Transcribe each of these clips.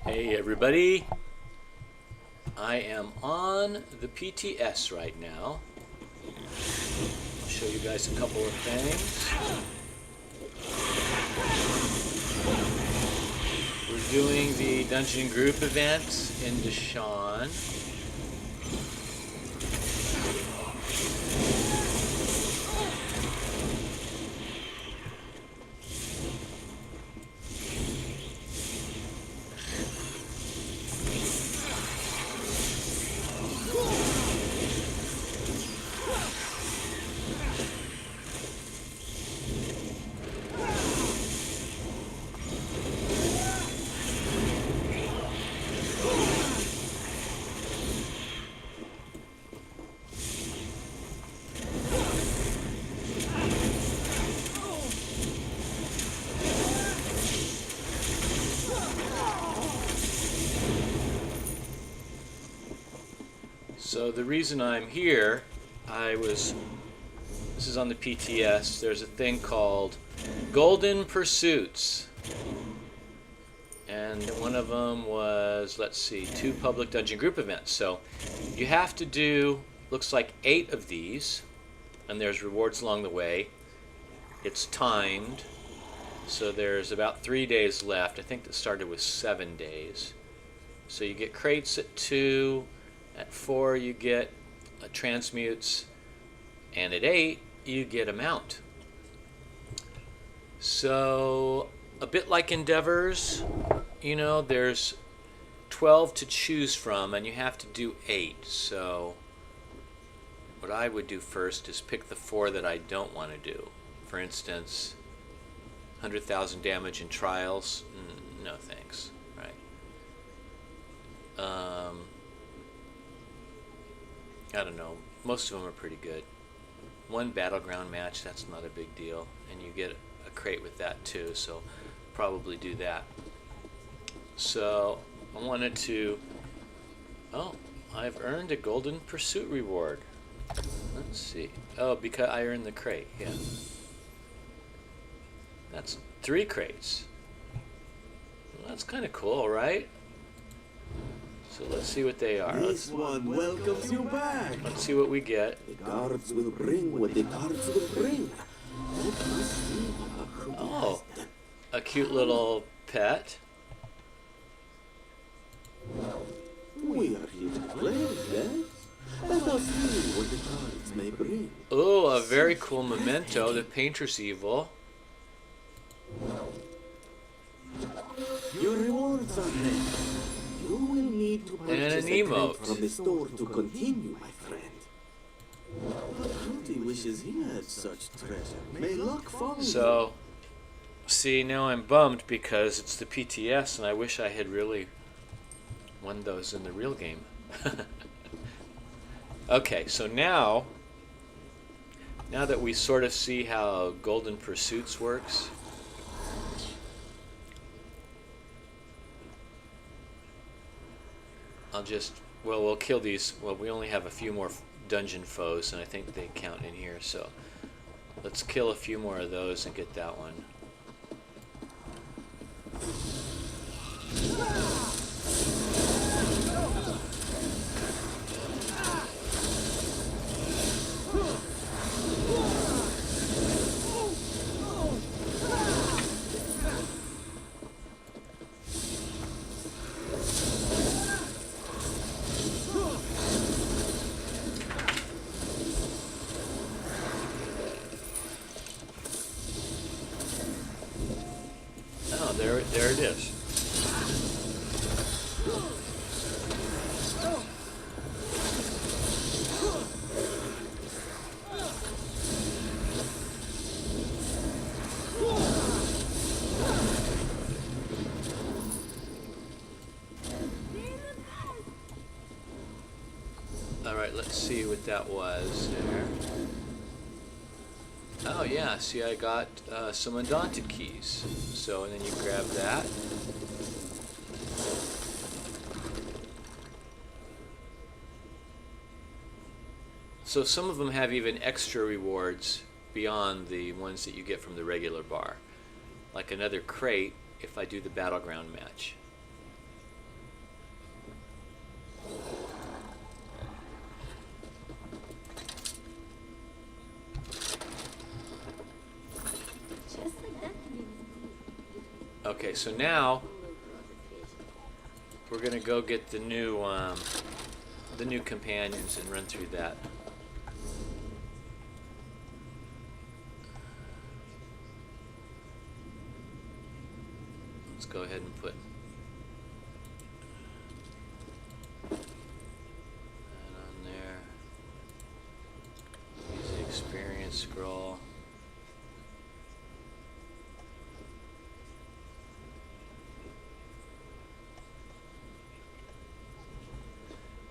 Hey everybody, I am on the PTS right now. I'll show you guys a couple of things. We're doing the Dungeon Group event in Deshawn. So the reason I'm here, this is on the PTS, there's a thing called Golden Pursuits. And one of them was, let's see, 2 public dungeon group events. So you have to do, looks like 8 of these, and there's rewards along the way. It's timed, so there's about 3 days left. I think it started with 7 days. So you get crates at 2. At 4 you get transmutes, and at 8 you get a mount. So a bit like Endeavors, you know, there's 12 to choose from and you have to do 8. So what I would do first is pick the 4 that I don't want to do. For instance, 100,000 damage in trials, no thanks, right? I don't know, most of them are pretty good. 1 battleground match, that's not a big deal, and you get a crate with that too, so probably do that. So I wanted to, I've earned a Golden Pursuit reward. Let's see, because I earned the crate, yeah. That's 3 crates. Well, that's kind of cool, right? So let's see what they are. This one welcomes you back. Let's see what we get. The guards will bring what the guards will bring. Oh, a cute little pet. We are here to play, yes? Let us see what the guards may bring. Oh, a very cool memento, the Painter's Evil. Your rewards are ready. You will need to purchase And an emote from the store to continue, my friend. But Rudy wishes he had such treasure. May luck follow you. So, see, now I'm bummed because it's the PTS and I wish I had really won those in the real game. Okay, so now that we sort of see how Golden Pursuits works, we'll kill these. Well, we only have a few more dungeon foes, and I think they count in here, so let's kill a few more of those and get that one. Oh, there it is. All right, let's see what that was there. Oh yeah, see I got some Undaunted keys. So, and then you grab that. So some of them have even extra rewards beyond the ones that you get from the regular bar. Like another crate if I do the battleground match. Just like that. Okay, so now we're gonna go get the new companions and run through that. Let's go ahead and put that on there. Use the experience scroll.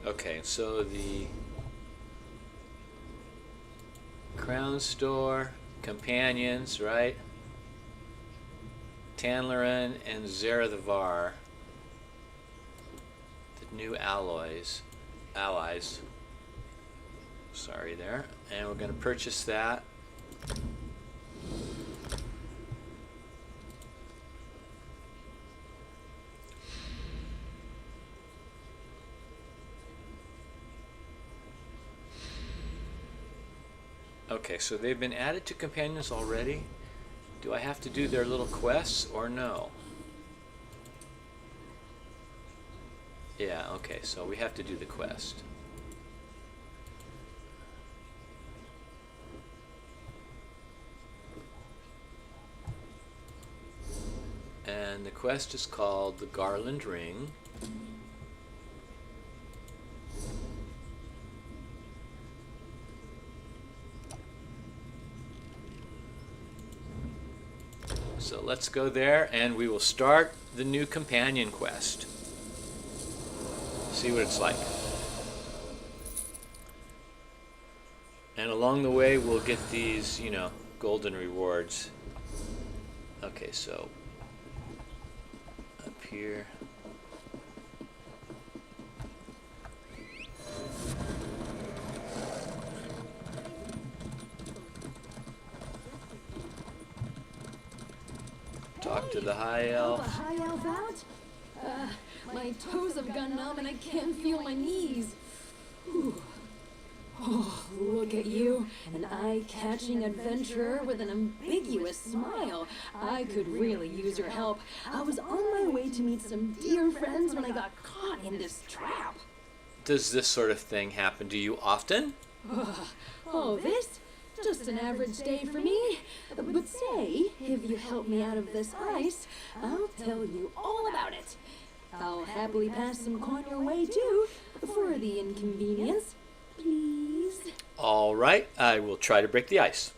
Okay, so the Crown Store, Companions, right? Tanlerin and Zera the Var, the new allies. Sorry there. And we're going to purchase that. Okay, so they've been added to companions already. Do I have to do their little quests or no? Yeah, okay, so we have to do the quest. And the quest is called the Garland Ring. So let's go there and we will start the new companion quest. See what it's like. And along the way we'll get these, you know, golden rewards. Okay, so up here. Talk to the high elf. Help a high elf out? My toes have gone numb and I can't feel my knees. Whew. Oh, look at you, an eye-catching adventurer with an ambiguous smile. I could really use your help. I was on my way to meet some dear friends when I got caught in this trap. Does this sort of thing happen to you often? Oh, this? Just an average day for me. But say, if you help me out of this ice, I'll tell you all about it. I'll happily pass some coin your way, too, for the inconvenience. Please? All right, I will try to break the ice.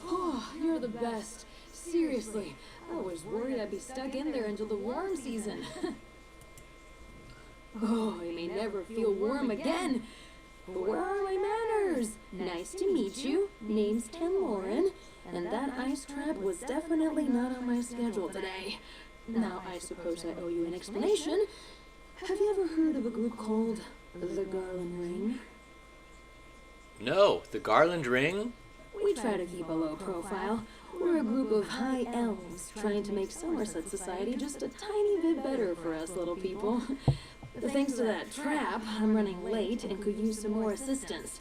Oh, you're the best. Seriously, I was worried I'd be stuck in there until the warm season. Oh, I may never feel warm again. Where are my manners? Nice to meet you. Name's Tanlerin, and that ice trap was definitely not on my schedule today. Now, I suppose I owe you an explanation. Have you ever heard of a group called the Garland Ring? No, the Garland Ring? We try to keep a low profile. We're a group of high elves trying to make Somerset society just a tiny bit better for us little people. Thanks to that trap, I'm running late and could use some more assistance.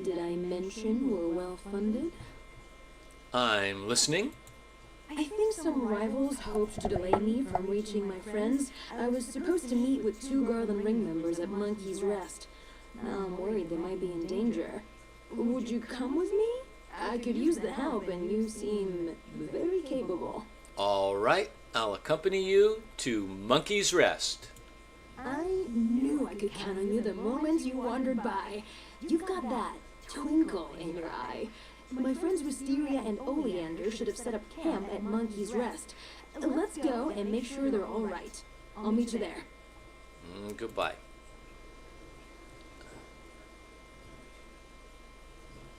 Did I mention we're well funded? I'm listening. I think some rivals hoped to delay me from reaching my friends. I was supposed to meet with 2 Garland Ring members at Monkey's Rest. Now I'm worried they might be in danger. Would you come with me? I could use the help, and you seem very capable. All right, I'll accompany you to Monkey's Rest. I knew I could count on you the moment you wandered by. You've got that twinkle in your eye. My friends Wisteria and Oleander should have set up camp at Monkey's Rest. Let's go and make sure they're all right. I'll meet you there. Goodbye.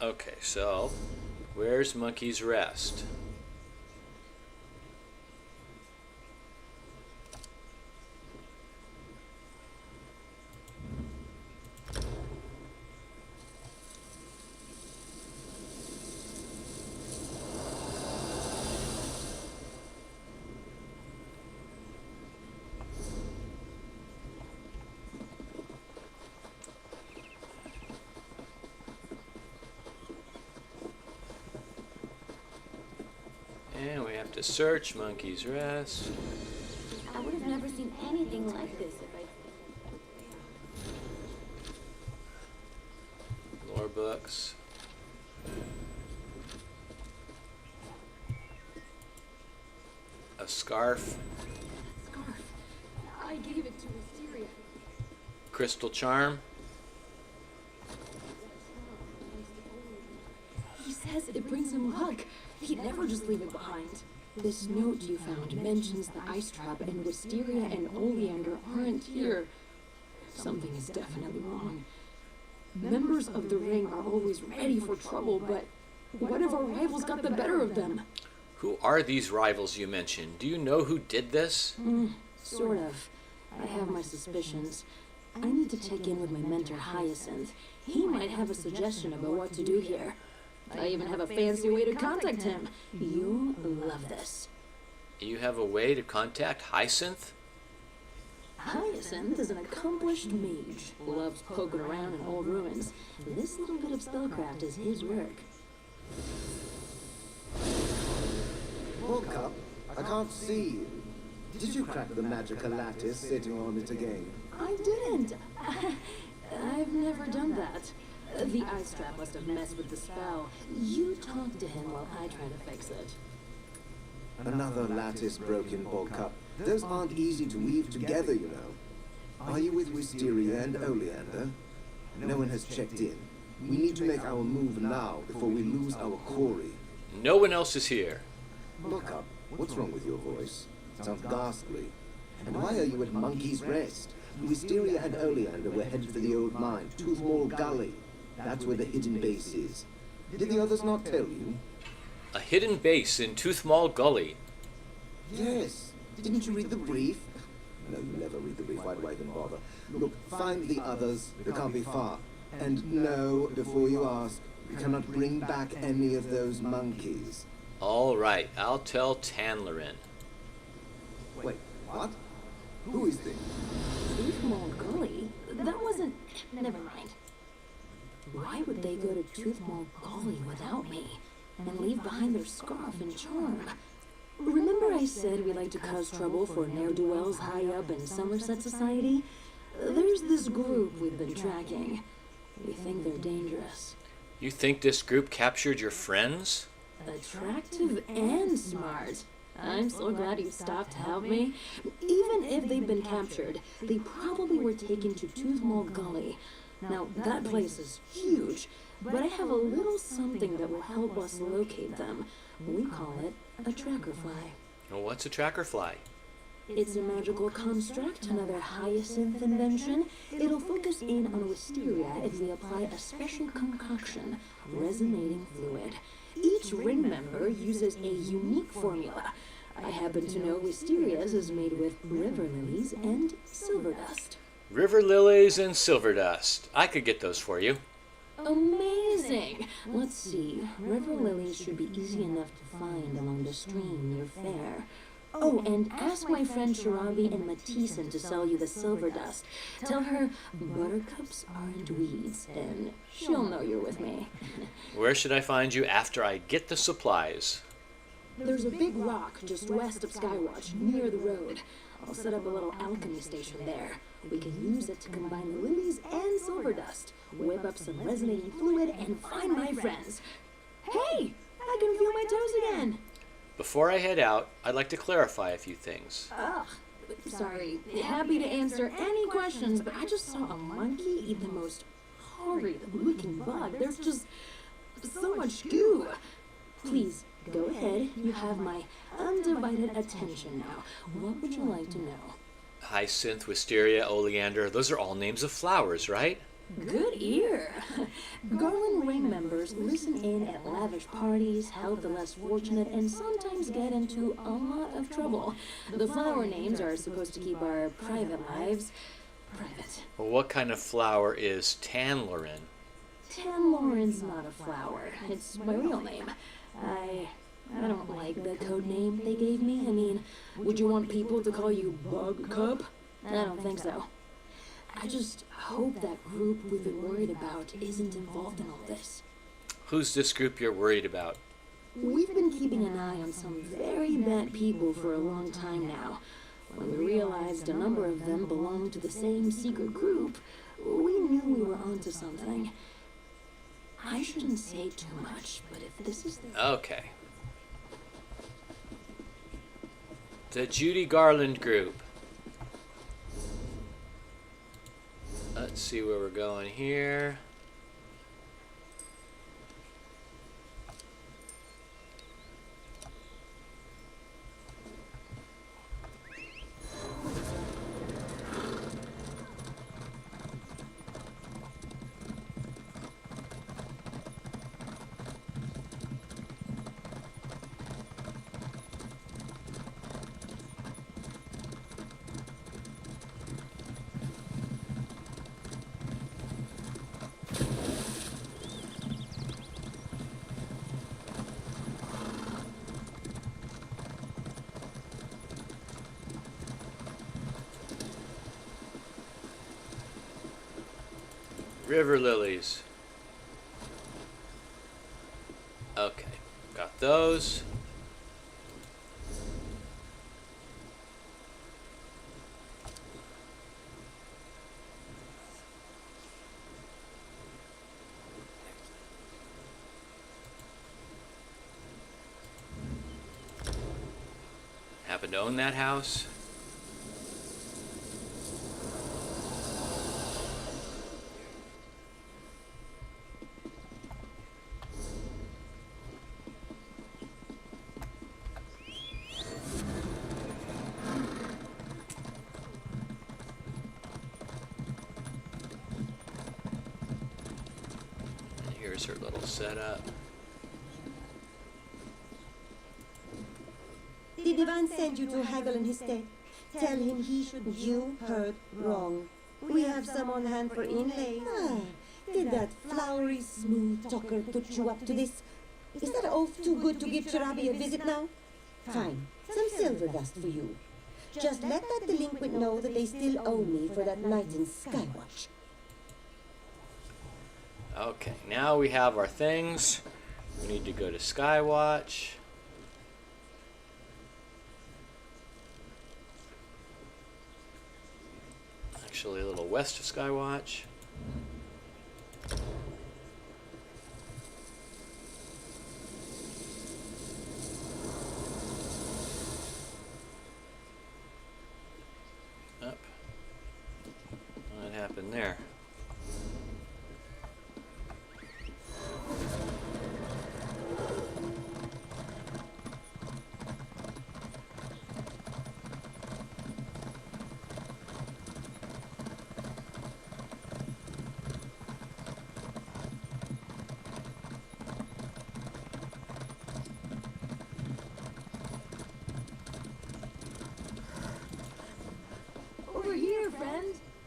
Okay, so where's Monkey's Rest? to search. Monkey's Rest. I would have never seen anything like this if I... Lore books. A scarf. Scarf. I gave it to Wisteria. Crystal charm. He says it brings him luck. He'd never just leave it behind. This note you found mentions the ice trap, and Wisteria and Oleander aren't here. Something is definitely wrong. Members of the Ring are always ready for trouble, but what if our rivals got the better of them? Who are these rivals you mentioned? Do you know who did this? Sort of. I have my suspicions. I need to check in with my mentor, Hyacinth. He might have a suggestion about what to do here. I even have a fancy way to contact him. You'll love this. You have a way to contact Hyacinth? Hyacinth is an accomplished mage, loves poking around in old ruins. This little bit of spellcraft is his work. Buttercup, I can't see you. Did you crack the magical lattice sitting on it again? I didn't. I've never done that. The ice trap must have messed with the spell. You talk to him while I try to fix it. Another lattice broken, Buttercup. Those aren't easy to weave together, you know. Are you with Wisteria and Oleander? No one has checked in. We need to make our move now before we lose our quarry. No one else is here. Buttercup, what's wrong with your voice? Sounds ghastly. And why are you at Monkey's Rest? Wisteria and Oleander were headed for the old mine, Toothmall Gully. That's where the hidden base is. Did the others not tell you? A hidden base in Toothmall Gully. Yes. Didn't you read the brief? No, you never read the brief. Why do I even bother? Look, find the others. They can't be far. And no, before you ask, we cannot bring back any of those monkeys. All right, I'll tell Tanlerin. Wait, what? Who is this? Toothmall Gully? That wasn't... Never mind. Why would they go to Toothmall Gully without me? And leave behind their scarf and charm? Remember I said we like to cause trouble for ne'er-do-wells high up in Somerset Society? There's this group we've been tracking. We think they're dangerous. You think this group captured your friends? Attractive and smart. I'm so glad you stopped to help me. Even if they've been captured, they probably were taken to Toothmall Gully. Now, that place is huge, but I have a little something that will help us locate them. We call it a tracker fly. Well, what's a tracker fly? It's a magical construct, another Hyacinth invention. It'll focus in on Wisteria if we apply a special concoction, resonating fluid. Each ring member uses a unique formula. I happen to know Wisteria's is made with river lilies and silver dust. River lilies and silver dust. I could get those for you. Amazing! Let's see. River lilies should be easy enough to find along the stream near Fair. Oh, and ask my friend Shirabi and Matissan to sell you the silver dust. Tell her buttercups aren't weeds, and she'll know you're with me. Where should I find you after I get the supplies? There's a big rock just west of Skywatch, near the road. I'll set up a little alchemy station there. We can use it to combine the lilies and silver dust, whip up some resonating fluid, and find my friends. Hey! I can feel my toes again! Before I head out, I'd like to clarify a few things. Ugh. Sorry. Happy to answer any questions, but I just saw a monkey eat the most horrid-looking bug. There's just so much goo. Please, go ahead. You have my undivided attention now. What would you like to know? Hyacinth, Wisteria, Oleander, those are all names of flowers, right? Good ear. Garland Ring members listen in at lavish parties, help the less fortunate, and sometimes get into a lot of trouble. The flower names are supposed to keep our private lives private. Well, what kind of flower is Tanlerin? Tanlorin's not a flower. It's my real name. I don't like the code name they gave me. I mean, would you want people to call you Bugcup? I don't think so. I just hope that group we've been worried about isn't involved in all this. Who's this group you're worried about? We've been keeping an eye on some very bad people for a long time now. When we realized a number of them belonged to the same secret group, we knew we were onto something. I shouldn't say too much, but if this is the... Okay. The Judy Garland group. Let's see where we're going here. River lilies. Okay, got those. Happen to own that house. Here's her little setup. Did Ivan send you to haggle in his stead? Tell him you heard wrong. We have some on hand for inlays. Did that flowery, smooth talker put you up to this? Is that oath too good to give Sharabi a visit now? Fine, some silver dust for you. Just let that delinquent know that they still owe me for that night in Skywatch. Okay, now we have our things. We need to go to Skywatch. Actually, a little west of Skywatch. Up. What happened there?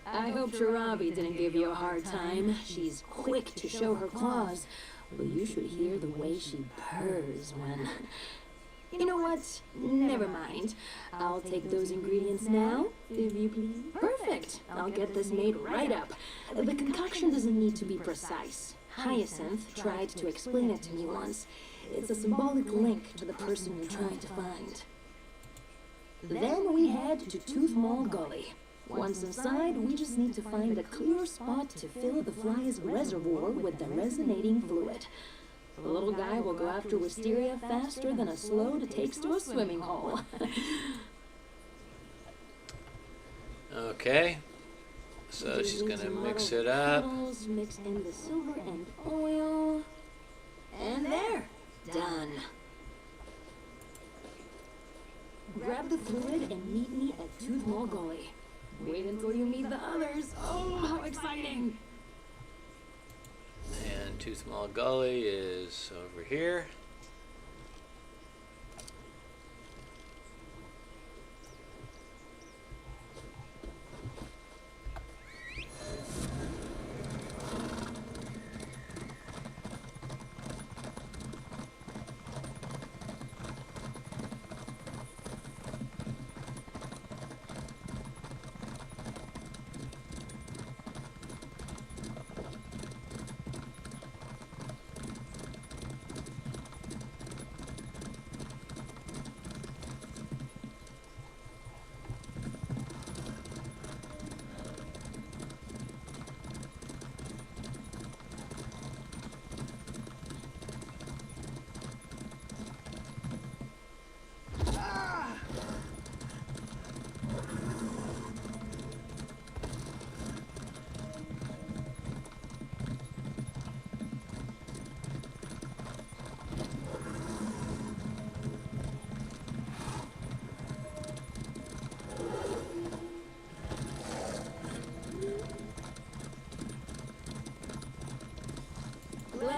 I hope Sharabi didn't give you a hard time. She's quick to show her claws. Well, you should hear the way she purrs when... You know what? Never mind. I'll take those ingredients now, if you please. Perfect. I'll get this made right up. The concoction doesn't need to be precise. Hyacinth tried to explain it to me once. It's a symbolic link to the person you're trying to find. Then we head to Tooth Mall Gully. Once inside, we just need to find a clear spot to fill the fly's reservoir with the resonating fluid. The little guy will go after wisteria faster than a sload takes to a swimming hole. Okay, so she's gonna mix it up. Mix in the silver and oil. And there, done. Grab the fluid and meet me at Tooth Mall Gully. Wait until you meet the others. Oh, how exciting! And Tooth Mall Gully is over here.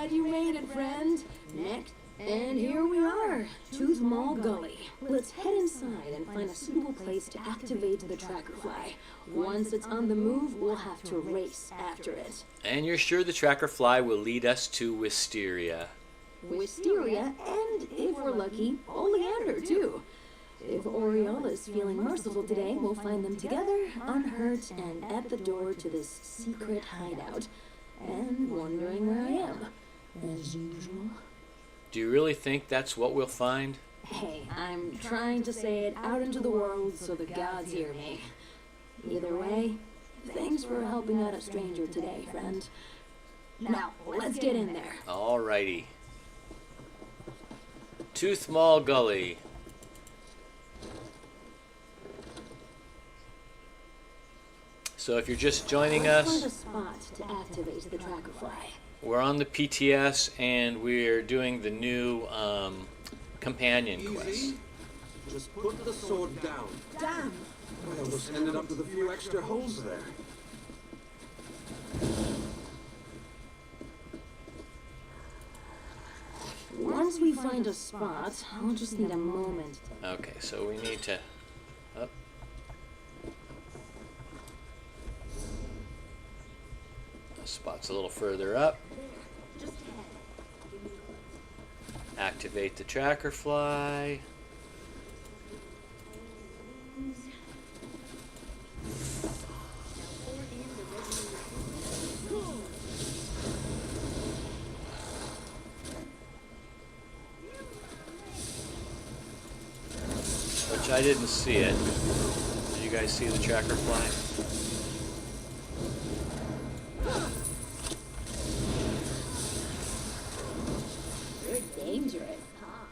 glad you made it, friend. Next. And here we are, Tooth Mall Gully. Let's head inside and find a suitable place to activate the tracker fly. Once it's on the move, we'll have to race after it. And you're sure the tracker fly will lead us to Wisteria? Wisteria, and if we're lucky, Oleander too. If Oriola's feeling merciful today, we'll find them together, unhurt, and at the door to this secret hideout. And wondering where I am, as usual. Do you really think that's what we'll find? Hey, I'm trying to say it out into the world so the gods hear me. Either way, thanks for helping out a stranger today, friend. Now, let's get in there. Alrighty. Tooth Mall Gully. So if you're just joining Let's us, find a spot to activate the tracker fly. we're on the PTS and we're doing the new companion quest. Easy. Just put the sword down. Damn! I almost ended up with a few extra holes there. Once we find a spot, I'll just need a moment. Okay, so we need to... Up. The spot's a little further up. Activate the tracker fly. Which I didn't see it. Did you guys see the tracker fly? You're dangerous, huh?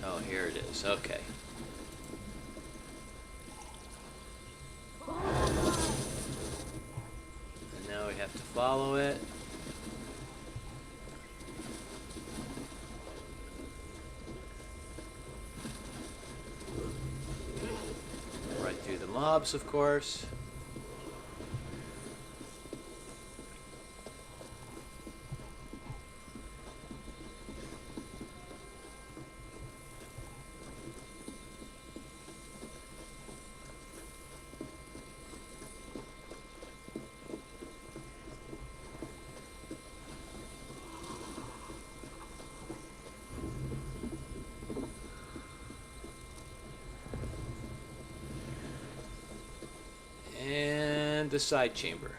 Oh, here it is. Okay. And now we have to follow it. Right through the mobs, of course. And the side chamber.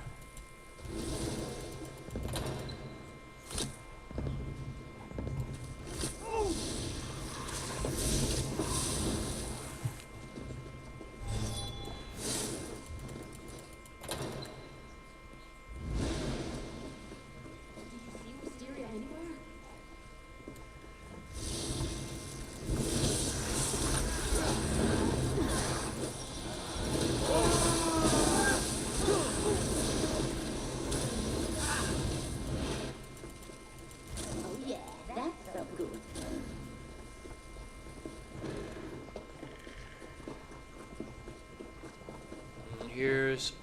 And here's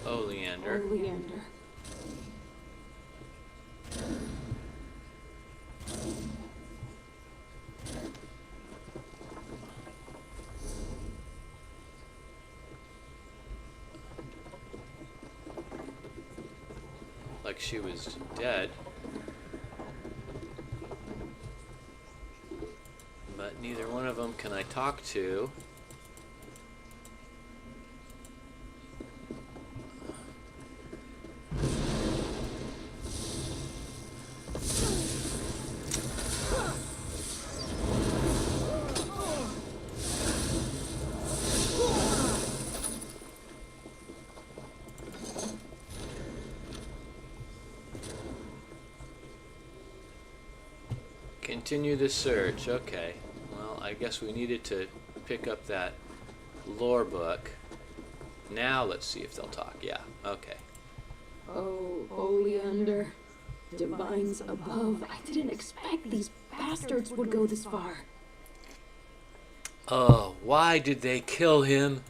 Oleander. Oleander. Like she was dead. But neither one of them can I talk to. Continue the search. Okay. Well, I guess we needed to pick up that lore book. Now let's see if they'll talk. Yeah. Okay. Oh, Oleander. Divines above. I didn't expect these bastards would go this far. Oh, why did they kill him?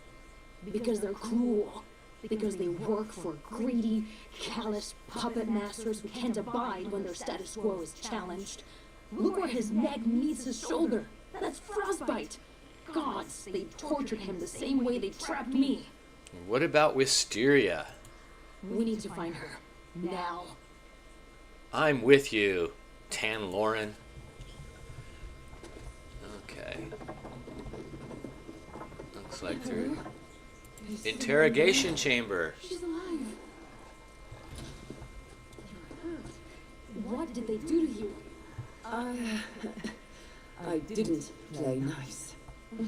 Because they're cruel. Because they work for greedy, callous puppet masters who can't abide when their status quo is challenged. Look where his neck meets his shoulder. That's frostbite. Gods, they tortured him the same way they trapped me. What about Wisteria? We need to find her. Now. I'm with you, Tan Lauren. Okay. Looks like they're interrogation chamber. She's alive. What did they do to you? I didn't play nice. It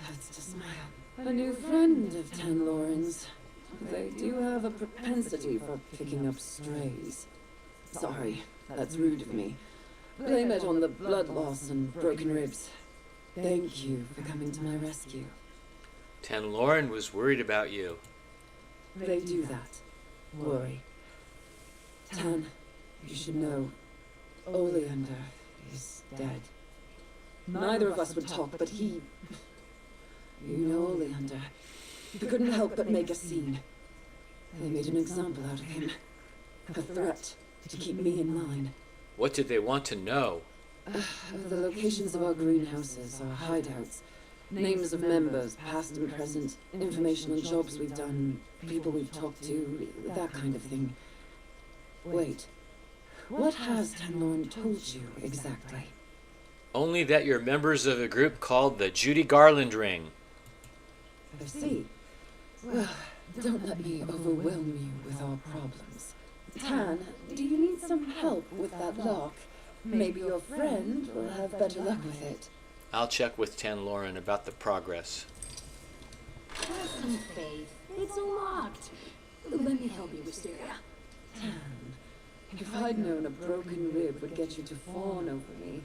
hurts to smile. A new friend of Tan Lauren's. They do have a propensity for picking up strays. Sorry, that's rude of me. Blame it on the blood loss and broken ribs. Thank you for coming to my rescue. Tan Lauren was worried about you. They do that. Worry. Tan, you should know, Oleander is dead. Neither of us would talk, but he... You know Oleander. He couldn't help but make a scene. They made an example out of him. A threat to keep me in line. What did they want to know? The locations of our greenhouses, our hideouts, names of members, past and present, information on jobs we've done, people we've talked to, that kind of thing. Wait, what has Tan Lauren told you exactly? Only that you're members of a group called the Judy Garland Ring. I see. Well, don't let me overwhelm you with our problems. Tan, do you need some help with that lock? Maybe your friend will have better luck with it. I'll check with Tan Lauren about the progress. Have some faith. It's unlocked. Let me help you, Wisteria. Tan, if I'd known a broken rib would get you to fawn over me,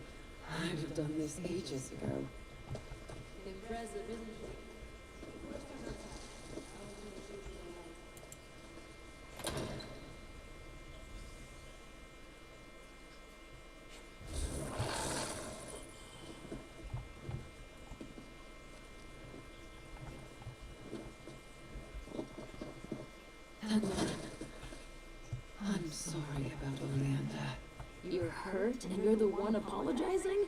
I'd have done this ages ago. Impressive, isn't it? I'm sorry about Oleander. You're hurt and you're the one apologizing?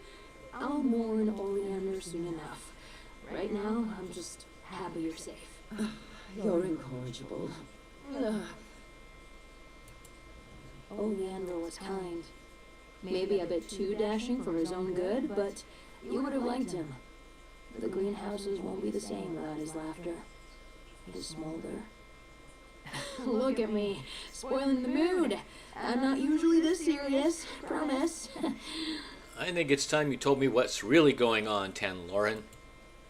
I'll mourn Oleander soon enough. Right now, I'm just happy you're safe. You're incorrigible. Oleander was kind. Maybe a bit too dashing for his own good, but you would have liked him. The greenhouses won't be the same without his laughter. His smolder. Look at me, spoiling the mood. I'm not usually this serious, promise. I think it's time you told me what's really going on, Tan Lauren.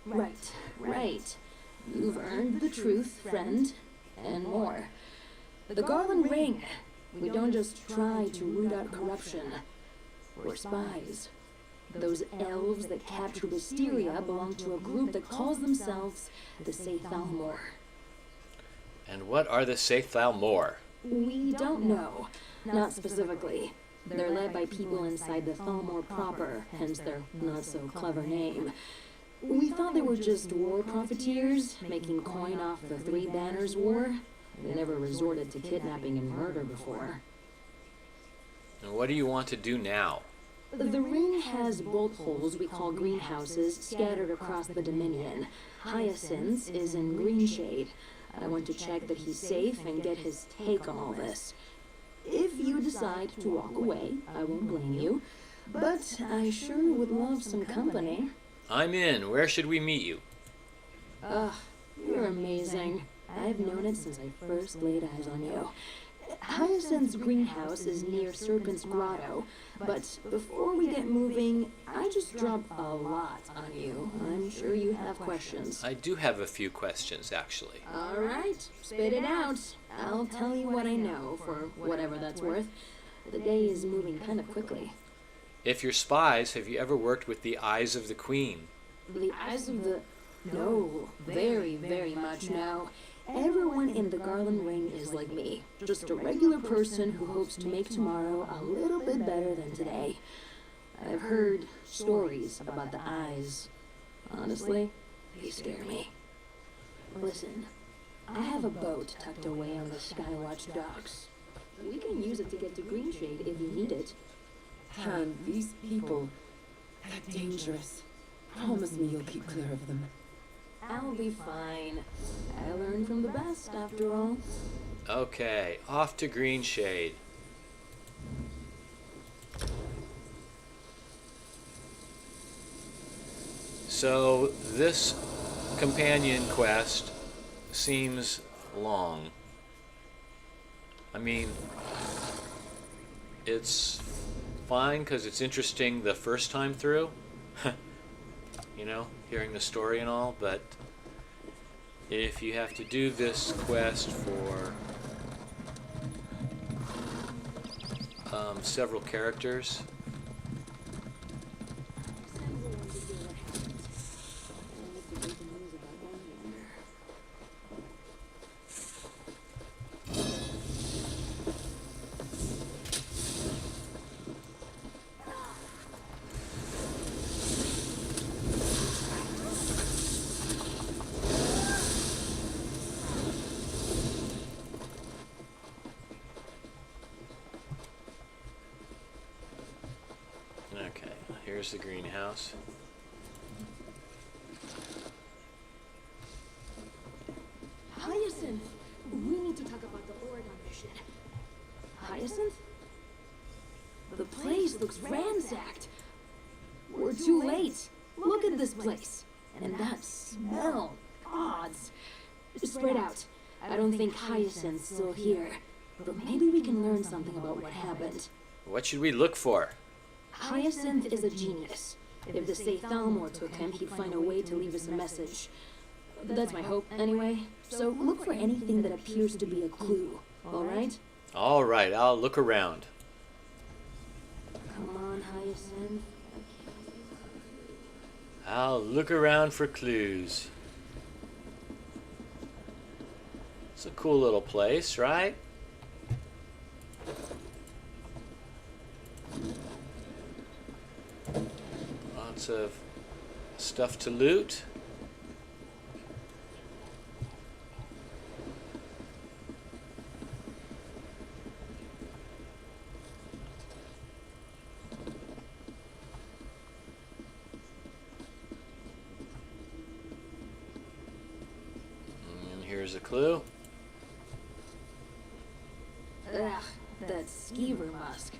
Right. You've earned the truth, friend, and more. The Garland Ring. We don't just try to root out corruption. We're spies. Those elves that captured Wisteria belong to a group that calls themselves the Thalmor. And what are the Thalmor? We don't know. Not specifically. They're led by people inside the Thalmor proper, hence their not-so-clever name. We thought they were just war profiteers, making coin off the Three Banners War. They never resorted to kidnapping and murder before. And what do you want to do now? The ring has bolt holes we call greenhouses scattered across the Dominion. Hyacinth's is in Greenshade. I want to check that he's safe and get his take on all this. If you decide to walk away, I won't blame you. But I sure would love some company. I'm in. Where should we meet you? You're amazing. I've known it since I first laid eyes on you. Hyacinth's greenhouse is near Serpent's Grotto, but before we get moving, I just dropped a lot on you. I'm sure you have questions. I do have a few questions, actually. All right, spit it out. I'll tell you what I know, for whatever that's worth. The day is moving kind of quickly. If you're spies, have you ever worked with the Eyes of the Queen? The eyes of the... No, very, very much no. Everyone in the Garland Ring is like me. Just a regular person who hopes to make tomorrow a little bit better than today. I've heard stories about the eyes. Honestly, they scare me. Listen, I have a boat tucked away on the Skywatch docks. We can use it to get to Greenshade if you need it. Tan, these people, they're dangerous. Promise me you'll keep clear of them. I'll be fine. I learned from the best, after all. Okay, off to Greenshade. So this companion quest seems long. I mean, it's fine because it's interesting the first time through, you know, hearing the story and all, but if you have to do this quest for several characters, okay, here's the greenhouse. Hyacinth! We need to talk about the Oregon mission. Hyacinth? The place looks ransacked. We're too late. Look at this place. And that smell. Gods. Spread out. I don't think Hyacinth's still here. But maybe we can learn something about what happened. What should we look for? Hyacinth is a genius. If the Say Thalmor took him, he'd find a way to leave us a message. That's my hope, anyway. So look for anything that appears to be a clue, alright? All right, I'll look around. Come on, Hyacinth. I'll look around for clues. It's a cool little place, right? Lots of stuff to loot. And here's a clue. Ugh, that skeever musk.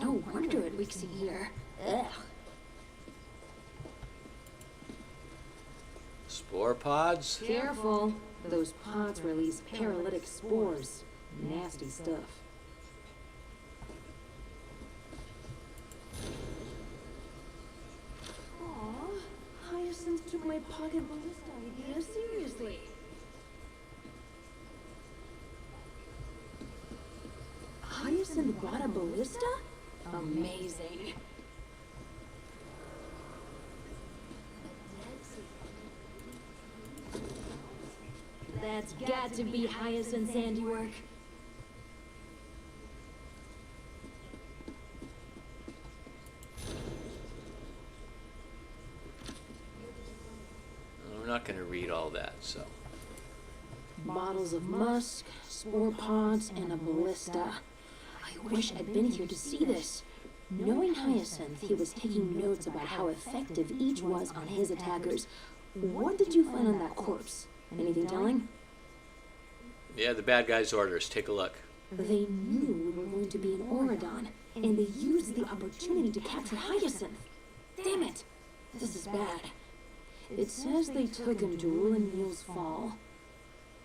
No wonder it leaks in here. Ugh. Spore pods? Careful. Those pods release paralytic spores. Nasty stuff. Aw, Hyacinth took my pocket ballista idea seriously. Hyacinth brought a ballista? Amazing. That's got to be Hyacinth's handiwork. We're not going to read all that, so. Bottles of musk, spore pods, and a ballista. I wish I'd been here to see this. Knowing Hyacinth, he was taking notes about how effective each was on his attackers. What did you find on that corpse? Anything telling? Yeah, the bad guy's orders. Take a look. They knew we were going to be in Oregon, and they used the opportunity to capture Hyacinth. Damn it! This is bad. It says they took him to Ruin Neil's Fall.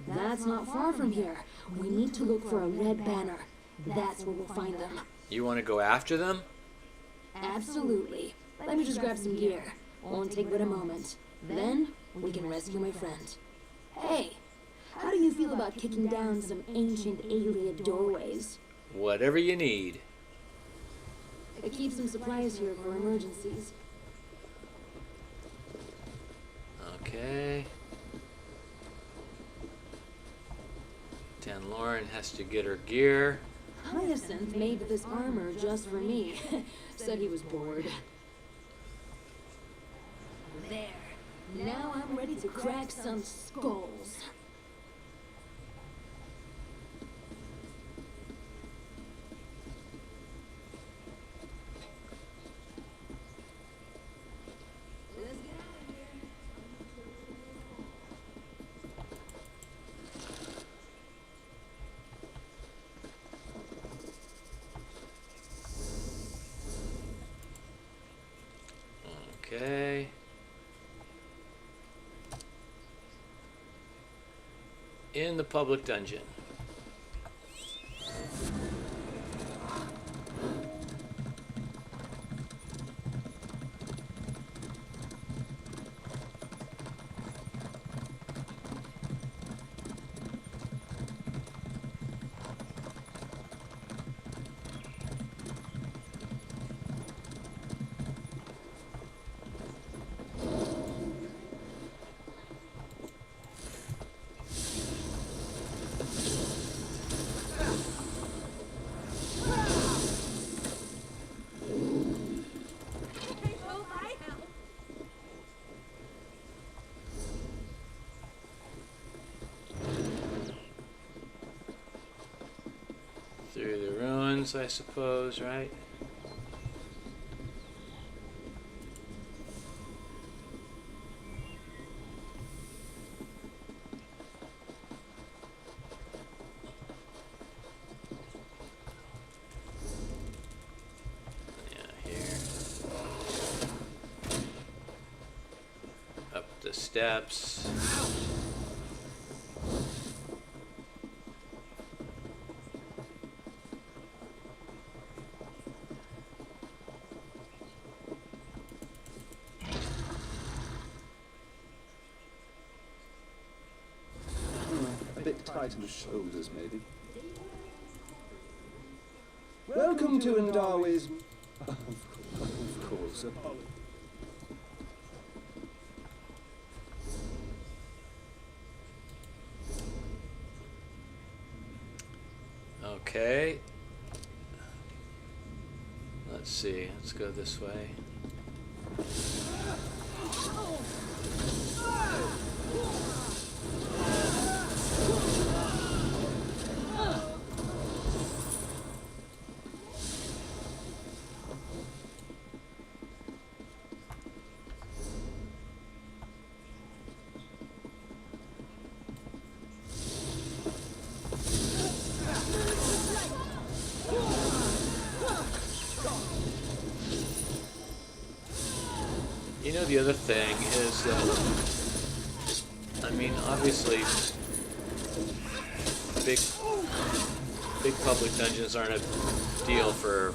That's not far from here. We need to look for a red banner. That's where we'll find them. You want to go after them? Absolutely. Let me just grab some gear. Won't take but a moment. Then, we can rescue my friend. Hey, how do you feel about kicking down some ancient alien doorways? Whatever you need. I keep some supplies here for emergencies. Okay. Dan Lauren has to get her gear. Hyacinth made this armor just for me. Said he was bored. There. Now I'm ready to crack some skulls. Okay. In the public dungeon. Through the ruins, I suppose, right? Yeah, here. Up the steps. A bit tight in the shoulders, maybe. Welcome to Ndawi's. Of course. Okay. Let's see. Let's go this way. You know, the other thing is that, I mean, obviously, big public dungeons aren't a deal for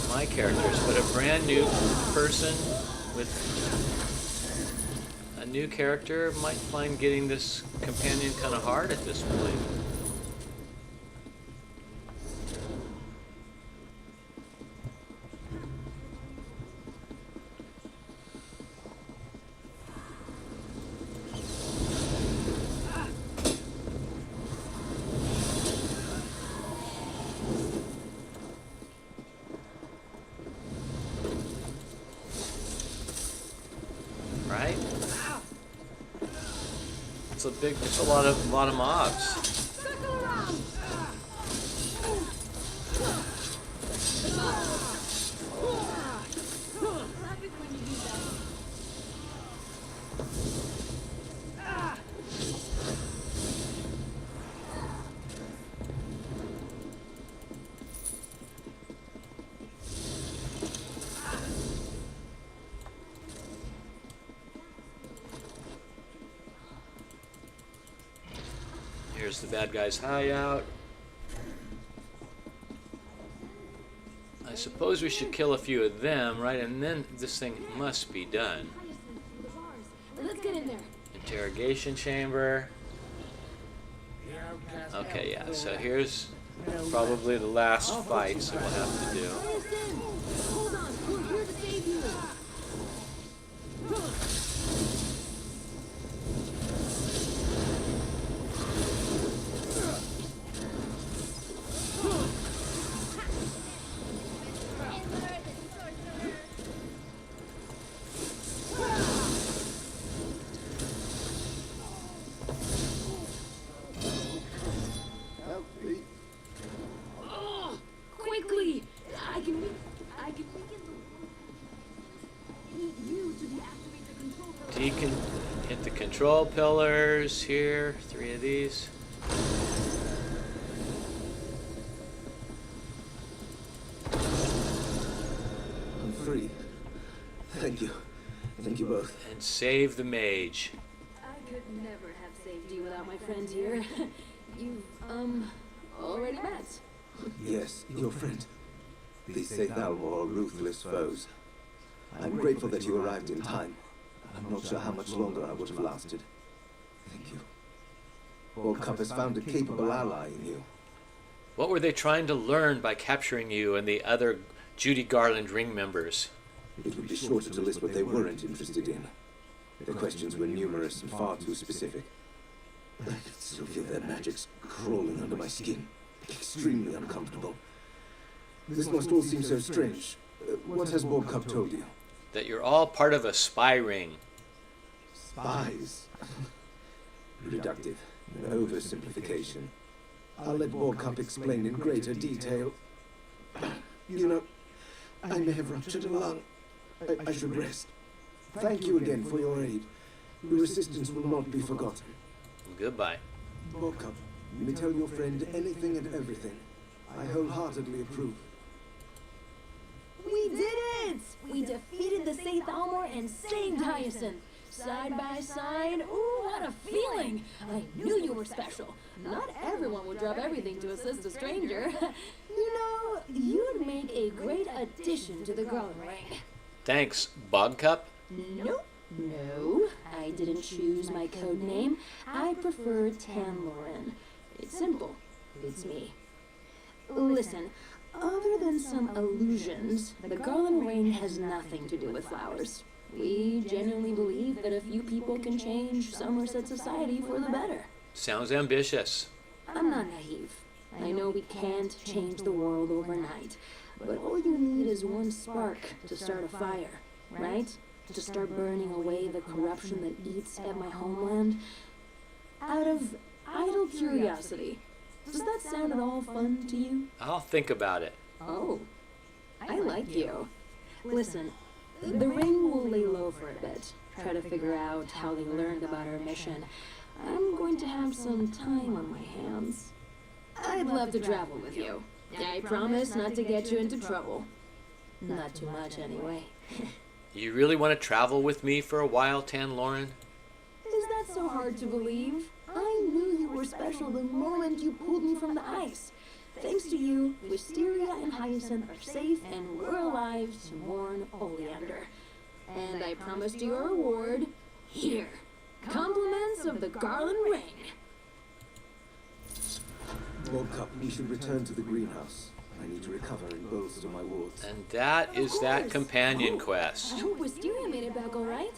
my characters, but a brand new person with a new character might find getting this companion kind of hard at this point. Right? It's a lot of mobs. Here's the bad guy's hideout. I suppose we should kill a few of them, right? And then this thing must be done. Let's get in there. Interrogation chamber. Okay, yeah, so here's probably the last fight, so we'll have to do. Listen! Hold on, we're here to save you. control pillars here. 3 of these. I'm free. Thank you. Thank you both. And save the mage. I could never have saved you without my friend here. You've, already met. Yes, your friend. These Thalmor are ruthless foes. I'm grateful that you arrived in time. I'm not sure how much longer I would have lasted. Thank you. Cup has found a capable ally in you. What were they trying to learn by capturing you and the other Judy Garland ring members? It would be shorter to list what they weren't interested in. The questions were numerous and far too specific. I can still feel their magics crawling under my skin. Extremely uncomfortable. This must all seem so strange. What has Cup told you? That you're all part of a spy ring. Spies. Reductive. An oversimplification. I'll let Cup explain in greater detail. You know, I may have ruptured a lung. I should rest. Thank you again for your aid. Your assistance will not be forgotten. Goodbye. Cup, you may tell your friend anything and everything. I wholeheartedly approve. We did it! We defeated the Thalmor and saved Hyacinth. Side by side, ooh, what a feeling! I knew you were special. Not everyone would drop everything to assist a stranger. You know, you'd make a great addition to the Garland Ring. Thanks, Bogcup. Nope. No, I didn't choose my code name. I prefer Tanlorin. It's simple. It's me. Listen, other than some illusions, the Garland Ring has nothing to do with flowers. We genuinely believe that a few people can change Somerset society for the better. Sounds ambitious. I'm not naive. I know we can't change the world overnight, but all you need is one spark to start a fire, right? To start burning away the corruption that eats at my homeland. Out of idle curiosity, does that sound at all fun to you? I'll think about it. Oh, I like you. Listen, the ring will lay low for a bit. Try to figure out how they learned about our mission. I'm going to have some time on my hands. I'd love to travel with you. I promise not to get you into trouble. Not too much, anyway. You really want to travel with me for a while, Tanlorin? Is that so hard to believe? I knew you were special the moment you pulled me from the ice. Thanks to you, Wisteria and Hyacinth are safe and we're alive to mourn Oleander. And I promised you a reward. Here, compliments of the Garland Ring. Cup, we should return to the greenhouse. I need to recover and bolster my wards. And that is that companion quest. I hope Wisteria made it back all right.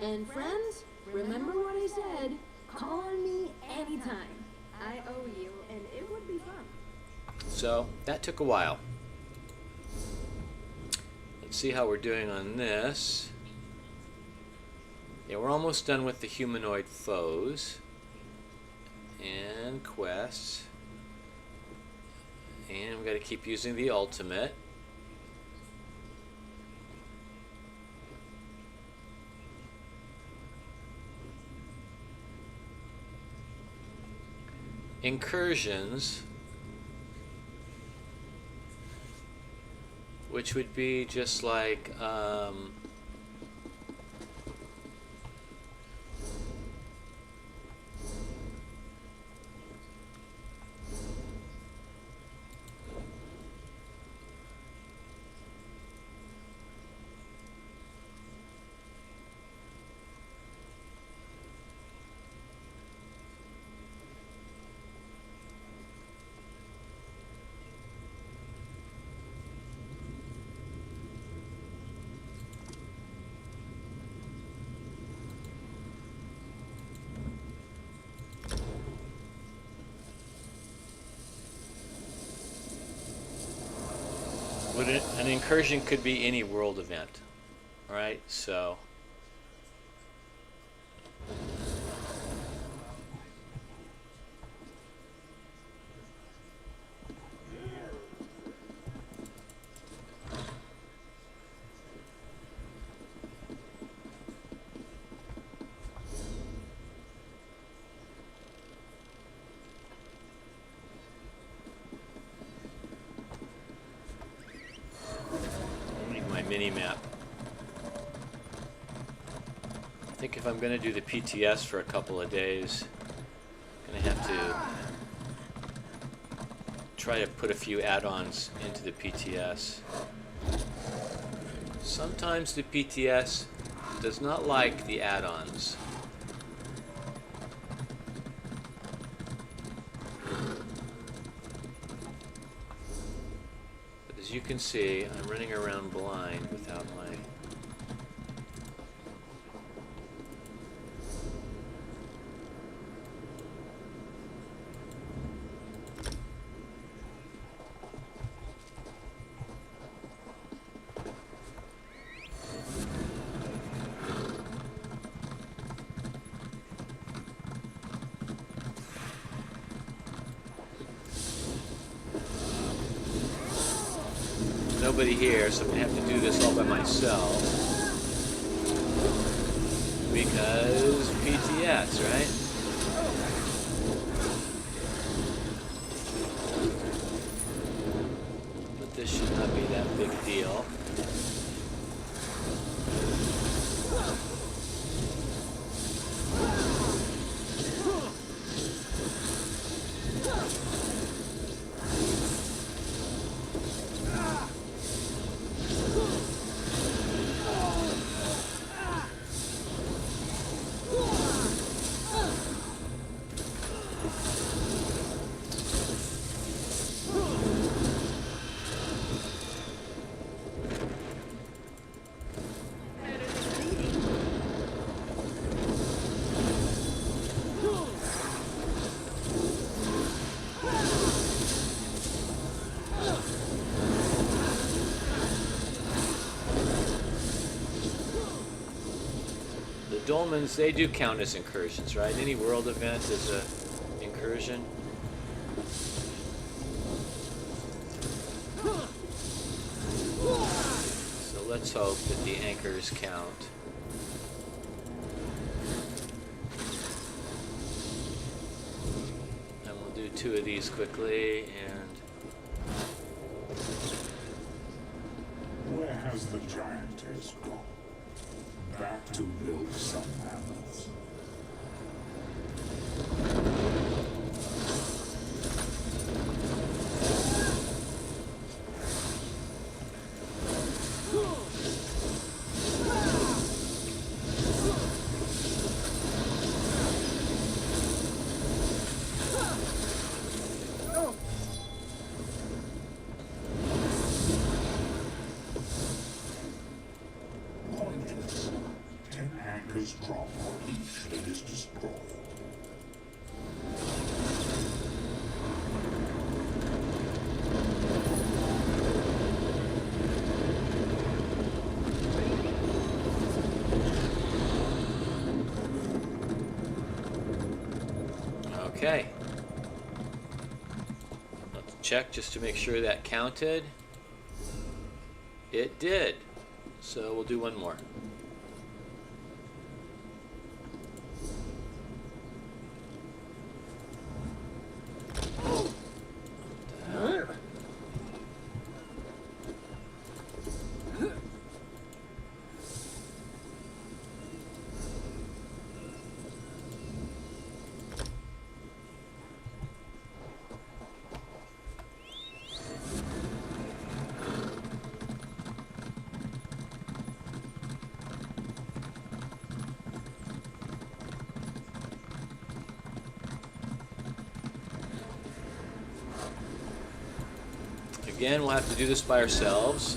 And friends, remember what I said. Call on me anytime. I owe you, and it would be fun. So, that took a while. Let's see how we're doing on this. Yeah, we're almost done with the humanoid foes. And quests. And we've got to keep using the ultimate. Incursions, which would be just like an incursion could be any world event, right? So mini-map. I think if I'm going to do the PTS for a couple of days, I'm going to have to try to put a few add-ons into the PTS. Sometimes the PTS does not like the add-ons. But as you can see, I'm running around blind without my... Nobody here, so I'm going to have to do this all by myself. Because PTS, right? But this should not be that big deal. Dolmens, they do count as incursions, right? Any world event is a incursion. So let's hope that the anchors count. And we'll do 2 of these quickly, and... Where has the giantess gone? Back to build some mammoths. Pointless. 10 anchors drop for each that is destroyed. Okay. Let's check just to make sure that counted. It did. So we'll do one more. Again, we'll have to do this by ourselves.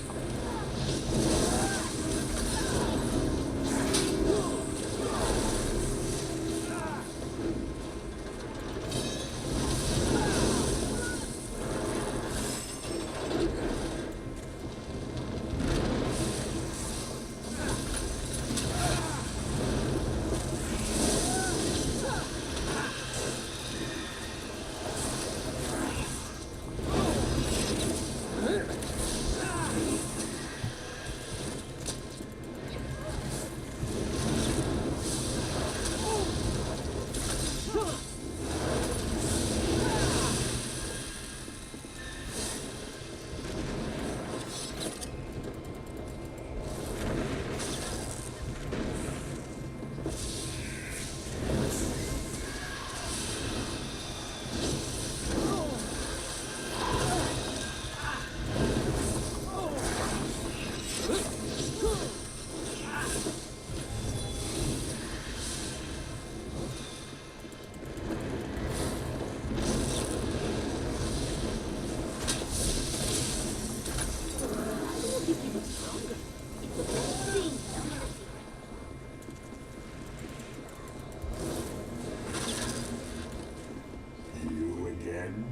then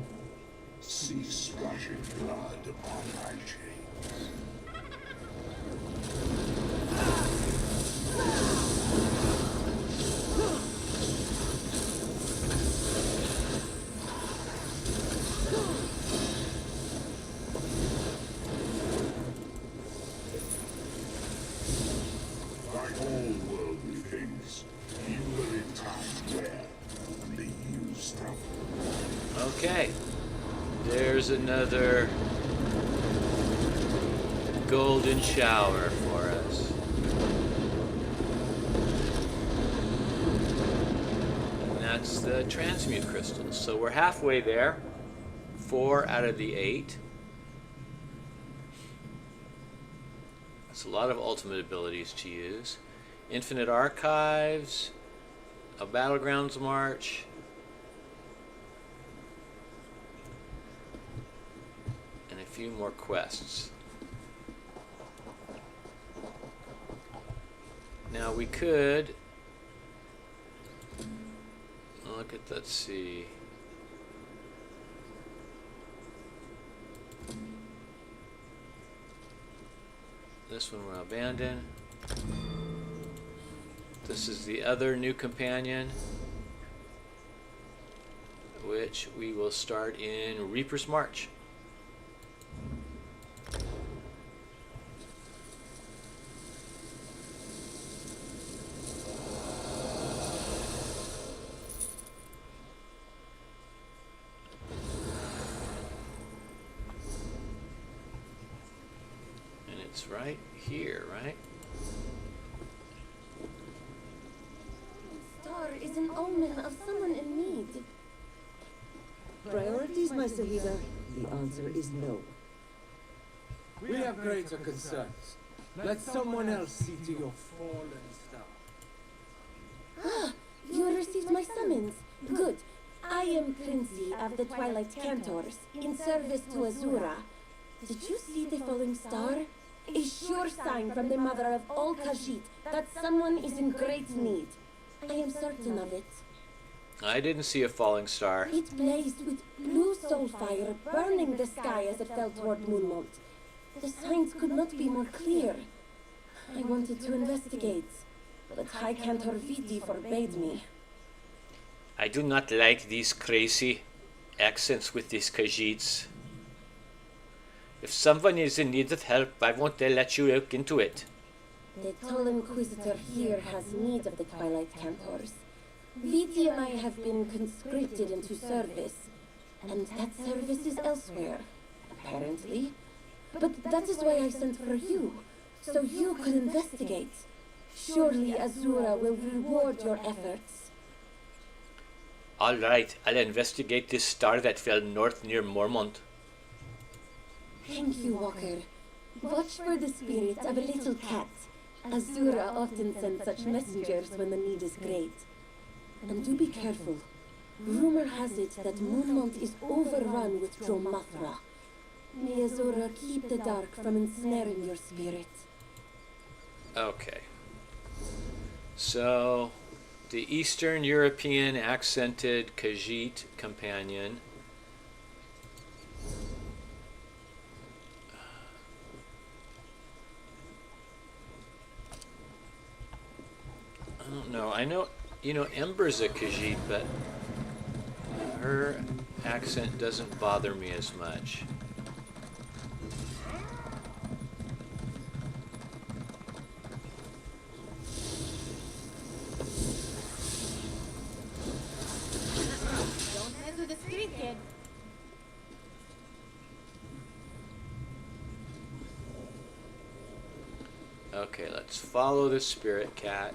cease splashing blood upon my chains. Like all worldly things, you will in time wear the used stuff. Okay. There's another golden shower for us. And that's the transmute crystals. So we're halfway there. 4 out of the 8. That's a lot of ultimate abilities to use. Infinite Archives, a Battlegrounds March, and a few more quests. Now we could look at, let's see. This one we'll abandon. This is the other new companion, which we will start in Reaper's March. And it's right here, right? Star is an omen of someone in need. Priorities, my Sahida? The answer is no. We have greater concerns. Let someone else see to your fallen star. Ah, you received my summons. Good. I am Princey of the Twilight Cantors, in service to Azura. Did you see the falling star? A sure sign from the mother of all Khajiit that someone is in great need. I am certain of it. I didn't see a falling star. It blazed with blue soul fire, burning the sky as it fell toward Moonmont. The signs could not be more clear. I wanted to investigate, but High Cantor Viti forbade me. I do not like these crazy accents with these Khajiits. If someone is in need of help, why won't they let you look into it? The tall Inquisitor here has need of the Twilight Cantors. Viti and I have been conscripted into service, and that service is elsewhere, apparently. But that is why I sent for you, so you could investigate. Surely Azura will reward your efforts. All right, I'll investigate this star that fell north near Mormont. Thank you, Walker. Watch for the spirit of a little cat. Azura often sends such messengers when the need is great. And do be careful. Rumor has it that Moonmont is overrun with Dromathra. May Azura keep the dark from ensnaring your spirit. Okay. So, the Eastern European accented Khajiit companion. I don't know. I know, Ember's a Khajiit, but her accent doesn't bother me as much. Don't mess with the street kid. Okay, let's follow the spirit cat.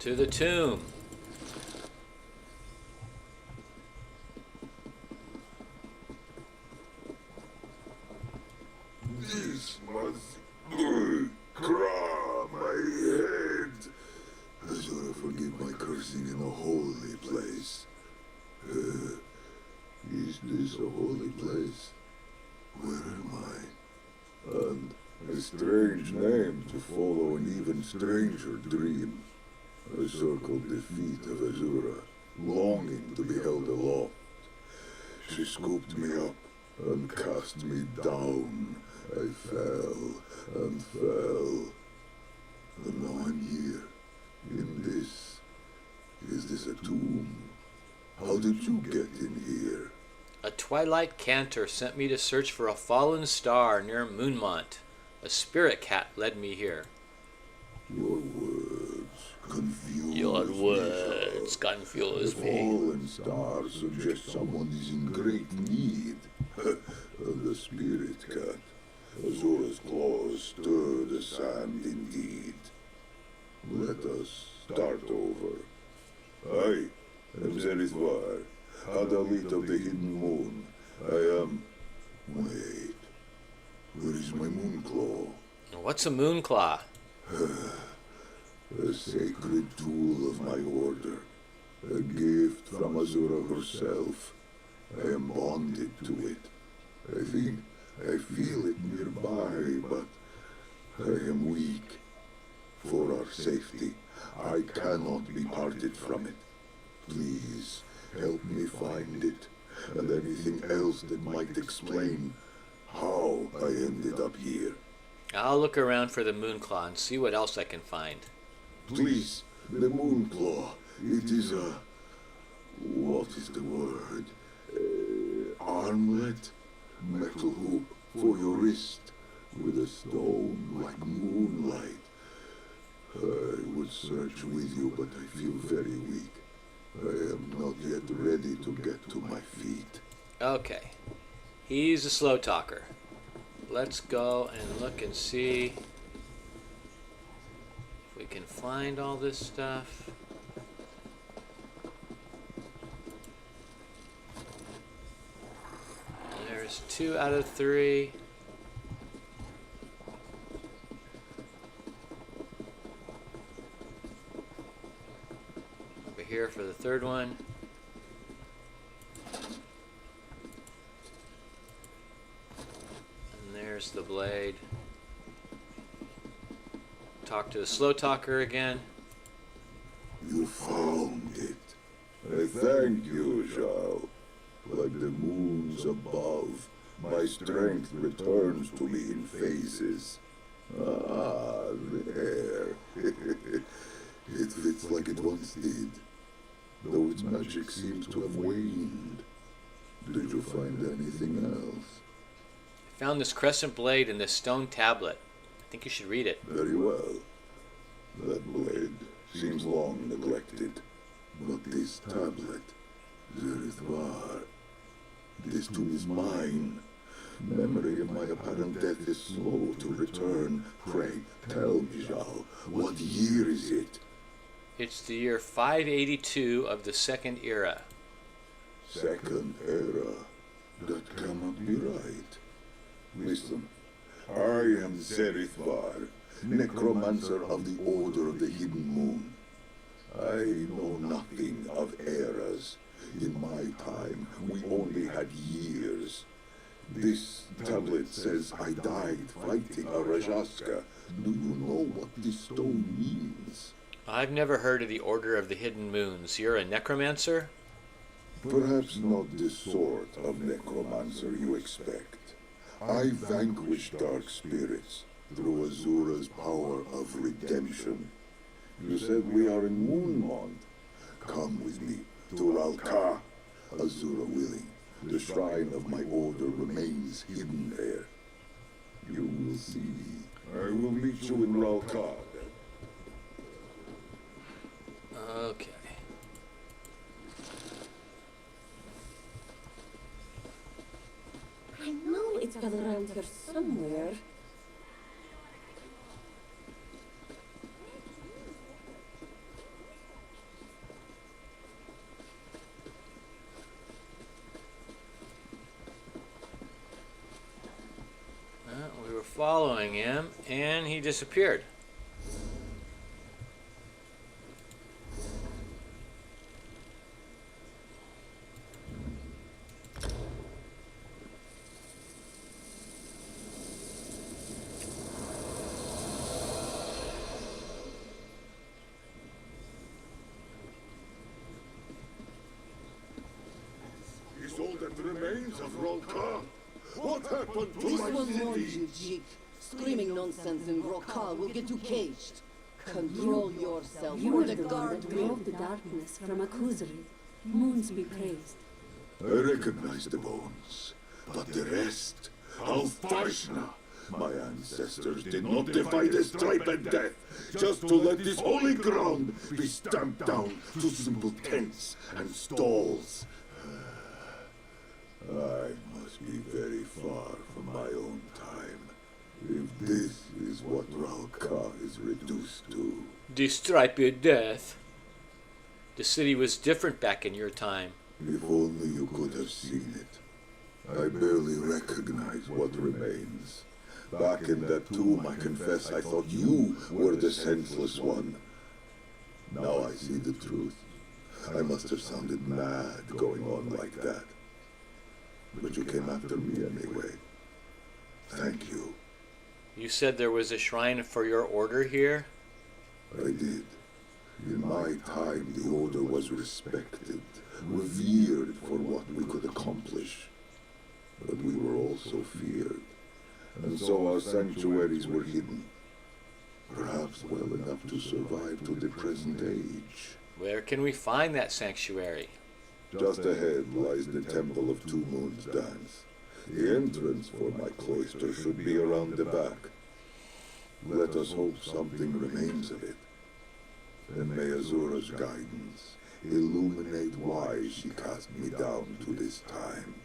To the tomb. This was crap. came to follow an even stranger dream. I circled the feet of Azura, longing to be held aloft. She scooped me up and cast me down. I fell and fell. And now I'm here, in this. Is this a tomb? How did you get in here? A twilight cantor sent me to search for a fallen star near Moonmont. A spirit cat led me here. Your words confuse Your me, words Shao. confuse The me. fallen star suggests someone is in great need. And the spirit cat. Azura's claws stir the sand indeed. Let us start over. I am Zerithvar, Adalit of the Hidden Moon. I am... Wait. Where is my Moonclaw? What's a moonclaw? A sacred tool of my order. A gift from Azura herself. I am bonded to it. I think I feel it nearby, but I am weak. For our safety, I cannot be parted from it. Please, help me find it, and anything else that might explain how I ended up here. I'll look around for the moonclaw and see what else I can find. Please, the Moonclaw. It is a... what is the word? Armlet? Metal hoop for your wrist, with a stone like moonlight. I would search with you, but I feel very weak. I am not yet ready to get to my feet. Okay. He's a slow talker. Let's go and look and see if we can find all this stuff. There's 2 out of 3. Over here for the 3rd one. And there's the blade. Talk to the slow talker again. You found it. I thank you, Shao. Like the moons above, my strength returns to me in phases. Ah, there. It fits like it once did, though its magic seems to have waned. Did you find anything else? I found this crescent blade in this stone tablet. I think you should read it. Very well. That blade seems long neglected, but this tablet, Zerithvar, this too is mine. Memory of my apparent death is slow to return. Pray, tell me, Zhao, what year is it? It's the year 582 of the Second Era. Second Era. That cannot be right. Listen, I am Zerithvar, necromancer of the Order of the Hidden Moon. I know nothing of eras. In my time, we only had years. This tablet says I died fighting a Rajaska. Do you know what this stone means? I've never heard of the Order of the Hidden Moons. You're a necromancer? Perhaps not the sort of necromancer you expect. I vanquish dark spirits through Azura's power of redemption. You said we are in Moonmont. Come with me to Ralka, Azura willing. The shrine of my order remains hidden there. You will see. I will meet you in Ralka. Okay. I know it's got around here somewhere. We were following him, and he disappeared. Sons of Rolka? What happened to This my one warns city? you, Jig. Screaming nonsense in Rokar will get you caged. Control yourself, You or were the the one guard that will. drove the darkness from Akuzari. Moons be praised. I recognize the bones, but the rest, Alfashna. My ancestors did not defy the stripe and death, just to let this holy ground be stamped down to simple tents and stalls. I must be very far from my own time, if this is what Ralka is reduced to. The striped death. The city was different back in your time. If only you could have seen it. I barely recognize what remains. Back in that tomb, I confess I thought you were the senseless one. Now I see the truth. I must have sounded mad going on like that. But you came after me anyway. Thank you. You said there was a shrine for your order here? I did. In my time, the Order was respected, revered for what we could accomplish. But we were also feared. And so our sanctuaries were hidden. Perhaps well enough to survive to the present age. Where can we find that sanctuary? Just ahead lies the Temple of Two Moons Dance. The entrance for my cloister should be around the back. Let us hope something remains of it. And may Azura's guidance illuminate why she cast me down to this time.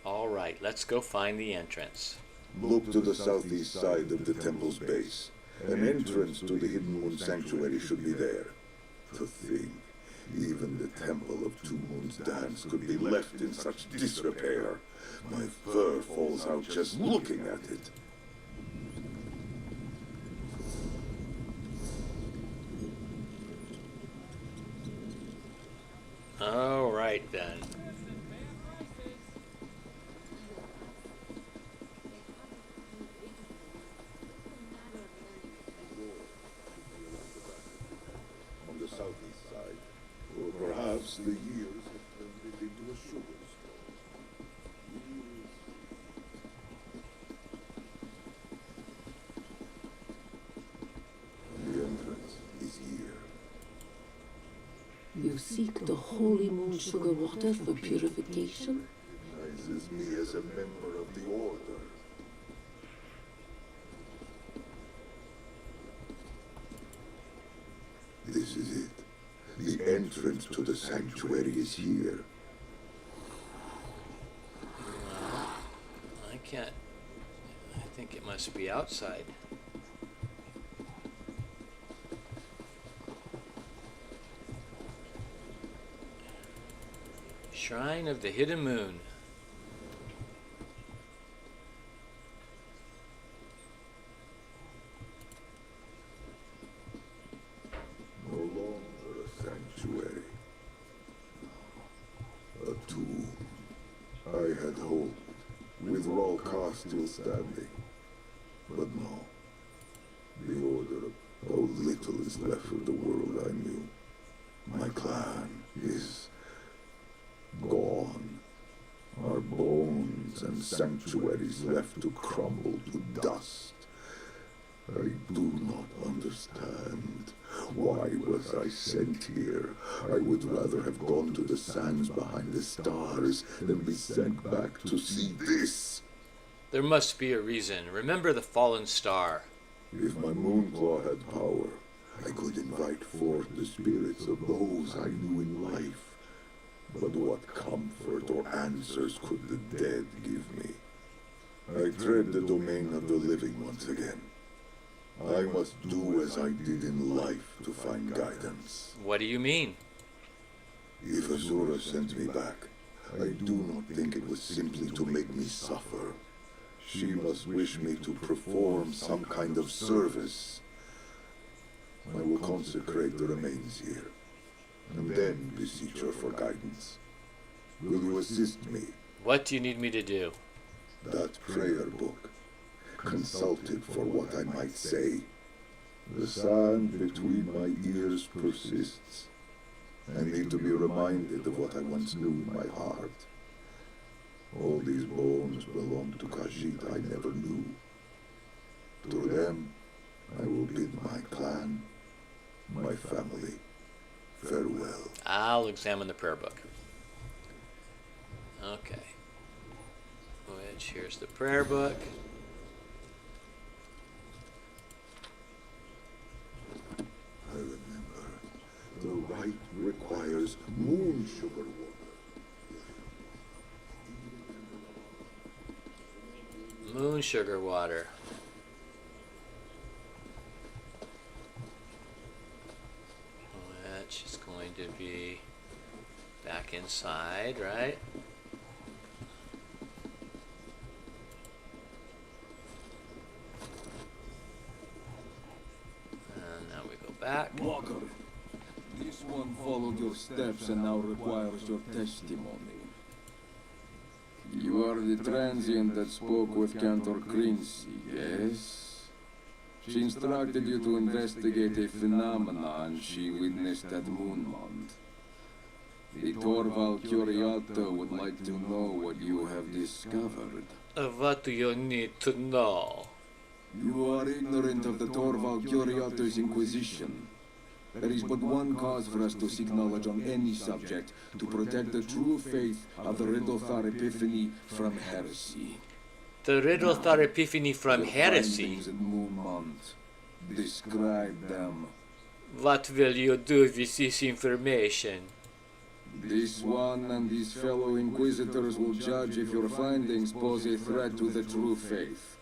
All right, let's go find the entrance. Look to the southeast side of the temple's base. An entrance to the Hidden Moon Sanctuary should be there. To think, even the Temple of Two Moons Dance could be left in such disrepair. My fur falls out just looking at it. All right then. On the southeast side, or perhaps the years have turned it into a sugar store. The entrance is here. You seek the holy moon sugar water for purification? Recognizes me as a member of the Order. This is it. The entrance to the sanctuary is here. I can't. I think it must be outside. Shrine of the Hidden Moon. No longer a sanctuary. A tomb. I had hoped, with Rolka still standing. But no. The Order, how little is left of the world I knew. My clan is gone. Our bones and sanctuaries left to crumble to dust. I do not understand. Why was I sent here? I would rather have gone to the sands behind the stars than be sent back to see this. There must be a reason. Remember the fallen star. If my Moonclaw had power, I could invite forth the spirits of those I knew in life. But what comfort or answers could the dead give me? I tread the domain of the living once again. I must do as I did in life to find guidance. What do you mean? If Azura sent me back, I do not think it was simply to make me suffer. She must wish me to perform some kind of service. I will consecrate the remains here, and then beseech her for guidance. Will you assist me? What do you need me to do? That prayer book. Consult it for what I might say. The sand between my ears persists. I need to be reminded of what I once knew in my heart. All these bones belong to Khajiit I never knew. To them, I will bid my clan, my family, farewell. I'll examine the prayer book. Okay. Which, here's the prayer book. I remember, the rite requires moon sugar water. Moon sugar water. Which is going to be back inside, right? And now we go back. Walker, this one followed your steps and now requires your testimony. You are the transient that spoke with Cantor Quincy, yes? She instructed you to investigate a phenomenon she witnessed at Moonmont. The Torval Curiata would like to know what you have discovered. What do you need to know? You are ignorant of the Torval Curiata's Inquisition. There is but one cause for us to seek knowledge on any subject, to protect the true faith of the Riddlethar Epiphany from heresy. The Riddlethar Epiphany from The heresy? findings at Moonmont. Describe them. What will you do with this information? This one and these fellow Inquisitors will judge if your findings pose a threat to the true faith.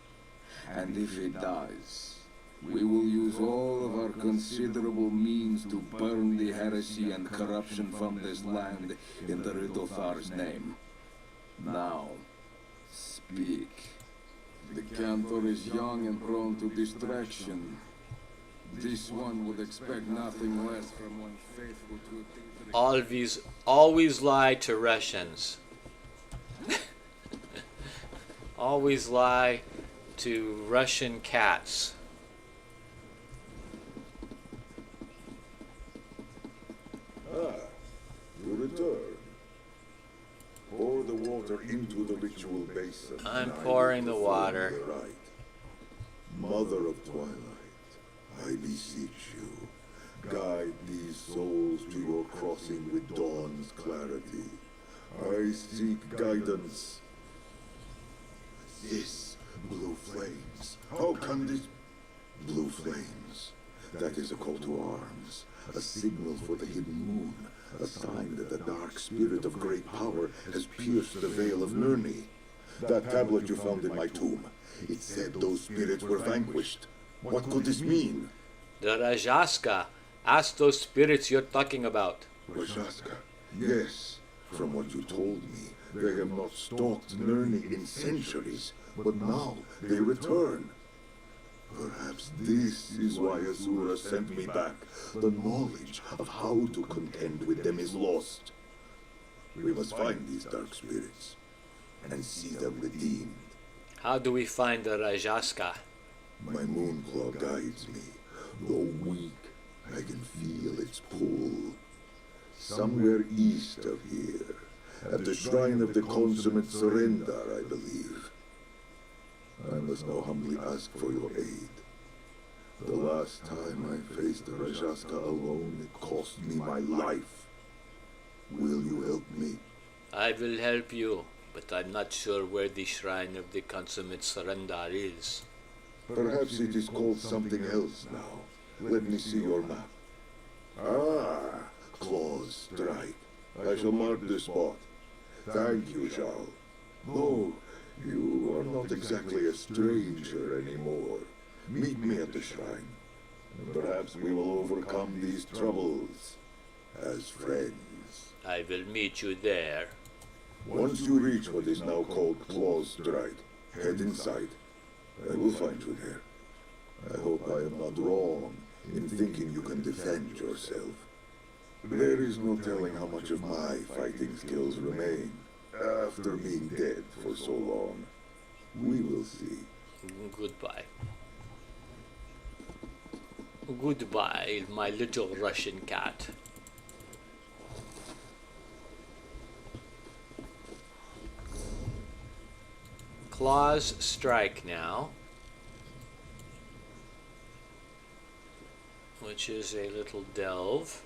And if it does, we will use all of our considerable means to burn the heresy and corruption from this land in the Riddlethar's name. Now, speak. The Cantor is young and prone to distraction. This one would expect nothing less from one faithful to Always lie to Russians. Always lie to Russian cats. Ah, you return. Pour the water into the ritual basin. I'm and I pouring will the perform water. the rite. Mother of Twilight, I beseech you, guide these souls to your crossing with dawn's clarity. I seek guidance. This blue flames. How can this blue flames? That is a call to arms, a signal for the hidden moon, a sign that the dark spirit of great power has pierced the veil of Nirni. That tablet you found in my tomb, it said those spirits were vanquished. What could this mean? The Rajaska. Ask those spirits you're talking about. Rashaska, yes. From what you told me, they have not stalked Nirni in centuries, but now they return. Perhaps this is why Asura sent me back. The knowledge of how to contend with them is lost. We must find these dark spirits and see them redeemed. How do we find the Rajaska? My moonclaw guides me. Though weak, I can feel its pull. Somewhere east of here, at the shrine of the consummate Surrender, I believe. I must now humbly ask for your aid. The last time I faced the Rajaska alone, it cost me my life. Will you help me? I will help you, but I'm not sure where the shrine of the consummate surrender is. Perhaps it is called something else now. Let me see your map. Ah, Claw's Strike. I shall mark the spot. Thank you, Charles. No, you are not exactly a stranger anymore. Meet me at the shrine. Perhaps we will overcome these troubles as friends. I will meet you there. Once you reach what is now called Claw's Strike, head inside. I will find you there. I hope I am not wrong in thinking you can defend yourself. There is no telling how much of my fighting skills remain after being dead for so long. We will see. Goodbye. Goodbye, my little Russian cat. Claws Strike now, which is a little delve.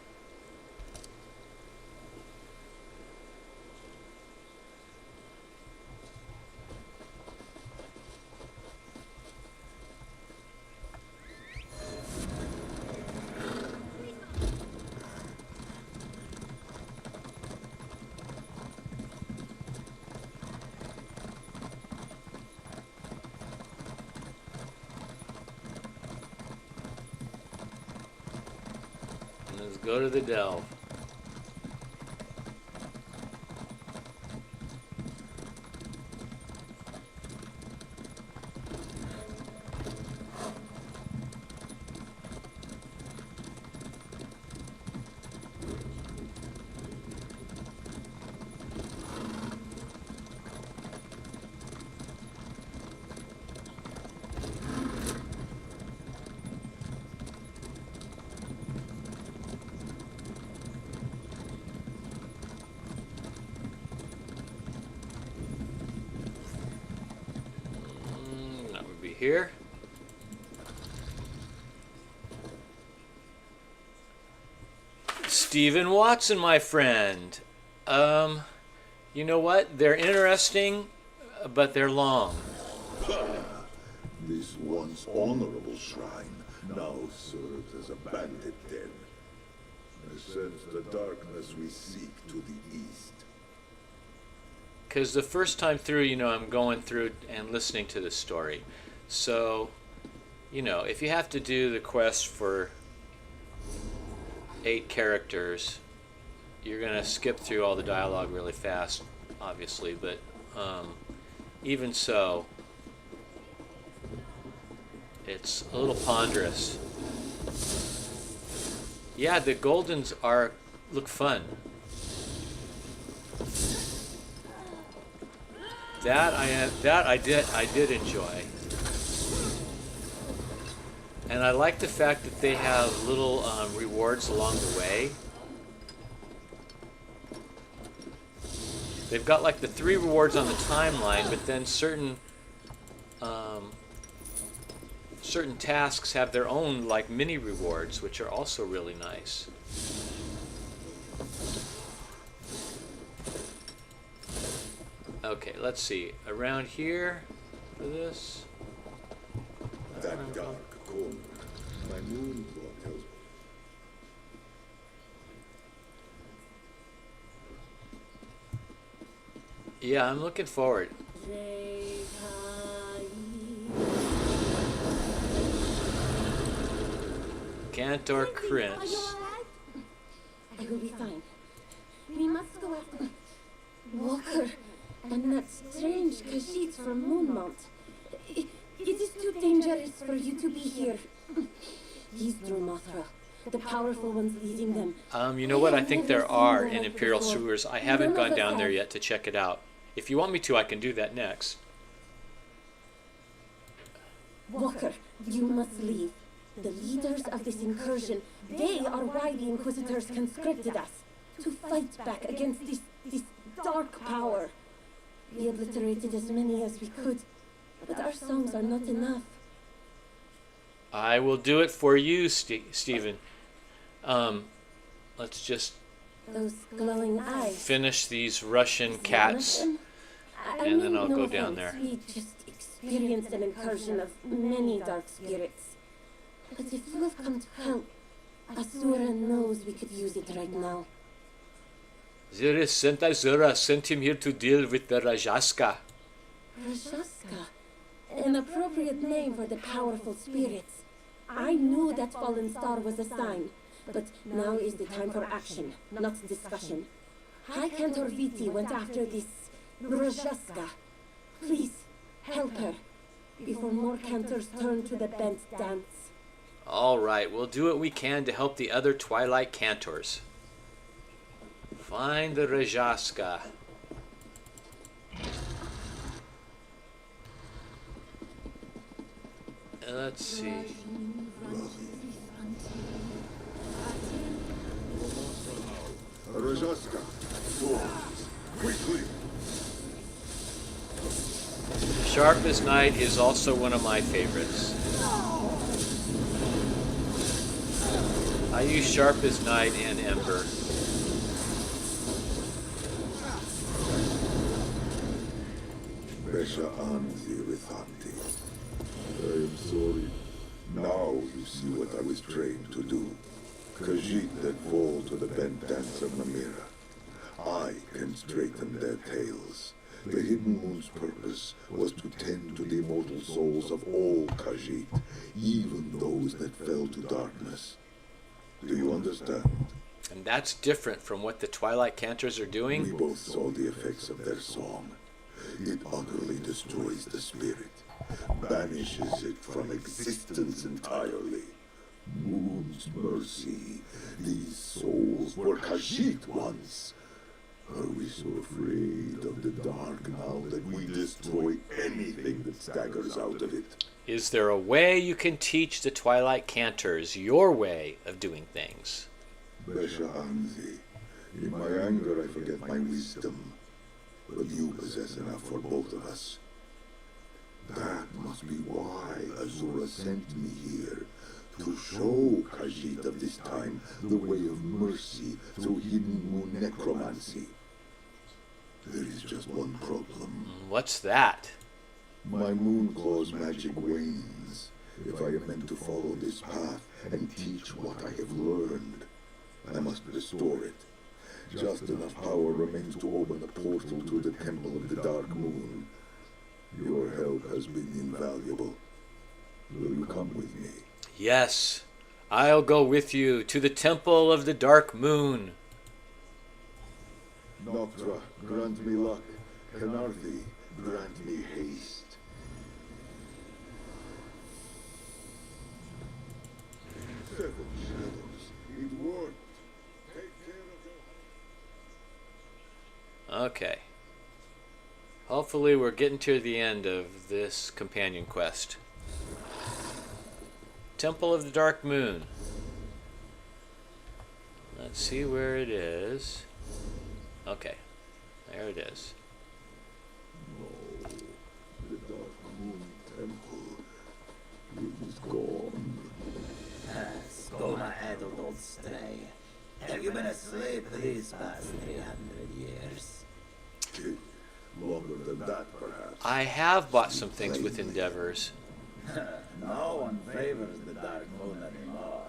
Let's go to the delve. That would be here. Stephen Watson, my friend. You know what? They're interesting, but they're long. This once honorable shrine now serves as a bandit den. I sense the darkness we seek to the east. Because the first time through, you know, I'm going through and listening to the story. So, you know, if you have to do the quest for 8 characters, you're going to skip through all the dialogue really fast, obviously. But even so, it's a little ponderous. Yeah, the Goldens look fun. That I did enjoy, and I like the fact that they have little rewards along the way. They've got like the 3 rewards on the timeline, but then certain tasks have their own like mini rewards, which are also really nice. Okay, let's see. Around here for this. That dark corner, my moon clock tells me. Yeah, I'm looking forward. Cantor Chris. I will be fine. We must go after Walker and that strange Khajiit from Moonmount. It is too dangerous for you to be here. These Dromothra, the powerful ones leading them. You know what? I think there are in Imperial Sewers. I haven't gone down there yet to check it out. If you want me to, I can do that next. Walker, you must leave. The leaders of this incursion, they are why the Inquisitors conscripted us. To fight back against this dark power. We obliterated as many as we could, but our songs are not enough. I will do it for you, Stephen. Let's just Those glowing eyes. finish these Russian cats, and then I'll go down there. We just experienced an incursion of many dark spirits. But if you have come to help, Asura knows we could use it right now. Azura sent him here to deal with the Rajaska. Rajaska, an appropriate name for the powerful spirits. I knew that fallen star was a sign, but now is the time for action, not discussion. High Cantor Viti went after this Rajaska. Please, help her, before more Cantors turn to the bent dance. All right, we'll do what we can to help the other Twilight Cantors. Find the Rajaska. Let's see. Rajaska, forwards, quickly! Sharp as Night is also one of my favorites. I use Sharp as Night and Ember. Besha Anzi Rithanti. I am sorry. Now you see what I was trained to do. Khajiit that fall to the bent dance of Namira. I can straighten their tails. The Hidden Moon's purpose was to tend to the immortal souls of all Khajiit, even those that fell to darkness. Do you understand? And that's different from what the Twilight Cantors are doing. We both saw the effects of their song. It utterly destroys the spirit, banishes it from existence entirely. Moon's mercy. These souls were Khajiit once. Are we so afraid of the dark now that we destroy anything that staggers out of it? Is there a way you can teach the Twilight Cantors your way of doing things? Besha Anzi, in my anger I forget my wisdom, but you possess enough for both of us. That must be why Azura sent me here, to show Khajiit of this time the way of mercy through Hidden Moon necromancy. There is just one problem. What's that? My Moonclaw's magic wanes. If I am meant to follow this path and teach what I have learned, I must restore it. Just enough power remains to open the portal to the Temple of the Dark Moon. Your help has been invaluable. Will you come with me? Yes, I'll go with you to the Temple of the Dark Moon. Noctra, grant me luck. Canarthi, grant me haste. Seven shadows. It worked. Take care of your... Okay. Hopefully we're getting to the end of this companion quest. Temple of the Dark Moon. Let's see where it is. Okay, there it is. No, the Dark Moon Temple. It is gone. Go ahead, old stray. Have you been asleep these past 300 years? Longer than that, perhaps. I have bought some things with endeavors. No one favors the Dark Moon anymore.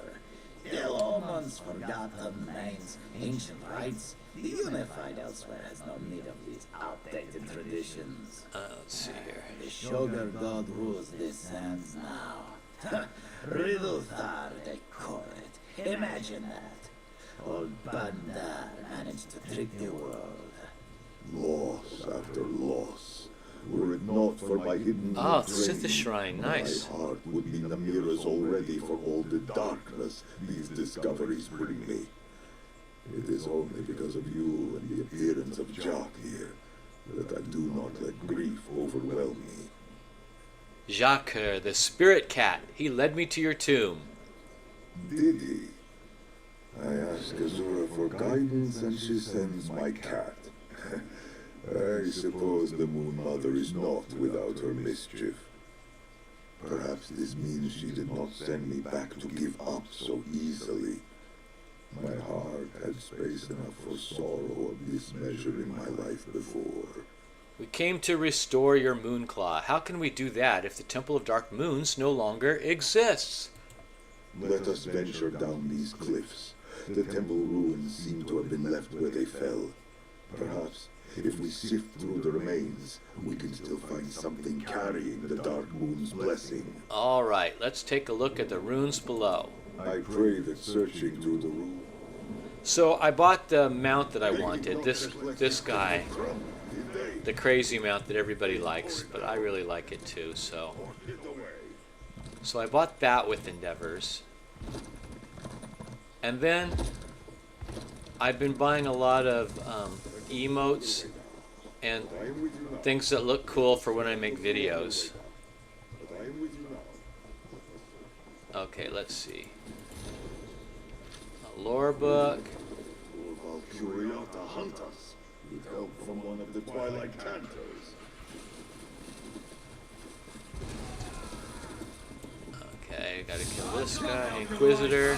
Ill omens, forgotten names, ancient rites. The Unified elsewhere has no need of these outdated traditions. Let's see here. The sugar god rules these sands now. Riddlethar, they call it. Imagine that. Old Bandar managed to trick the world. Loss after loss. Were it not for my hidden Sith Shrine, nice. My heart would be Namira's already for all the darkness these discoveries bring me. It is only because of you and the appearance of Jock here that I do not let grief overwhelm me. Jacques, the spirit cat, he led me to your tomb. Did he? I ask Azura for guidance and she sends my cat. I suppose the Moon Mother is not without her mischief. Perhaps this means she did not send me back to give up so easily. My heart had space enough for sorrow of this measure in my life before. We came to restore your Moonclaw. How can we do that if the Temple of Dark Moons no longer exists? Let us venture down these cliffs. The temple ruins seem to have been left where they fell. Perhaps, if we sift through the remains, we can still find something carrying the Dark Moon's blessing. All right, let's take a look at the runes below. I pray that searching through the room... So I bought the mount that I wanted, this guy, the crazy mount that everybody likes, but I really like it too, so I bought that with endeavors. And then I've been buying a lot of emotes and things that look cool for when I make videos. Okay, let's see. A lore book. Valkyriata hunt us with help from one of the Twilight Cantors. Gotta kill this guy, Inquisitor.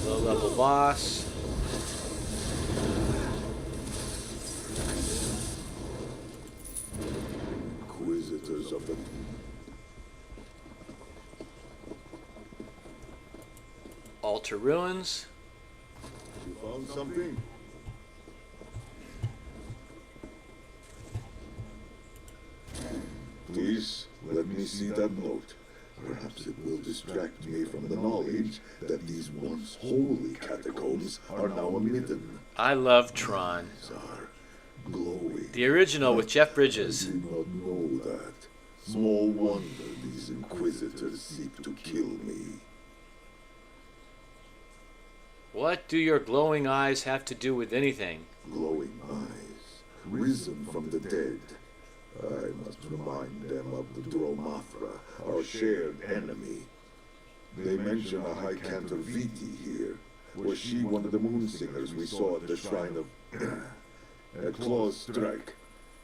Low level boss. Inquisitors of the... Altar ruins. You found something? Please, let me see that note. Perhaps it will distract me from the knowledge that these once holy catacombs are now a midden. I love Tron. Are glowing. The original with Jeff Bridges. I did not know that. Small wonder these inquisitors seek to kill me. What do your glowing eyes have to do with anything? Glowing eyes, risen from the dead. I must remind them of the Dromathra, our shared enemy. They mention a High Cantor Viti here. Was she one of the moon singers we saw at the shrine of... at Claw's Strike?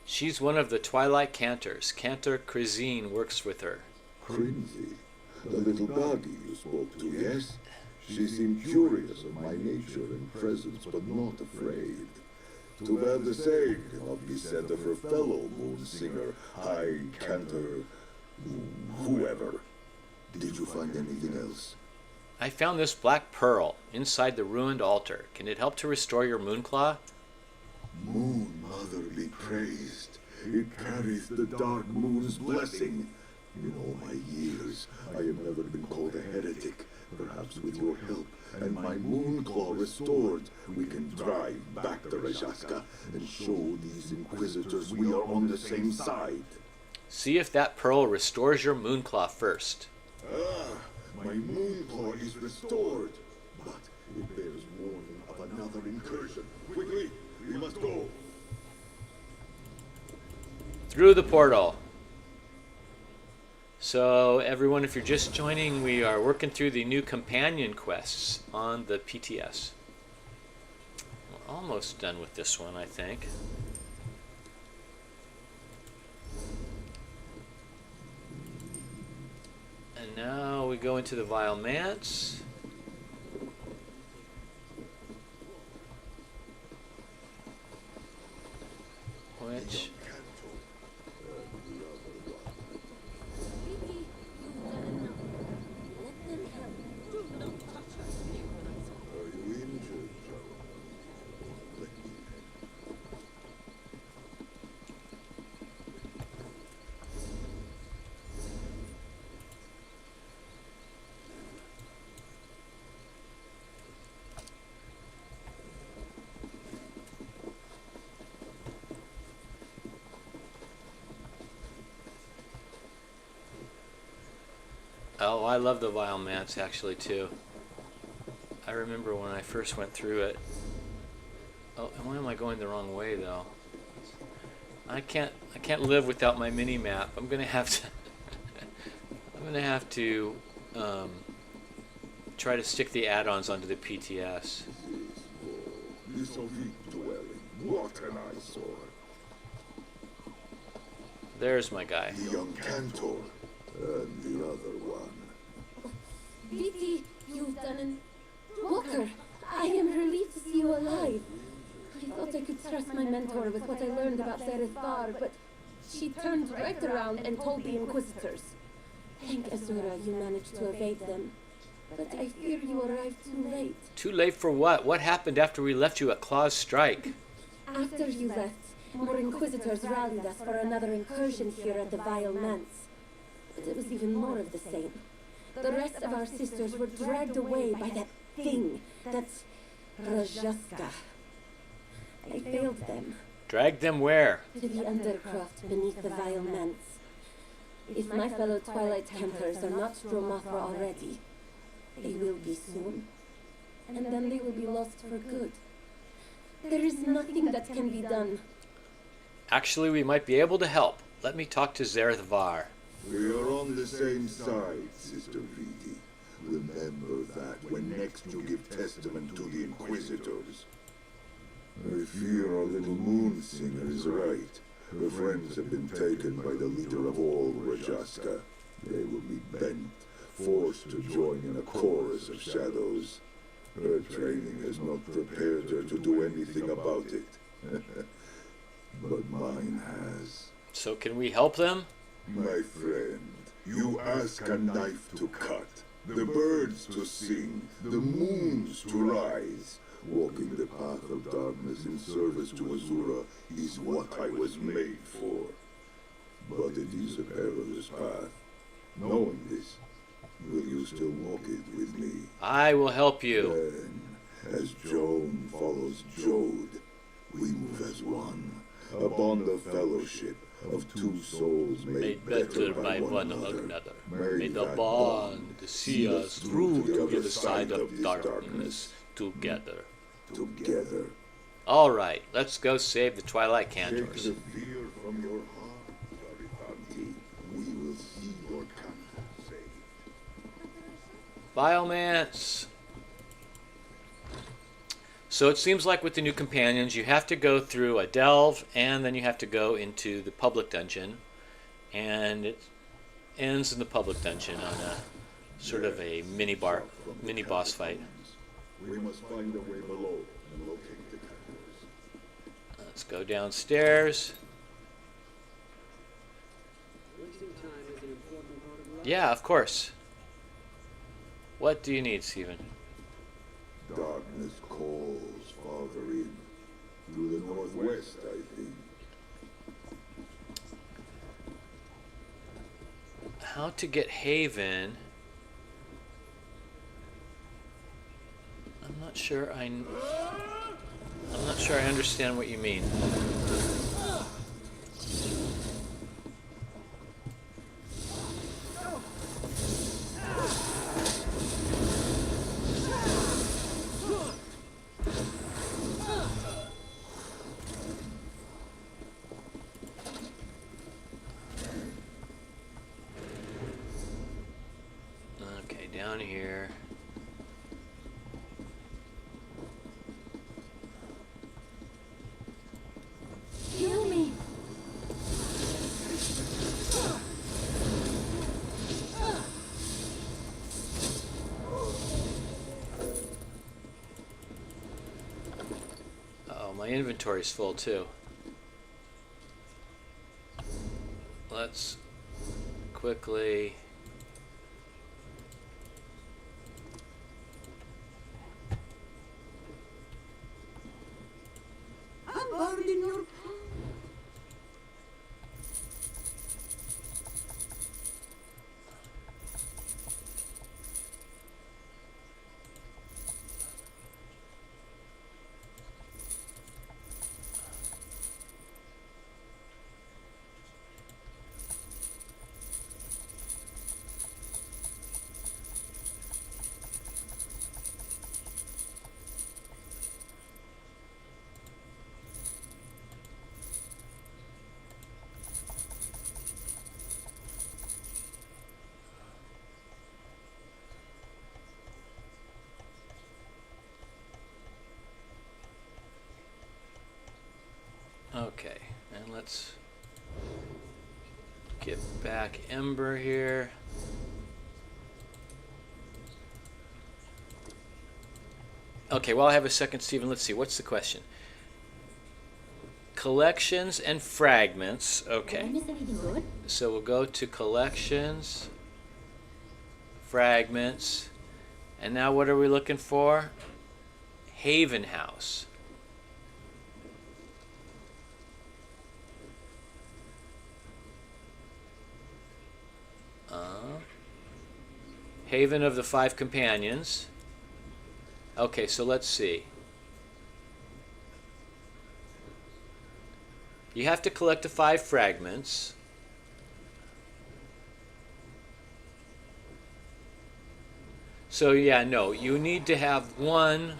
She's one of the Twilight Cantors. Cantor Crizine works with her. Crinzy? The little doggy you spoke to, yes? She seemed curious of my nature and presence, but not afraid. Too bad the same cannot be said of her fellow moon singer, High Cantor... whoever. Did you find anything else? I found this black pearl inside the ruined altar. Can it help to restore your Moonclaw? Moon Mother be praised. It carries the Dark Moon's blessing. In all my years, I have never been called a heretic. Perhaps with your help and my Moonclaw restored, we can drive back the Rajaska and show these Inquisitors we are on the same side. See if that pearl restores your Moonclaw first. Ah, my Moonclaw is restored, but it bears warning of another incursion. Quickly, we must go. Through the portal. So everyone, if you're just joining, we are working through the new companion quests on the PTS. We're almost done with this one, I think. And now we go into the Vile Manse. Which... Oh, I love the Vile Manse actually too. I remember when I first went through it. Oh, and why am I going the wrong way though? I can't live without my mini map. I'm gonna have to I'm gonna have to try to stick the add-ons onto the PTS. This elite dwelling, what an eyesore. There's my guy. The young Cantor, and the other one. Viti, you've done an... Walker, I am relieved to see you alive. I thought I could trust my mentor with what I learned about Sereth Bar, but she turned right around and told the Inquisitors. Thank Azura you managed to evade them. But I fear you arrived too late. Too late for what? What happened after we left you at Claw's Strike? After you left, more Inquisitors rallied us for another incursion here at the Vile Manse. But it was even more of the same. The rest of our sisters were dragged away by that thing, that Rajaska. I failed them. Dragged them where? To the undercroft beneath the Vile Manse. If my fellow Twilight Templars are not Dromathra already, they will be soon. And then they will be lost for good. There is nothing that can be done. Actually, we might be able to help. Let me talk to Zareth Var. We are on the same side, Sister Viti. Remember that when next you give testament to the Inquisitors. I fear our little moon singer is right. Her friends have been taken by the leader of all Rajaska. They will be bent, forced to join in a chorus of shadows. Her training has not prepared her to do anything about it. But mine has. So can we help them? My friend, you ask a knife to cut, the birds to sing, the moons to rise. Walking the path of darkness in service to Azura is what I was made for. But it is a perilous path. Knowing this, will you still walk it with me? I will help you. Then, as Joan follows Jode, we move as one, a bond of fellowship, of two souls made better by one another. May the bond see us through to the other side of darkness together. Together. All right, let's go save the Twilight Take Cantors. the fear from your heart, Garitanti. We will see your cantor saved. Biomance. So it seems like with the new companions, you have to go through a delve, and then you have to go into the public dungeon, and it ends in the public dungeon on a sort of a mini boss fight. We must find a way below and locate the cantors. Let's go downstairs. Yeah, of course. What do you need, Stephen? Darkness calls farther in. To the northwest, I think. How to get Haven? I'm not sure I'm not sure I understand what you mean. Okay, down here. Heal me. Oh, my inventory's full too. Let's quickly. I'm buried in your... Okay, and let's get back Ember here. Okay, well, I have a second, Stephen. Let's see. What's the question? Collections and fragments. Did I Okay. miss anything good? So we'll go to collections, fragments, and now what are we looking for? Haven House. Haven of the Five Companions. Okay, so let's see. You have to collect the 5 fragments. So yeah, no, you need to have 1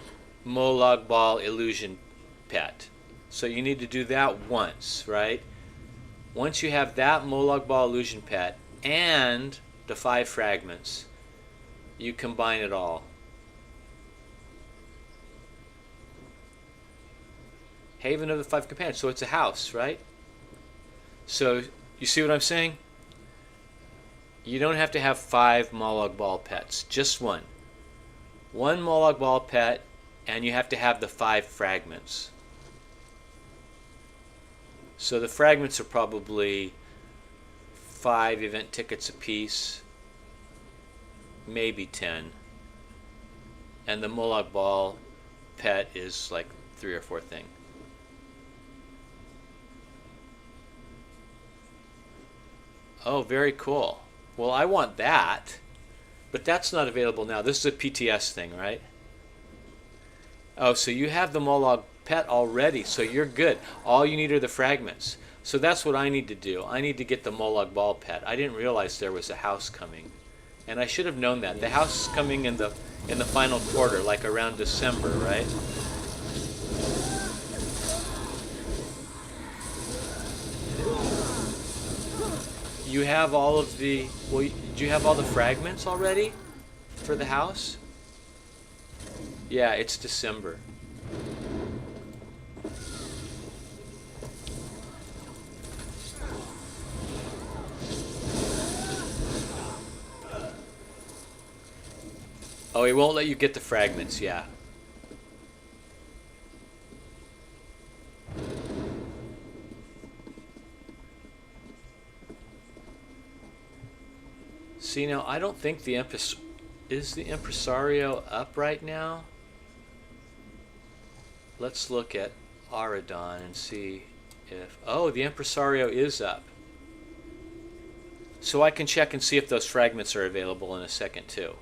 Molag Bal illusion pet. So you need to do that once, right? Once you have that Molag Bal illusion pet and the 5 fragments, you combine it all. Haven of the Five Companions. So it's a house, right? So you see what I'm saying? You don't have to have 5 Mollog Ball pets, just one. One Mollog Ball pet, and you have to have the 5 fragments. So the fragments are probably 5 event tickets apiece, maybe 10. And the Mollog Ball pet is like 3 or 4 things. Oh, very cool. Well, I want that, but that's not available now. This is a PTS thing, right? Oh, so you have the Mollog pet already, so you're good. All you need are the fragments. So that's what I need to do. I need to get the Mollog Ball pet. I didn't realize there was a house coming, and I should have known that. The house is coming in the final quarter, like around December, right? You have all of the, well, do you have all the fragments already for the house? Yeah, it's December. Oh, he won't let you get the fragments, yeah. See, now, I don't think the is the Impresario up right now? Let's look at Aradon and see if... Oh, the Impresario is up. So I can check and see if those fragments are available in a second, too,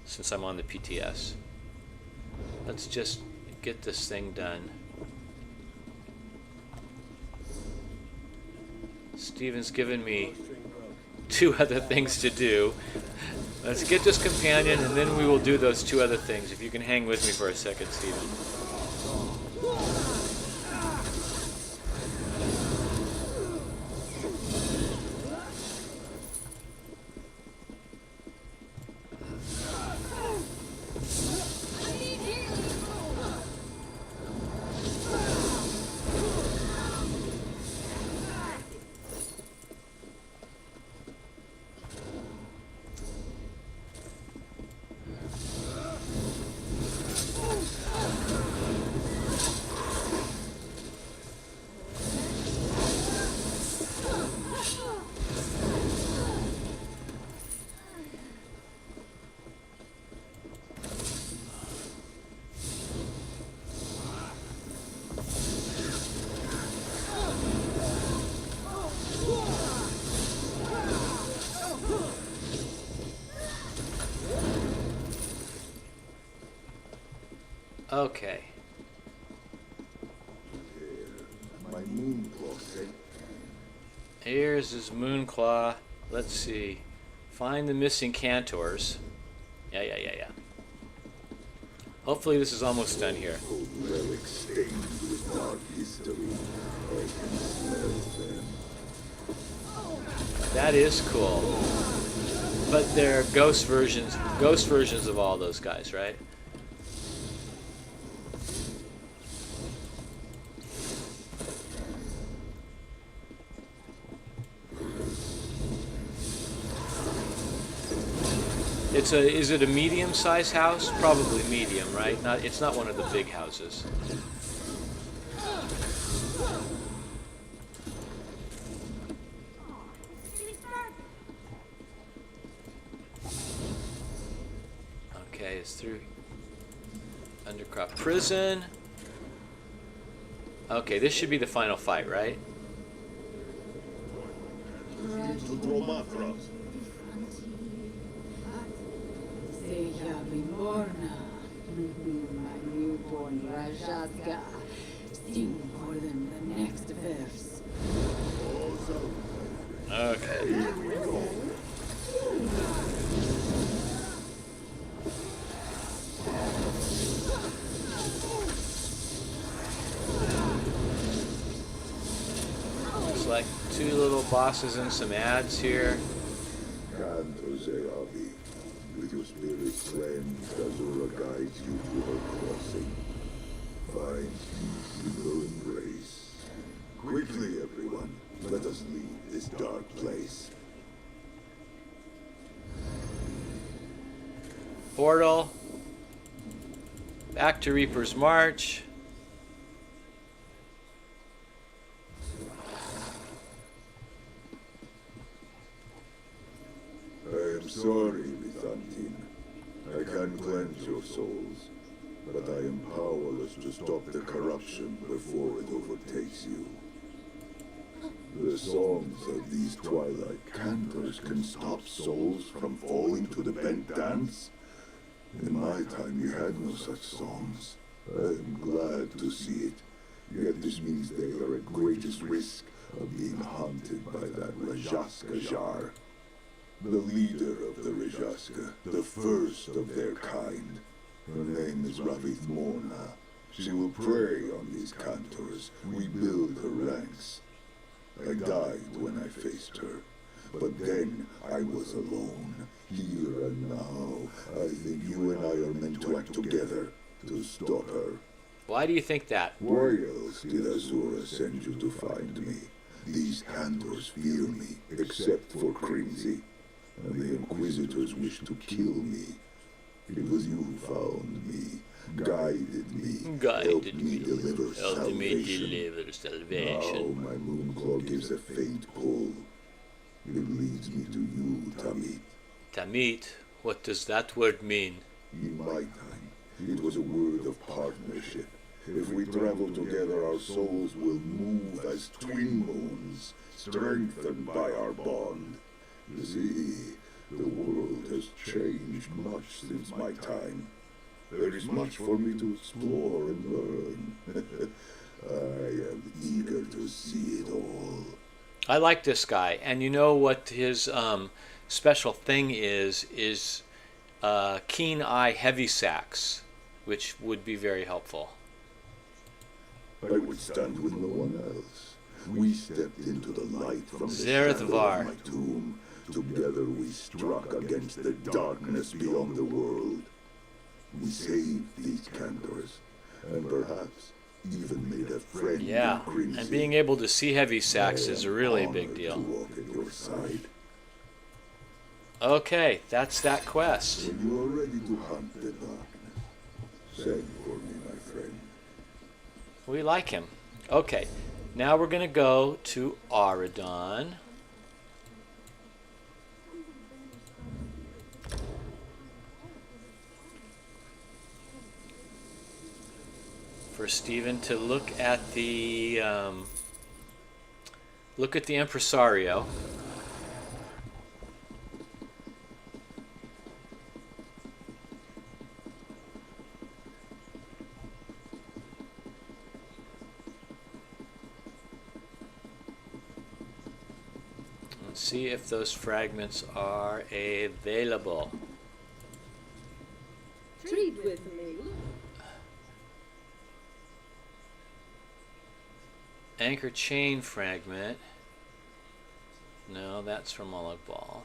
since I'm on the PTS. Let's just get this thing done. Steven's given me 2 other things to do. Let's get this companion, and then we will do those 2 other things. If you can hang with me for a second, Steven. Okay. My moon claw set. Here's his Moonclaw. Let's see. Find the missing Cantors. Yeah. Hopefully this is almost done here. Old relics stained with dark history. I can smell them. That is cool. But they're ghost versions of all those guys, right? Is it a medium-sized house? Probably medium, right? It's not one of the big houses. Okay, it's through Undercrop Prison. Okay, this should be the final fight, right? My newborn Rajazga. Sing for them the next verse. Okay. Looks like 2 little bosses and some ads here. Can't Jose Avi. With your spirit friend, Azura guides you to her crossing. Find peace in her embrace. Quickly, everyone. Let us leave this dark place. Portal. Back to Reaper's March. I am sorry, Byzantine. I can cleanse your souls, but I am powerless to stop the corruption before it overtakes you. The songs of these twilight cantors can stop souls from falling to the bent dance. In my time, you had no such songs. I am glad to see it. Yet this means they are at greatest risk of being haunted by that Rajaska Jar. The leader of the Rajaska, the first of their kind. Her name is Ravith Morna. She will prey on these cantors, rebuild her ranks. I died when I faced her, but then I was alone. Here and now, I think you and I are meant to act together to stop her. Why do you think that? Why else did Azura send you to find me? These cantors fear me, except for Crimsy, and the Inquisitors wish to kill me. It was you who found me, guided me deliver salvation. Now my Moonclaw gives a faint pull. It leads me to you, Tamit. Tamit? What does that word mean? In my time, it was a word of partnership. If we travel together, our souls will move as twin moons, strengthened by our bond. You see, the world has changed much since my time. There is much for me to explore and learn. I am eager to see it all. I like this guy, and you know what his special thing is keen eye heavy sacks, which would be very helpful. I would stand with no one else. We stepped into the light from the Zareth shadow Var. of my tomb. Together we struck against the darkness beyond the world. We saved these cantors, and perhaps even made a friend Yeah, in Crimson. and being able to see heavy sacks is a really big Honored deal. to walk at your side. Okay, that's that quest. When you are ready to hunt the darkness, send for me, my friend. We like him. Okay, now we're going to go to Auradon. For Stephen to look at the impresario. Let's see if those fragments are available. Trade with me. Anchor chain fragment. No, that's from Molag Bal.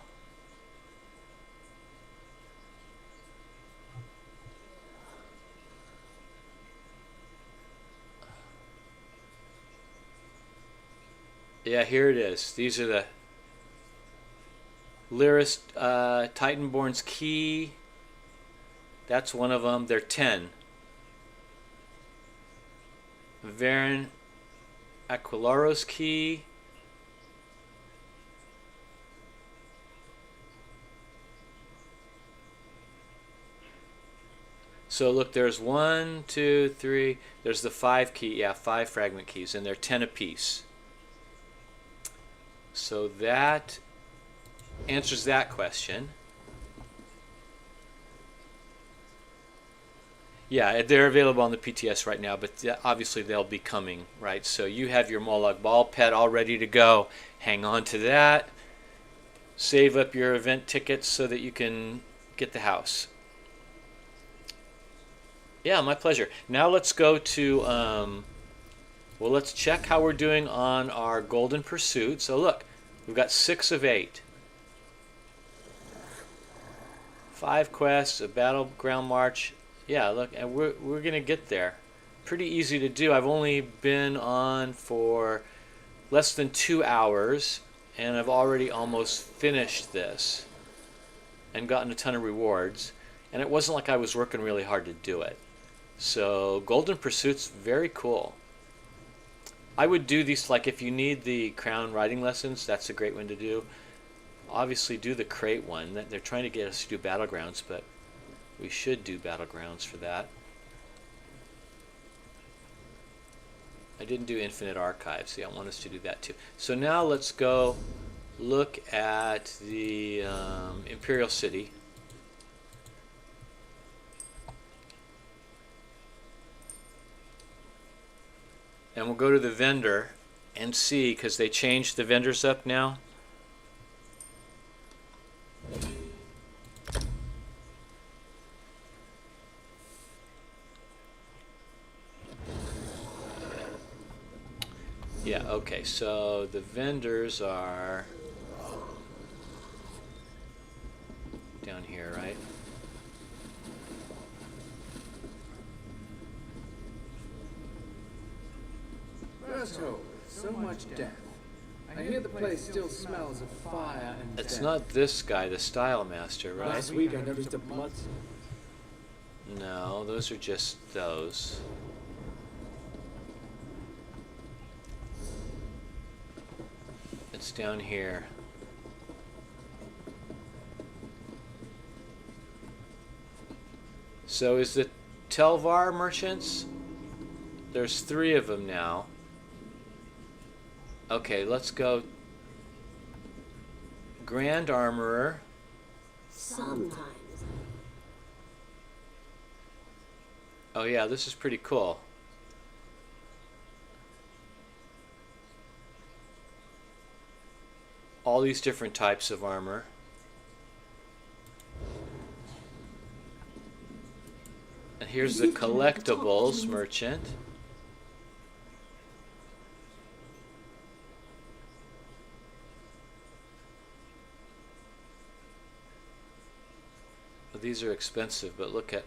Yeah, here it is. These are the Lyris Titanborn's key. That's one of them. They're 10. Varen Aquilaro's key. So look, there's 1, 2, 3. There's the 5 key. Yeah, 5 fragment keys, and they're 10 apiece. So that answers that question. Yeah, they're available on the PTS right now, but obviously they'll be coming, right? So you have your Molag Bal pet all ready to go. Hang on to that. Save up your event tickets so that you can get the house. Yeah, my pleasure. Now let's go to, well, let's check how we're doing on our Golden Pursuit. So look, we've got 6 of 8. 5 quests, a battleground march. Yeah, look, and we're gonna get there. Pretty easy to do. I've only been on for less than 2 hours, and I've already almost finished this and gotten a ton of rewards, and it wasn't like I was working really hard to do it. So Golden Pursuit's very cool. I would do these, like if you need the crown riding lessons, that's a great one to do. Obviously do the crate one. They're trying to get us to do Battlegrounds, but we should do Battlegrounds for that. I didn't do Infinite Archives. See, I want us to do that too. So now let's go look at the Imperial City. And we'll go to the vendor and see, because they changed the vendors up now. Yeah, okay, so the vendors are down here, right? Berto, so much death. I hear the place still smells of fire and It's death. not this guy, the Style Master, right? Last week I noticed a blood. No, those are just those. It's down here. So is the Telvar merchants? There's 3 of them now. Okay, let's go. Grand Armorer. Sometimes. Oh yeah, this is pretty cool. All these different types of armor. And here's the collectibles merchant. Well, these are expensive, but look at.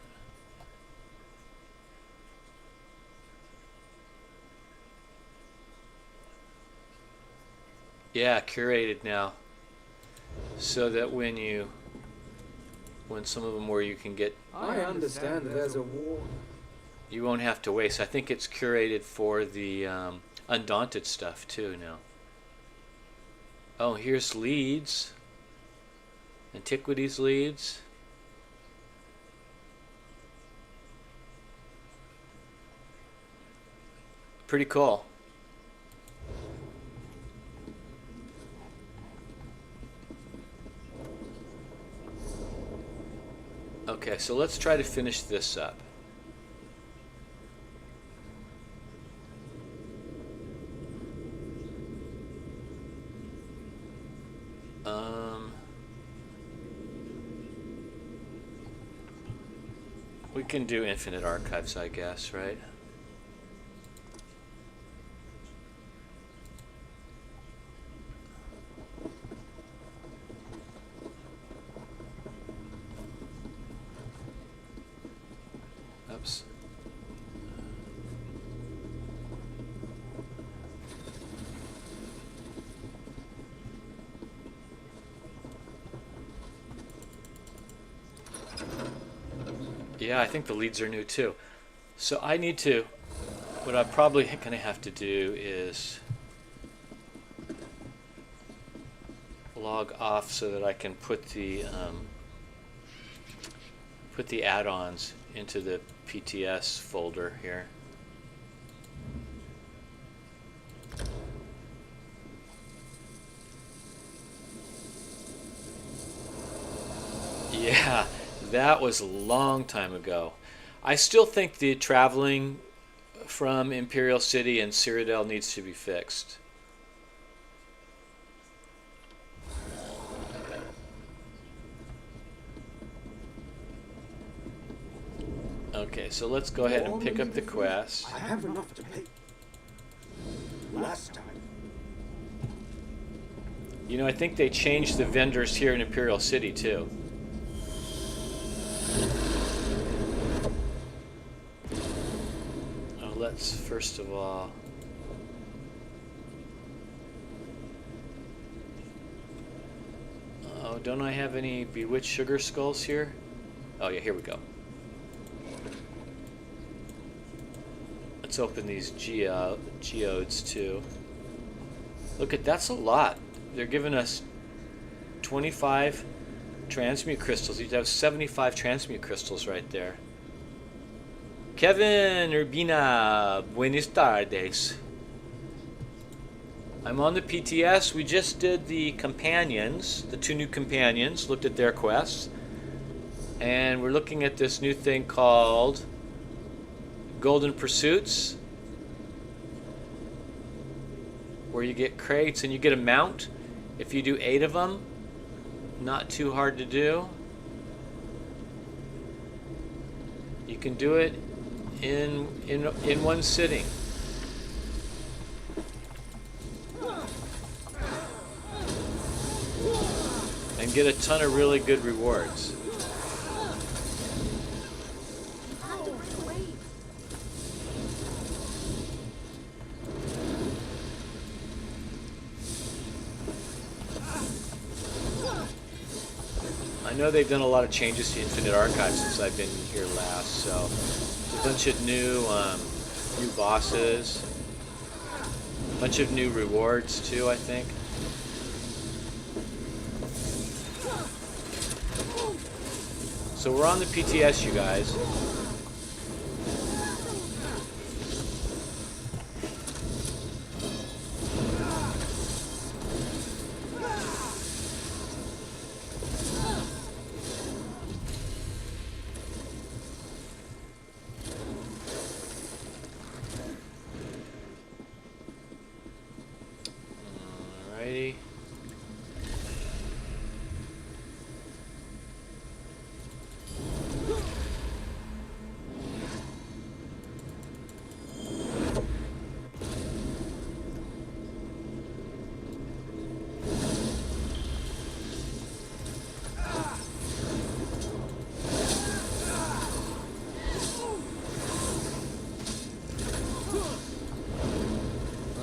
Yeah, curated now. So that when some of them where you can get, I understand that there's a war. you won't have to waste. I think it's curated for the Undaunted stuff too now. Oh, here's Leeds. Antiquities Leeds. Pretty cool. Okay, so let's try to finish this up. We can do Infinite Archives, I guess, right? Oops. Yeah, I think the leads are new too. So I need to, what I'm probably going to have to do is log off so that I can put the add-ons into the PTS folder here. Yeah, that was a long time ago. I still think the traveling from Imperial City and Cyrodiil needs to be fixed. Okay, so let's go ahead and pick up the quest. I have enough to pay. Last time. You know, I think they changed the vendors here in Imperial City too. Oh, let's first of all don't I have any bewitched sugar skulls here? Oh yeah, here we go. Let's open these geodes too. Look at, that's a lot. They're giving us 25 transmute crystals. You'd have 75 transmute crystals right there. Kevin Urbina, buenas tardes. I'm on the PTS. We just did the companions, the 2 new companions, looked at their quests. And we're looking at this new thing called Golden Pursuits, where you get crates and you get a mount if you do 8 of them. Not too hard to do. You can do it in one sitting. And get a ton of really good rewards. I know they've done a lot of changes to Infinite Archive since I've been here last, so a bunch of new bosses, a bunch of new rewards too, I think. So we're on the PTS, you guys. Alrighty.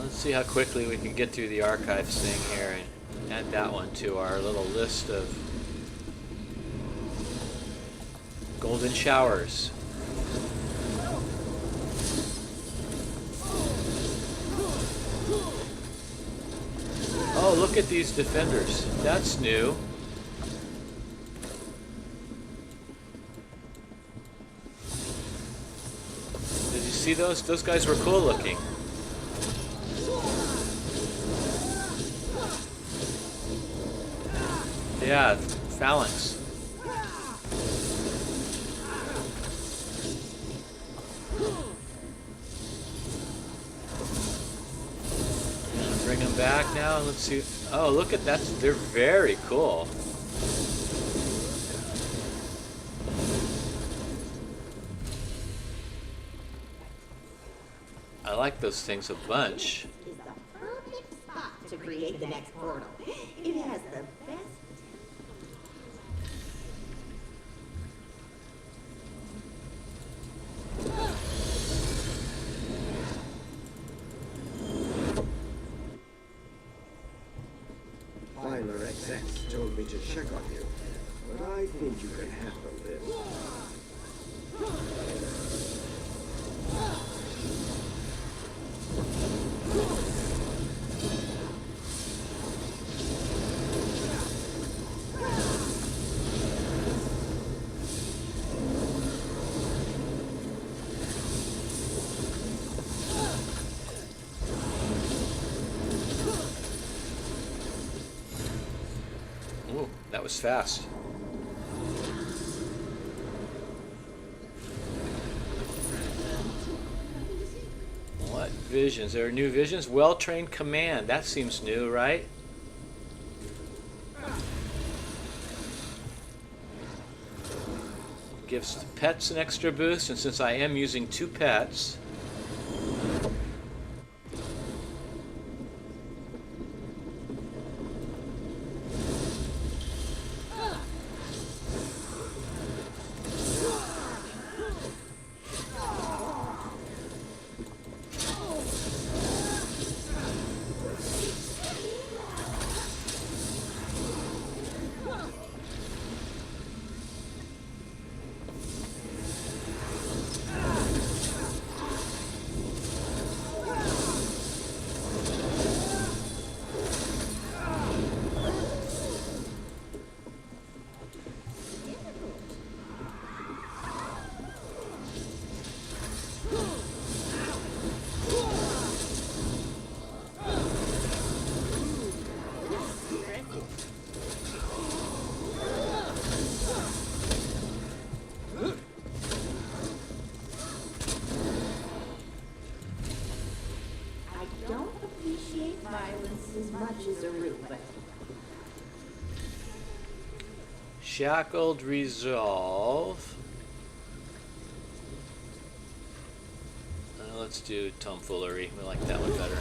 See how quickly we can get through the archives thing here and add that one to our little list of golden showers. Oh, look at these defenders. That's new. Did you see those? Those guys were cool looking. Yeah, phalanx. Bring them back now. Let's see. Oh, look at that. They're very cool. I like those things a bunch. Is the perfect spot to create the next portal. It has the best. Filer XX told me to check on you, but I think you can handle this. Ooh, that was fast. What visions? There are new visions? Well-trained command. That seems new, right? Gives pets an extra boost, and since I am using 2 pets, Shackled Resolve. Let's do Tomfoolery. We like that one better.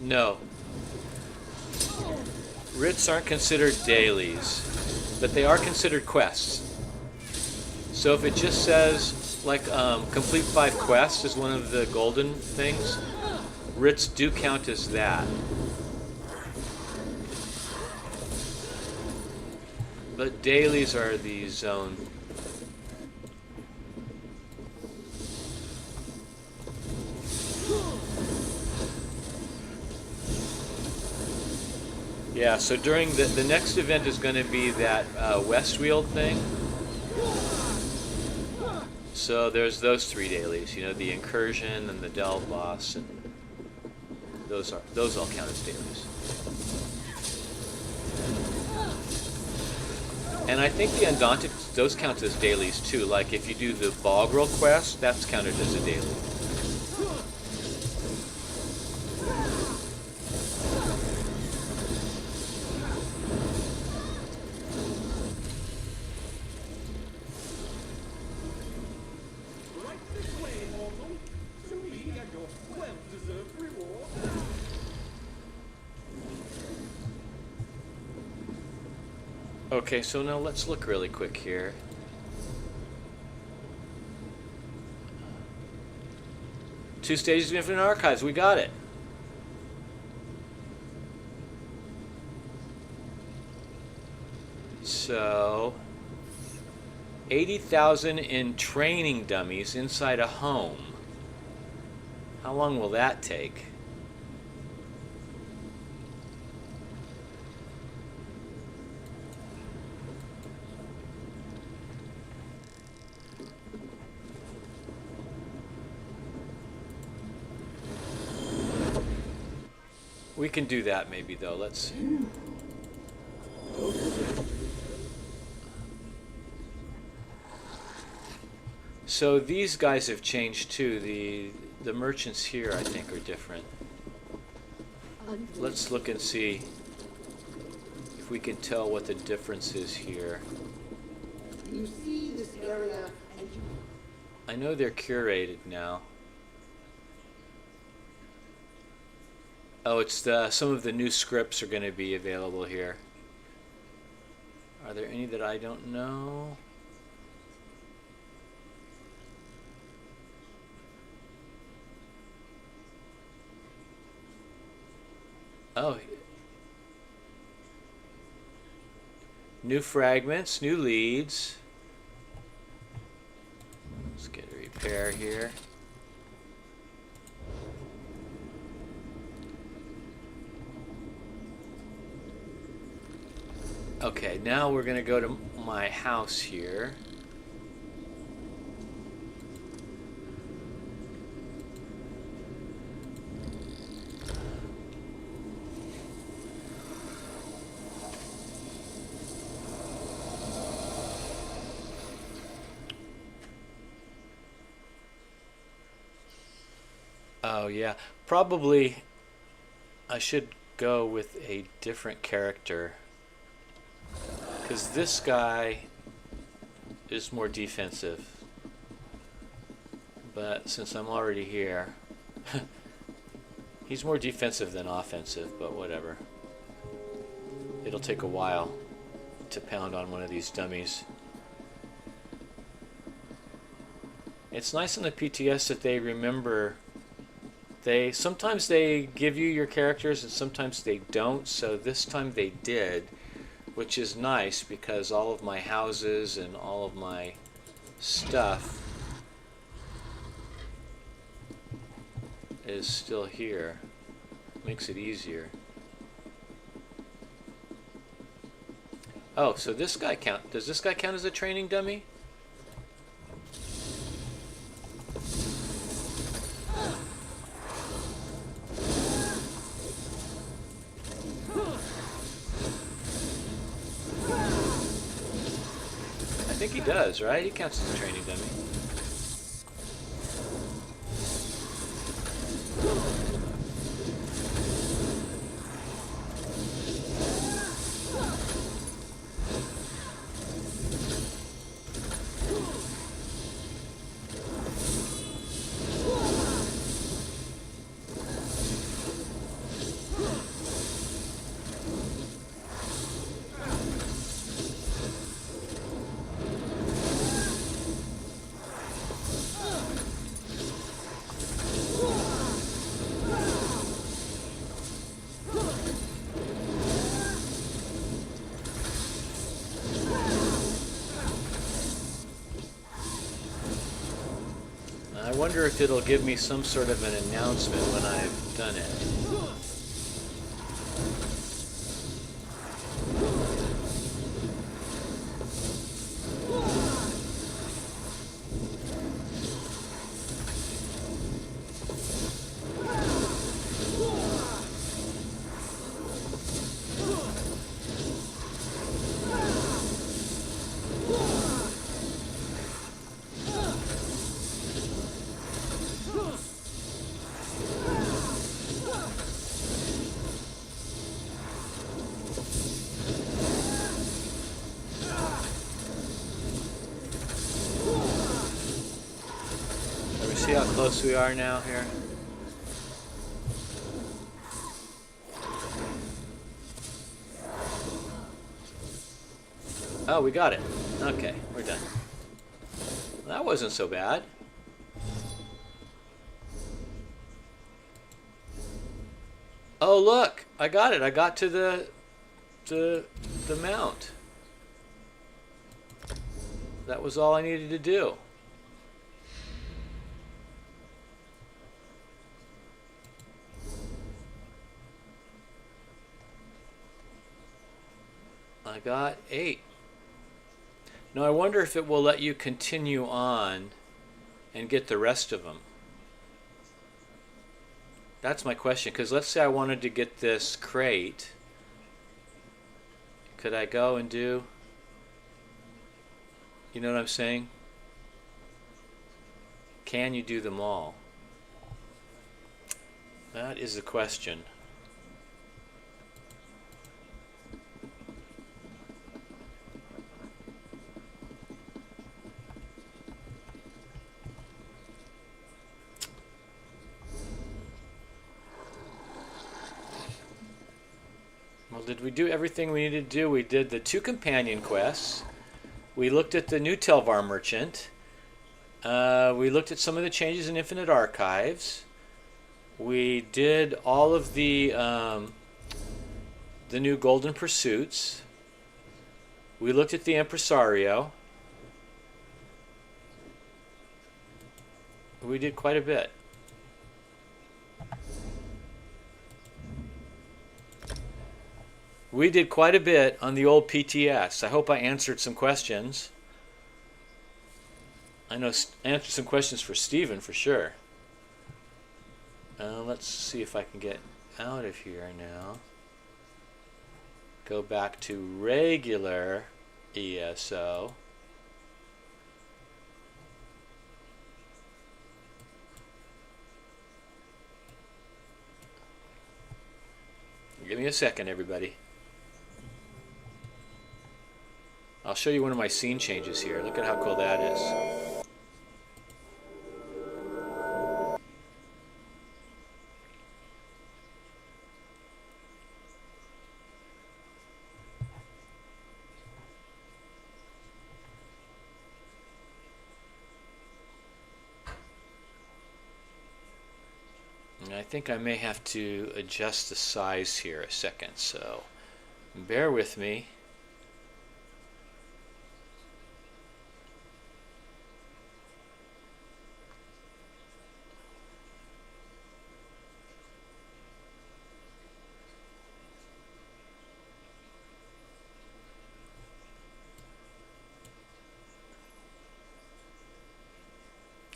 No. Writs aren't considered dailies, but they are considered quests. So if it just says, like, complete 5 quests is one of the golden things, writs do count as that. But dailies are the zone. Yeah, so during the next event is going to be that Westweald thing. So there's those 3 dailies, you know, the incursion and the delve boss, and those all count as dailies. And I think the Undaunted, those count as dailies too. Like if you do the Bogrel quest, that's counted as a daily. Okay, so now let's look really quick here. Two stages of Infinite Archives, we got it. So, 80,000 in training dummies inside a home. How long will that take? We can do that maybe though. Let's see. So these guys have changed too. The merchants here I think are different. Let's look and see if we can tell what the difference is here. You see this area and you... I know they're curated now. Oh, it's some of the new scripts are going to be available here. Are there any that I don't know? Oh. New fragments, new leads. Let's get a repair here. Okay, now we're going to go to my house here. Oh yeah, probably I should go with a different character. Because this guy is more defensive. But since I'm already here, he's more defensive than offensive, but whatever. It'll take a while to pound on one of these dummies. It's nice in the PTS that they remember. Sometimes they give you your characters and sometimes they don't, so this time they did. Which is nice because all of my houses and all of my stuff is still here. Makes it easier. Oh, so this guy count? Does this guy count as a training dummy? I think he does, right? He counts as a training dummy. I wonder if it'll give me some sort of an announcement when I've done it. See how close we are now here? Oh, we got it. Okay, we're done. That wasn't so bad. Oh, look! I got it. I got to the mount. That was all I needed to do. I got 8. Now I wonder if it will let you continue on and get the rest of them. That's my question, because let's say I wanted to get this crate. Could I go and do, you know what I'm saying? Can you do them all? That is the question. Well, did we do everything we needed to do? We did the 2 companion quests. We looked at the new Telvar merchant. We looked at some of the changes in Infinite Archives. We did all of the new Golden Pursuits. We looked at the Impresario. We did quite a bit. We did quite a bit on the old PTS. I hope I answered some questions. I know I answered some questions for Steven for sure. Let's see if I can get out of here now. Go back to regular ESO. Give me a second, everybody. I'll show you one of my scene changes here. Look at how cool that is. And I think I may have to adjust the size here a second, so bear with me.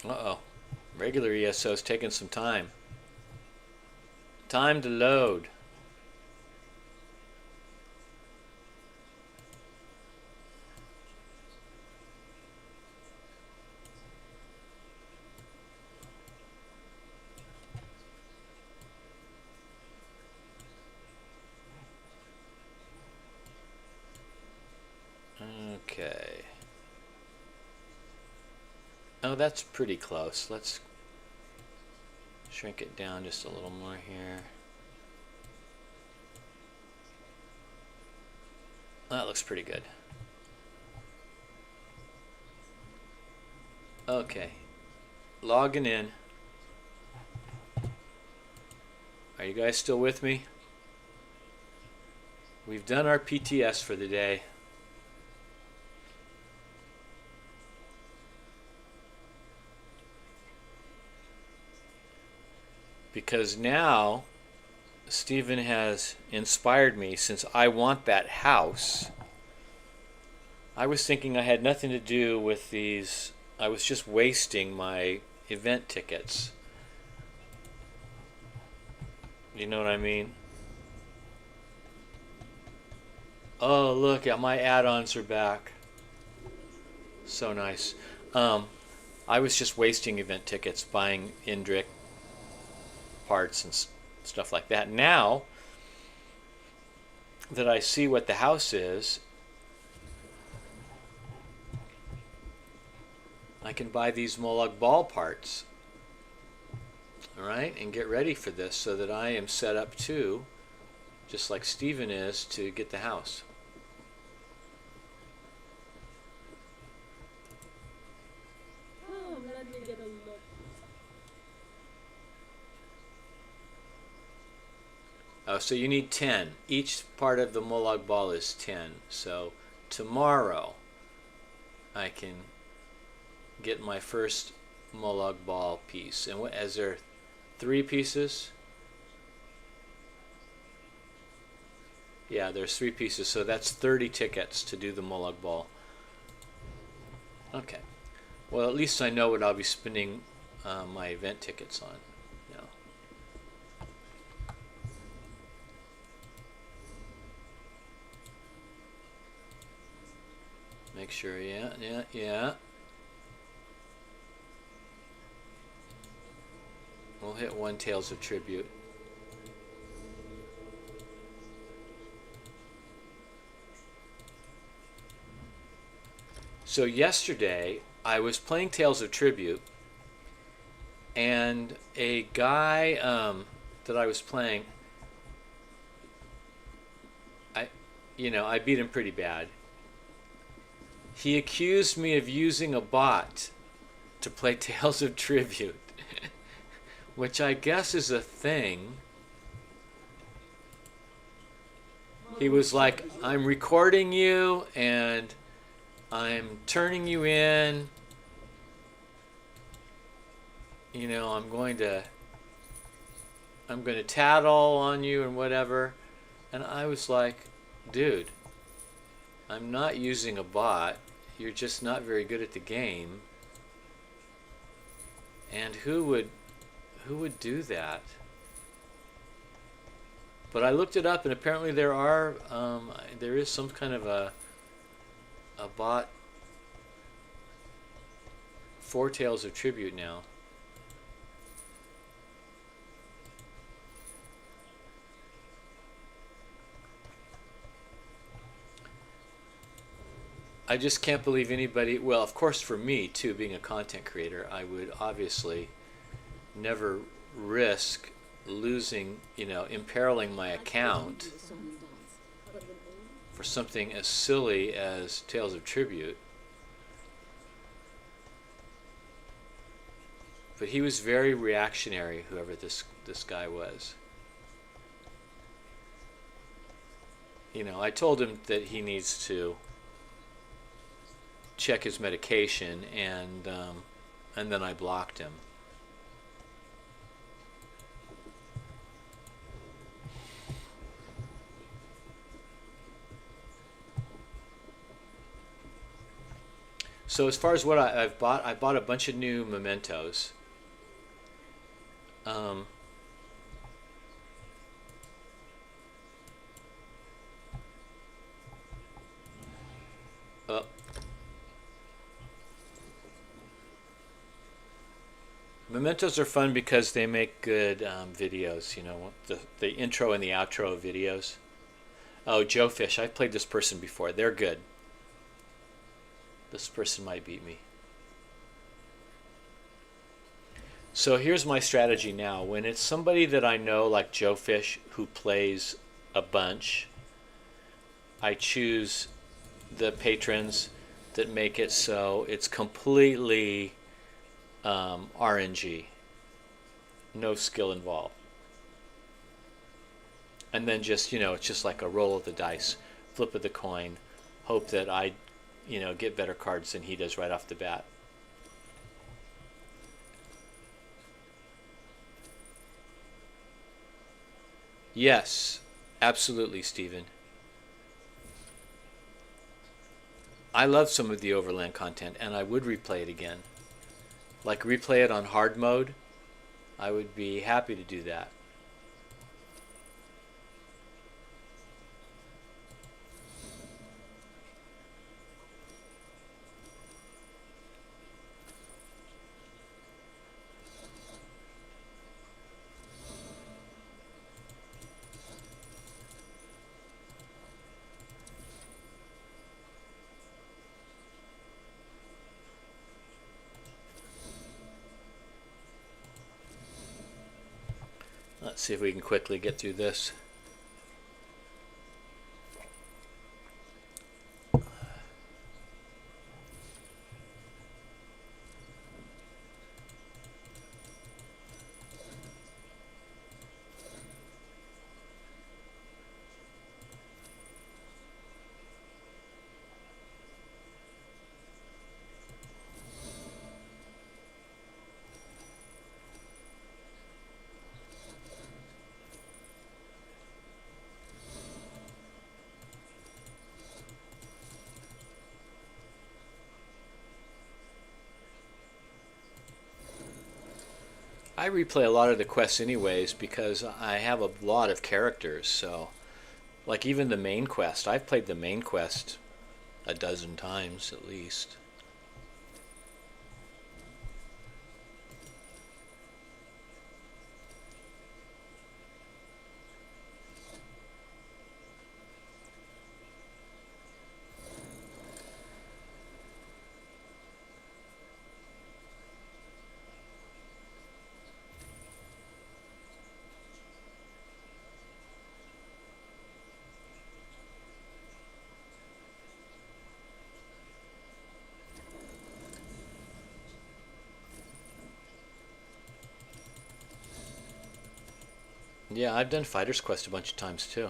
Uh-oh. Regular ESO's taking some time. Time to load. Oh, that's pretty close. Let's shrink it down just a little more here. That looks pretty good. Okay, logging in. Are you guys still with me? We've done our PTS for the day. Because now Stephen has inspired me, since I want that house. I was thinking I had nothing to do with these. I was just wasting my event tickets. You know what I mean? Oh, look, yeah, my add-ons are back. So nice. I was just wasting event tickets, buying Indrik parts and stuff like that. Now that I see what the house is, I can buy these Molag Bal parts. Alright, and get ready for this so that I am set up too, just like Stephen is, to get the house. Let me get a look. Oh, so you need 10. Each part of the Molag Bal is 10. So tomorrow I can get my first Molag Bal piece. And what, is there 3 pieces? Yeah, there's 3 pieces. So that's 30 tickets to do the Molag Bal. Okay. Well, at least I know what I'll be spending my event tickets on. Yeah. Make sure, yeah. We'll hit 1 Tales of Tribute. So yesterday, I was playing Tales of Tribute, and a guy that I was playing, I beat him pretty bad. He accused me of using a bot to play Tales of Tribute, which I guess is a thing. He was like, I'm recording you and I'm turning you in. I'm going to tattle on you and whatever. And I was like, dude, I'm not using a bot. You're just not very good at the game. And who would do that? But I looked it up, and apparently there is some kind of a bot for Tales of Tribute now. I just can't believe anybody, well, of course for me too, being a content creator, I would obviously never risk losing, imperiling my account for something as silly as Tales of Tribute. But he was very reactionary, whoever this guy was. I told him that he needs to check his medication, and then I blocked him. So as far as what I've bought, I bought a bunch of new mementos. Mementos are fun because they make good videos, the intro and the outro videos. Oh, Joe Fish, I've played this person before. They're good. This person might beat me. So here's my strategy now. When it's somebody that I know, like Joe Fish, who plays a bunch, I choose the patrons that make it so it's completely RNG, no skill involved. And then just, it's just like a roll of the dice, flip of the coin, hope that I, get better cards than he does right off the bat. Yes, absolutely, Stephen. I love some of the Overland content, and I would replay it again. Like replay it on hard mode, I would be happy to do that. Let's see if we can quickly get through this. I replay a lot of the quests anyways because I have a lot of characters, so like even the main quest, I've played the main quest a dozen times at least. Yeah, I've done Fighter's Quest a bunch of times too.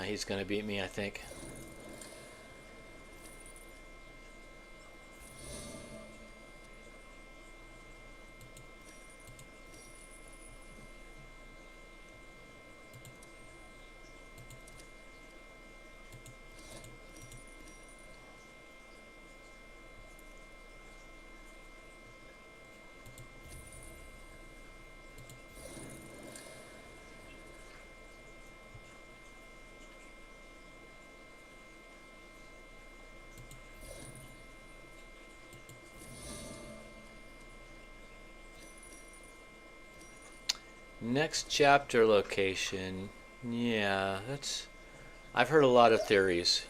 He's gonna beat me, I think. Next chapter location. Yeah, that's... I've heard a lot of theories.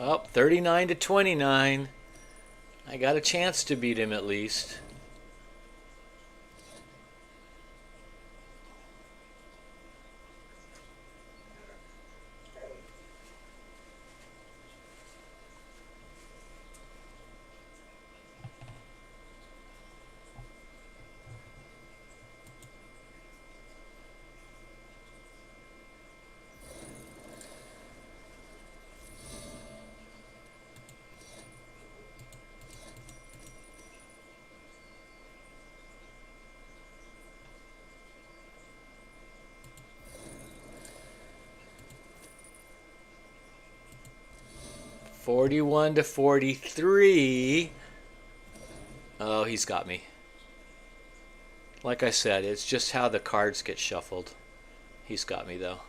Oh, 39 to 29. I got a chance to beat him at least. $41 to $43. Oh, he's got me. Like I said, it's just how the cards get shuffled. He's got me though.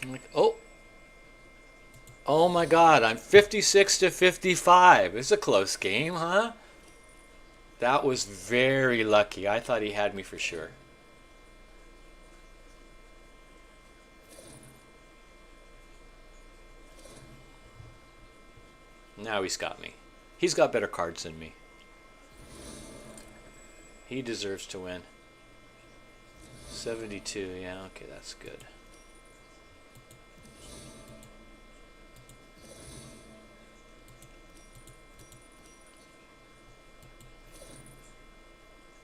I'm like, oh my God, I'm 56 to 55. It's a close game, huh? That was very lucky. I thought he had me for sure. Now he's got me. He's got better cards than me. He deserves to win. 72, yeah, okay, that's good.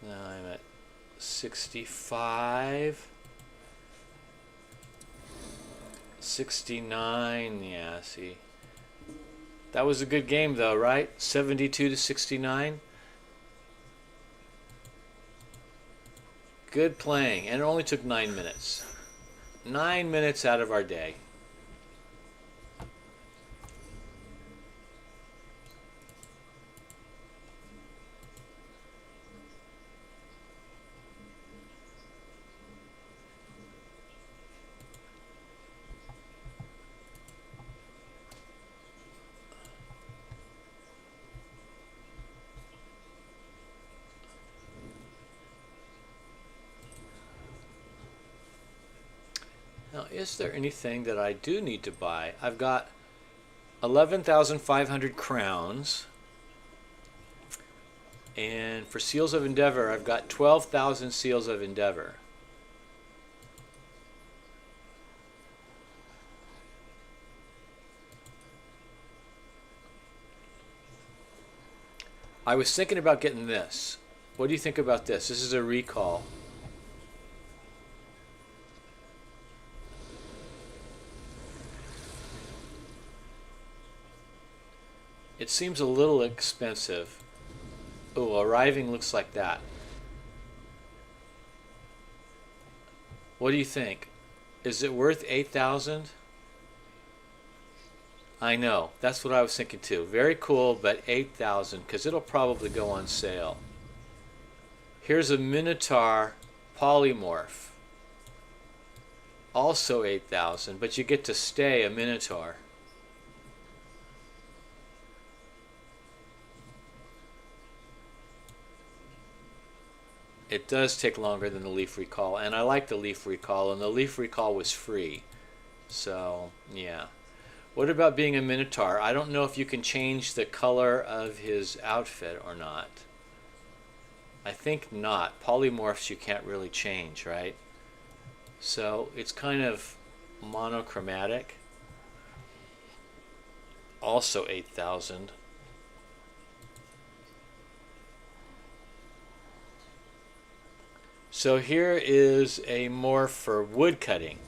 Now I'm at 65. 69, yeah, see. That was a good game though, right? 72 to 69. Good playing, and it only took 9 minutes. 9 minutes out of our day. Now, is there anything that I do need to buy? I've got 11,500 crowns. And for Seals of Endeavor, I've got 12,000 Seals of Endeavor. I was thinking about getting this. What do you think about this? This is a recall. It seems a little expensive. Oh, arriving looks like that. What do you think? Is it worth 8,000? I know. That's what I was thinking too. Very cool, but 8,000 because it'll probably go on sale. Here's a Minotaur polymorph. Also 8,000, but you get to stay a Minotaur. It does take longer than the Leaf Recall, and I like the Leaf Recall, and the Leaf Recall was free. So, yeah. What about being a Minotaur? I don't know if you can change the color of his outfit or not. I think not. Polymorphs you can't really change, right? So it's kind of monochromatic. Also 8,000. So here is a morph for wood cutting.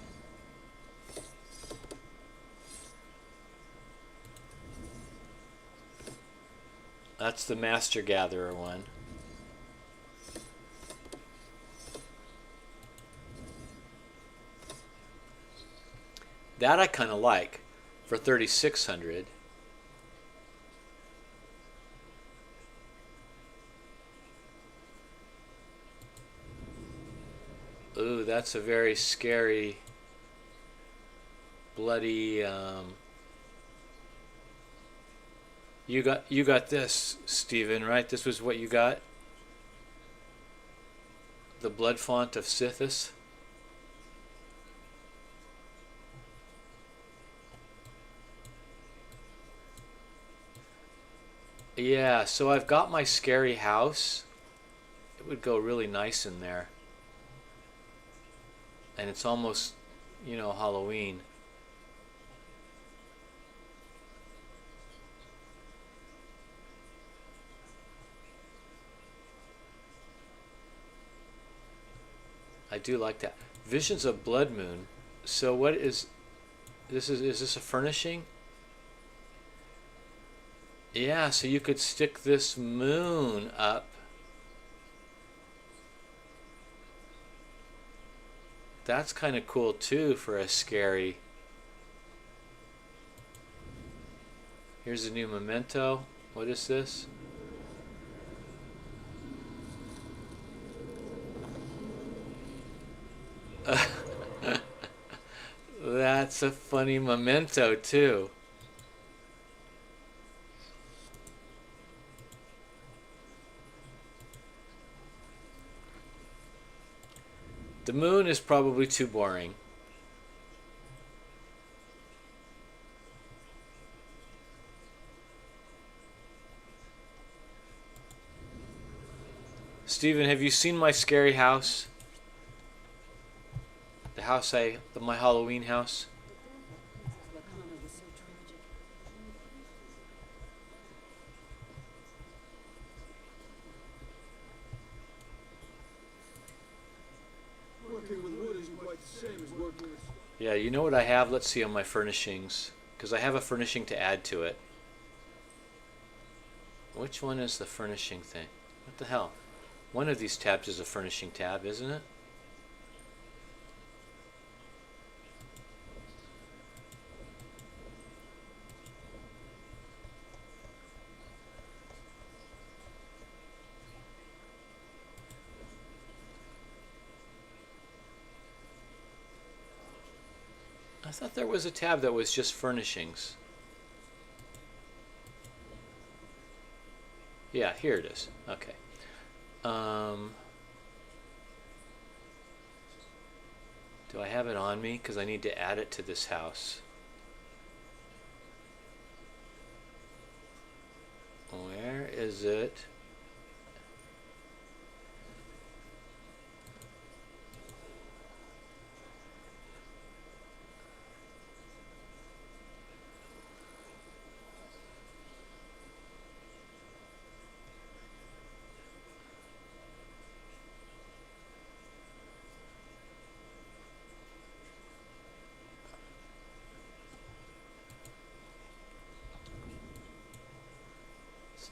That's the Master Gatherer one. That I kind of like for 3,600. Ooh, that's a very scary, bloody. You got this, Stephen, right? This was what you got. The blood font of Sithis. Yeah, so I've got my scary house. It would go really nice in there. And it's almost, you know, Halloween. I do like that. Visions of Blood Moon. So what is this? Is this a furnishing? Yeah, so you could stick this moon up. That's kind of cool too for a scary. Here's a new memento. What is this? That's a funny memento too. The moon is probably too boring. Stephen, have you seen my scary house? The house my Halloween house? Working with wood isn't quite the same as working with... Yeah, you know what I have? Let's see on my furnishings. Because I have a furnishing to add to it. Which one is the furnishing thing? What the hell? One of these tabs is a furnishing tab, isn't it? I thought there was a tab that was just furnishings. Yeah, here it is. Okay. Do I have it on me? Because I need to add it to this house. Where is it?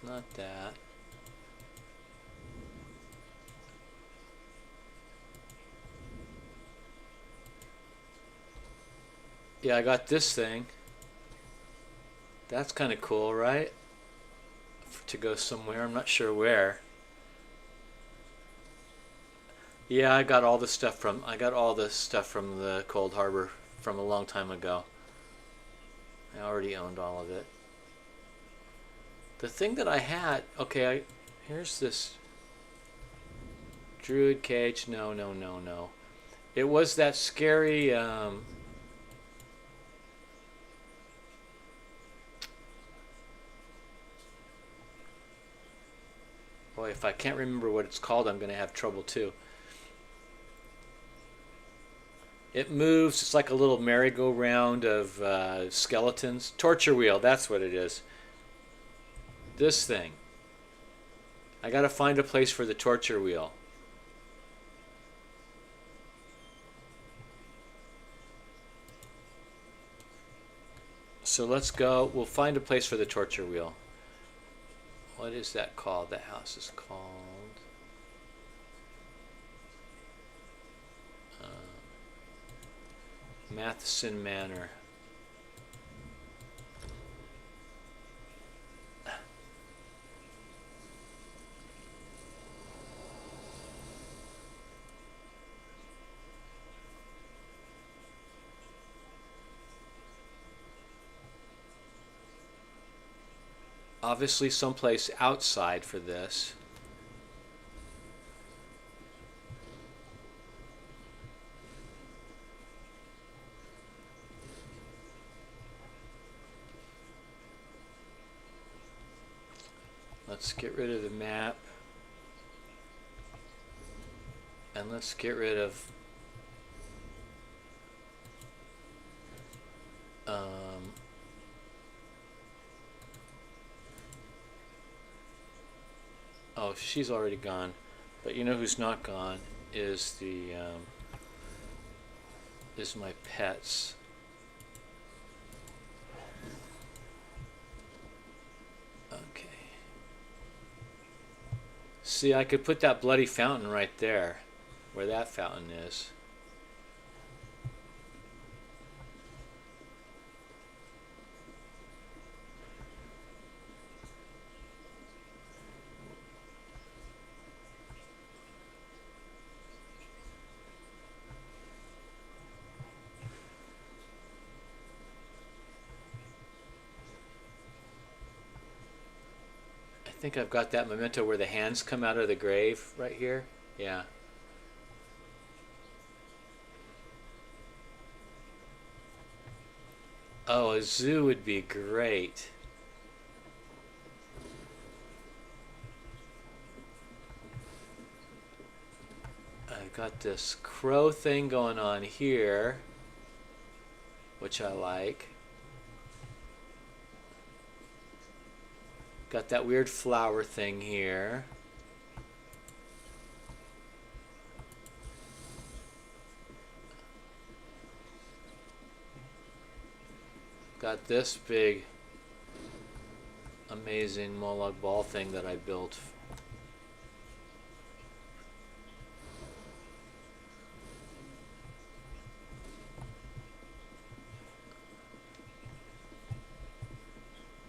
Not that. Yeah, I got this thing. That's kind of cool, right? To go somewhere, I'm not sure where. Yeah, I got all the stuff from the Cold Harbor from a long time ago. I already owned all of it. The thing that I had, okay, here's this Druid Cage. No. It was that scary, Boy, if I can't remember what it's called, I'm going to have trouble too. It moves. It's like a little merry-go-round of skeletons. Torture wheel, that's what it is. This thing. I got to find a place for the torture wheel. So let's go. We'll find a place for the torture wheel. What is that called? That house is called... Matheson Manor. Obviously someplace outside for this. Let's get rid of the map. And let's get rid of oh, she's already gone. But you know who's not gone is the is my pets. Okay. See, I could put that bloody fountain right there, where that fountain is. I think I've got that memento where the hands come out of the grave right here. Yeah. Oh, a zoo would be great. I've got this crow thing going on here, which I like. Got that weird flower thing here. Got this big, amazing Molag ball thing that I built.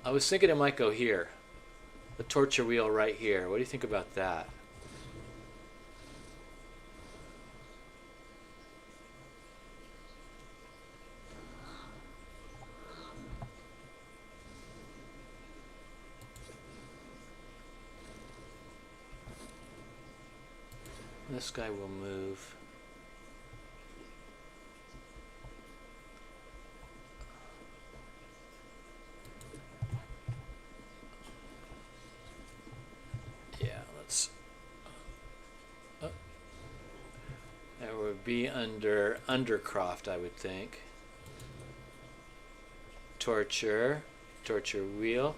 I was thinking it might go here. The torture wheel right here. What do you think about that? This guy will move. Yeah, let's... that would be under Undercroft, I would think. Torture wheel.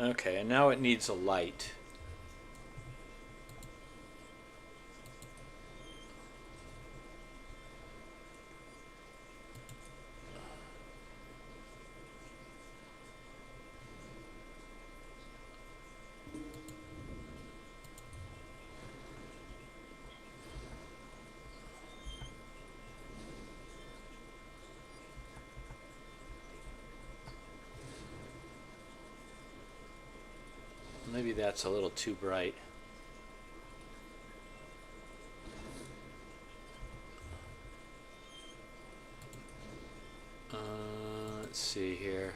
Okay, and now it needs a light. that's a little too bright. Let's see here.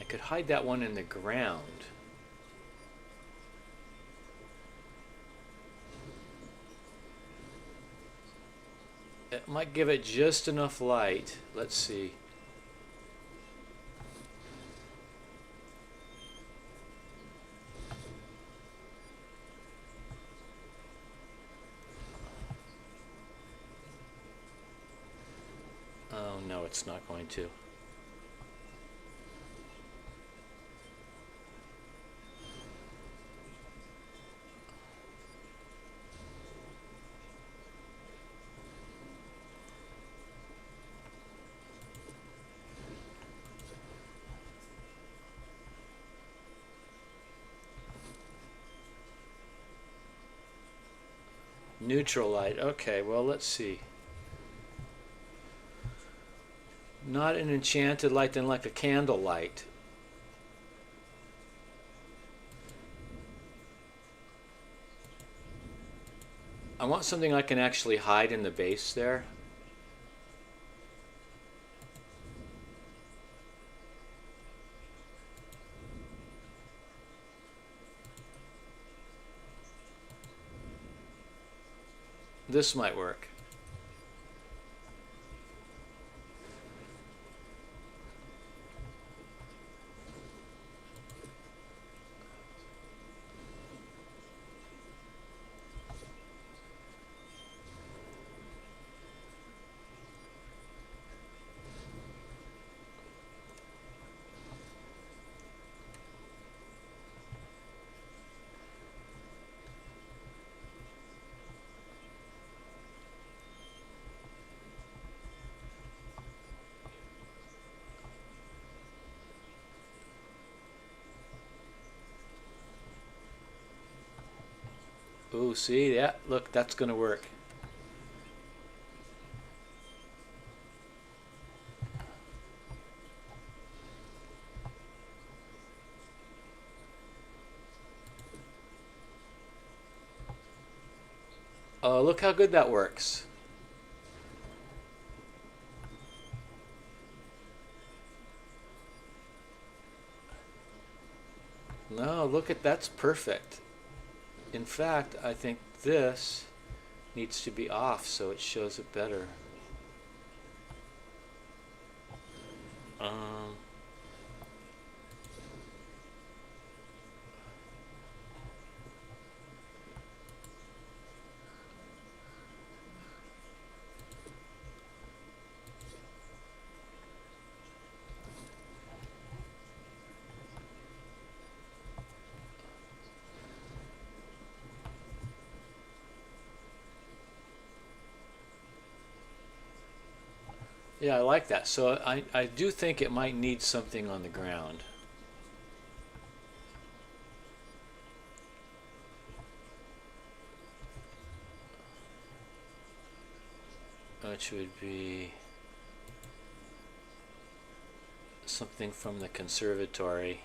I could hide that one in the ground. It might give it just enough light. Let's see. Oh no, it's not going to. Neutral light. Okay, well, let's see. Not an enchanted light, then like a candle light. I want something I can actually hide in the base there. This might work. Oh, see that? Look, that's going to work. Oh, look how good that works. No, look at that's perfect. In fact, I think this needs to be off so it shows it better. Yeah, I like that. So I do think it might need something on the ground. Which would be something from the conservatory.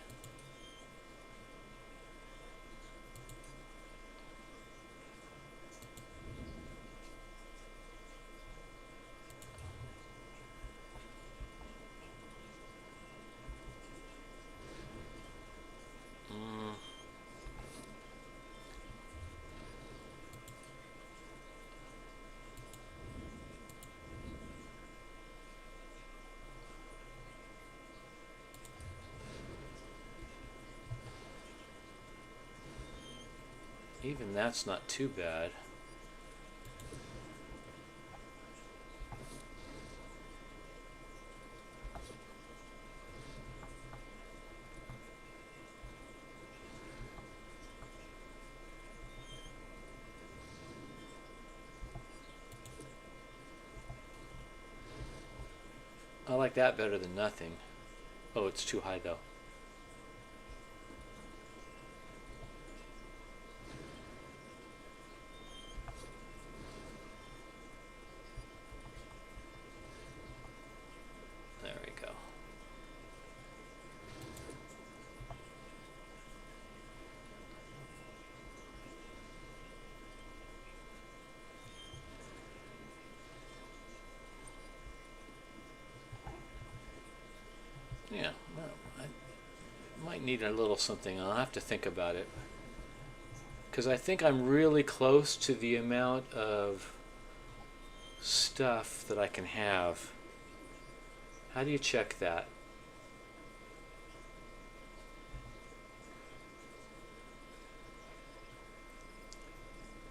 even that's not too bad. I like that better than nothing. Oh, it's too high though. There we go. Yeah, well, I might need a little something. I'll have to think about it. Because I think I'm really close to the amount of stuff that I can have. How do you check that?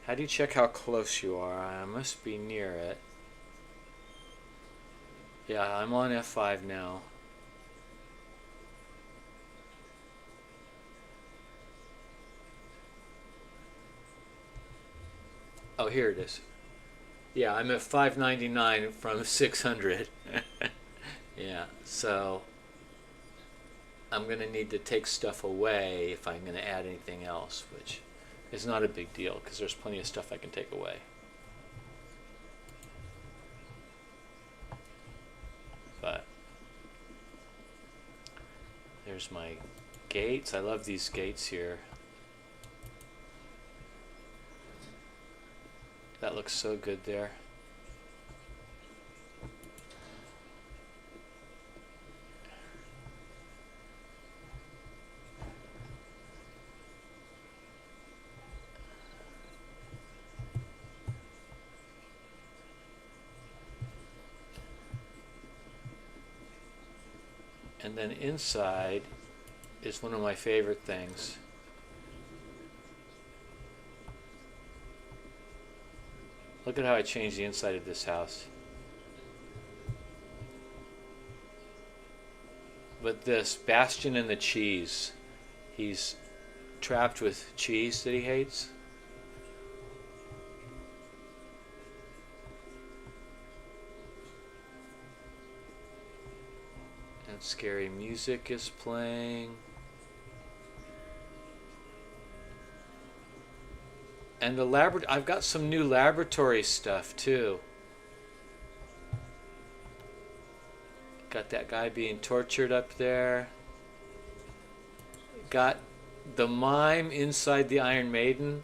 How do you check how close you are? I must be near it. Yeah, I'm on F5 now. Oh, here it is. Yeah, I'm at 599 from 600. Yeah, so I'm going to need to take stuff away if I'm going to add anything else, which is not a big deal because there's plenty of stuff I can take away. But there's my gates. I love these gates here. That looks so good there. And then inside is one of my favorite things. Look at how I changed the inside of this house. But this, Bastion and the cheese. He's trapped with cheese that he hates. And scary music is playing. And the I've got some new laboratory stuff too. Got that guy being tortured up there. Got the mime inside the Iron Maiden.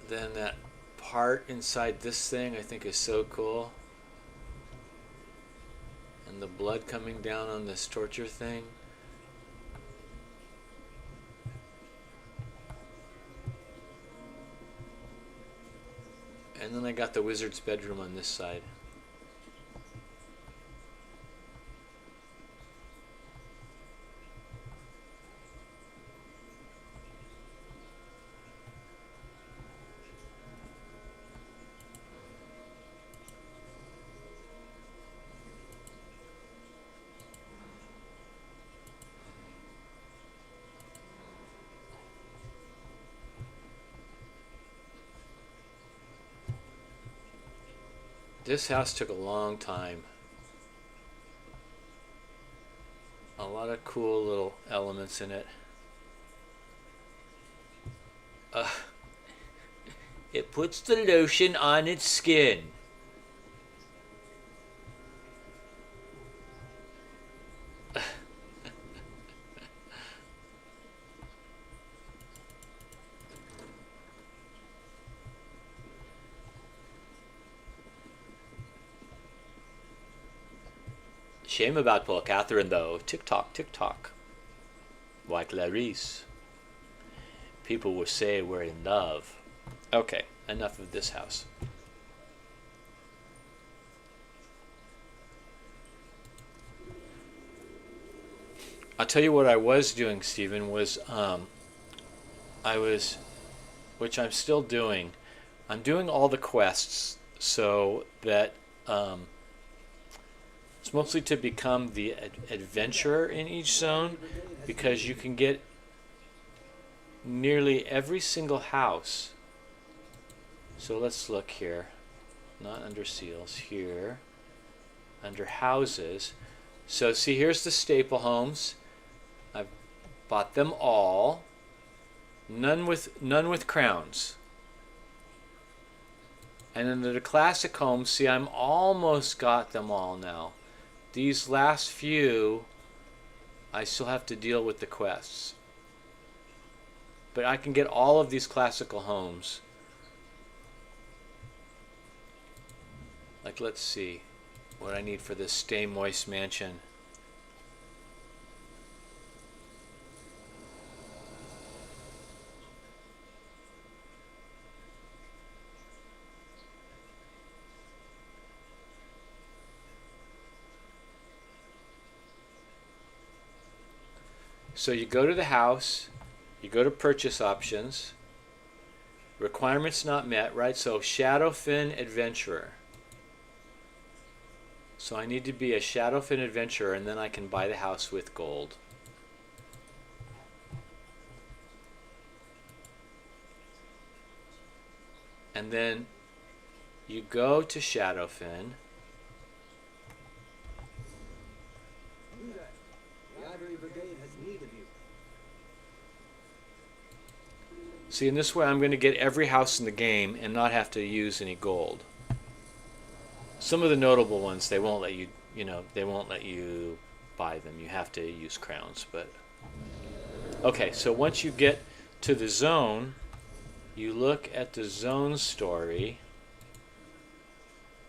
Then that part inside this thing I think is so cool. And the blood coming down on this torture thing. And then I got the wizard's bedroom on this side. This house took a long time. A lot of cool little elements in it. It puts the lotion on its skin. Shame about poor Catherine, though. Tick-tock, tick-tock. Why, Clarice. People will say we're in love. Okay, enough of this house. I'll tell you what I was doing, Stephen, was which I'm still doing. I'm doing all the quests so that it's mostly to become the adventurer in each zone, because you can get nearly every single house. So let's look here. Not under seals, here. Under houses. So see, here's the staple homes. I've bought them all. None with crowns. And then the classic homes, see, I'm almost got them all now. These last few, I still have to deal with the quests. But I can get all of these classical homes. Like, let's see what I need for this Stay Moist mansion. So you go to the house, you go to purchase options, requirements not met, right? So Shadowfin Adventurer. So I need to be a Shadowfin Adventurer, and then I can buy the house with gold. And then you go to Shadowfin. See, in this way I'm going to get every house in the game and not have to use any gold. Some of the notable ones, they won't let you, they won't let you buy them. You have to use crowns, but okay, so once you get to the zone, you look at the zone story.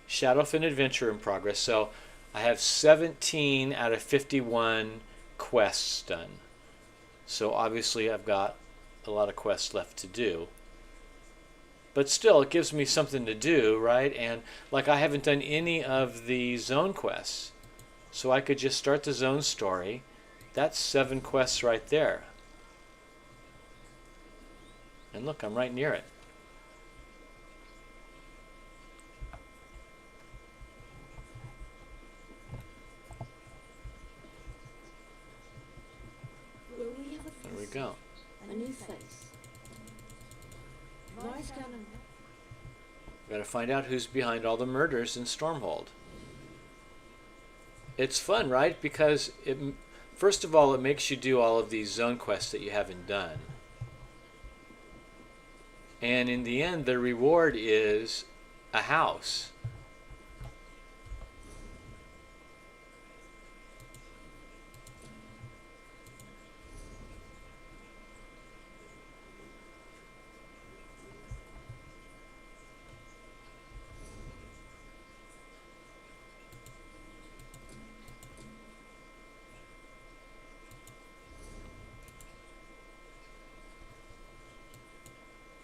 Shadowfin Adventure in progress. So I have 17 out of 51 quests done. So obviously I've got a lot of quests left to do. But still, it gives me something to do, right? And like, I haven't done any of the zone quests. So I could just start the zone story. That's 7 quests right there. And look, I'm right near it. There we go. A new face. Nice cannon. Got to find out who's behind all the murders in Stormhold. It's fun, right? Because first of all, it makes you do all of these zone quests that you haven't done. And in the end, the reward is a house.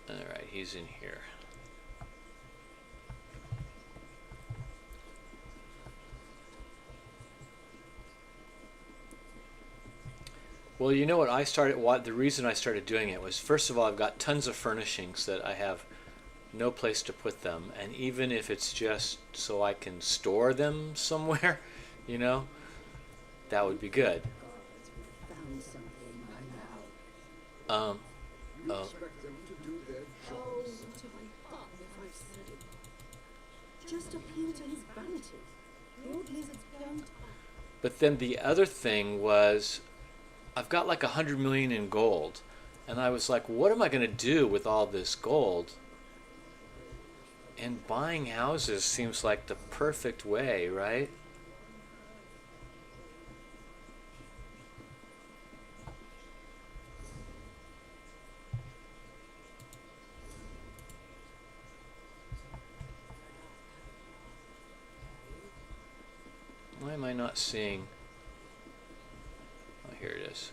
Alright, he's in here. Well, you know what I started, the reason I started doing it was, first of all, I've got tons of furnishings that I have no place to put them, and even if it's just so I can store them somewhere, that would be good. Found something by now. Oh. Expect them to do their Oh, jobs. what have I done if I've said it? Just appeal to his vanity. The old lizard's young. But then the other thing was, I've got like 100 million in gold, and I was like, what am I going to do with all this gold? And buying houses seems like the perfect way, right? Why am I not seeing? Oh, here it is.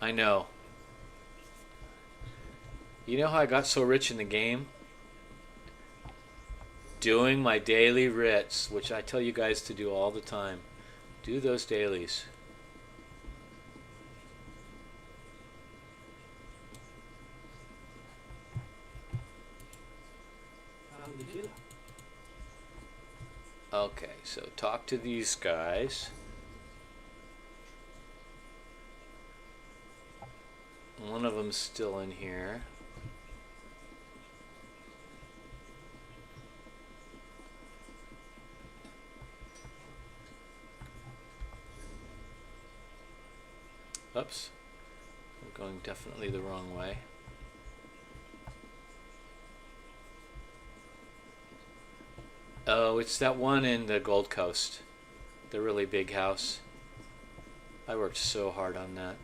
I know. You know how I got so rich in the game? Doing my daily writs, which I tell you guys to do all the time. Do those dailies. Found the killer. Okay, so talk to these guys. One of them's still in here. Oops. I'm going definitely the wrong way. Oh, it's that one in the Gold Coast. The really big house. I worked so hard on that.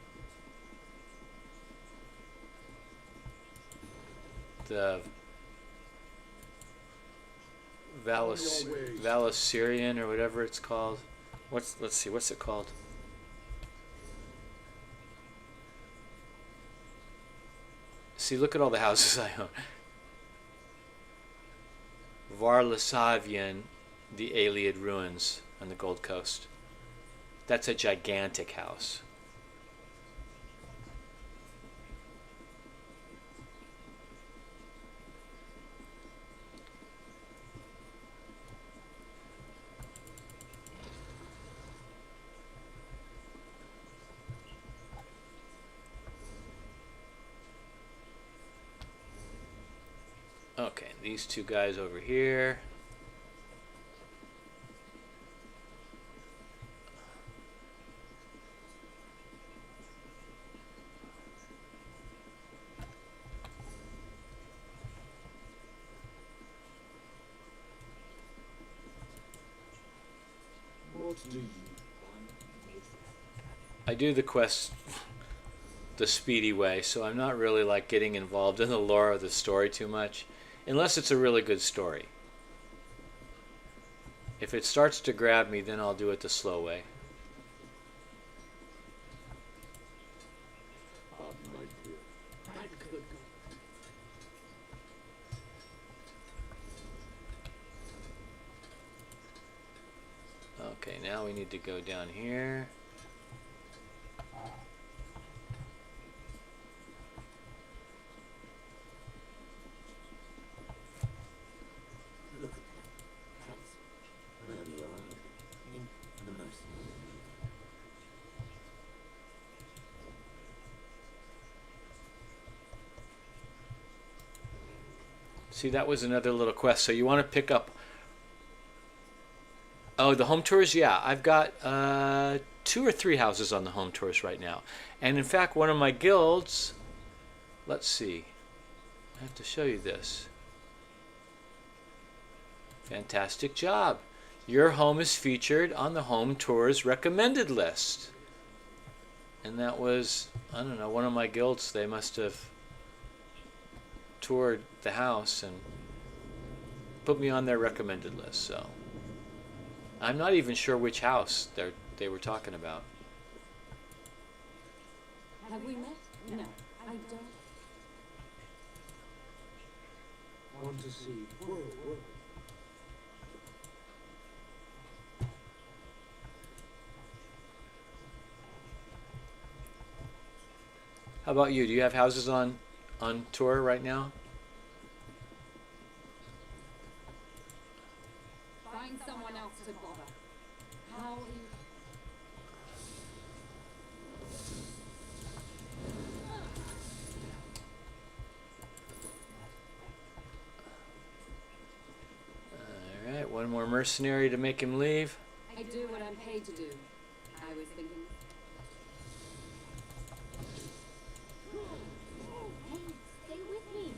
The Valossyrian or whatever it's called. Let's see, what's it called? See, look at all the houses I own. Varlasavian, the Iliad ruins on the Gold Coast. That's a gigantic house. Okay, these two guys over here. What do you want? I do the quest the speedy way, so I'm not really like getting involved in the lore of the story too much, unless it's a really good story. If it starts to grab me, then I'll do it the slow way. Okay, now we need to go down here. Look at them. Tracks. Early on. In the mercy. See, that was another little quest. So you want to pick up... Oh, the home tours? Yeah, I've got 2 or 3 houses on the home tours right now. And in fact, one of my guilds... Let's see. I have to show you this. Fantastic job. Your home is featured on the home tours recommended list. And that was, I don't know, one of my guilds. They must have toured the house and put me on their recommended list. So I'm not even sure which house they were talking about. Have we met? No, I don't. I want to see. Whoa. How about you? Do you have houses on tour right now? Find someone else to bother. How is... Alright, one more mercenary to make him leave. I do what I'm paid to do. I was thinking... Hey, stay with me.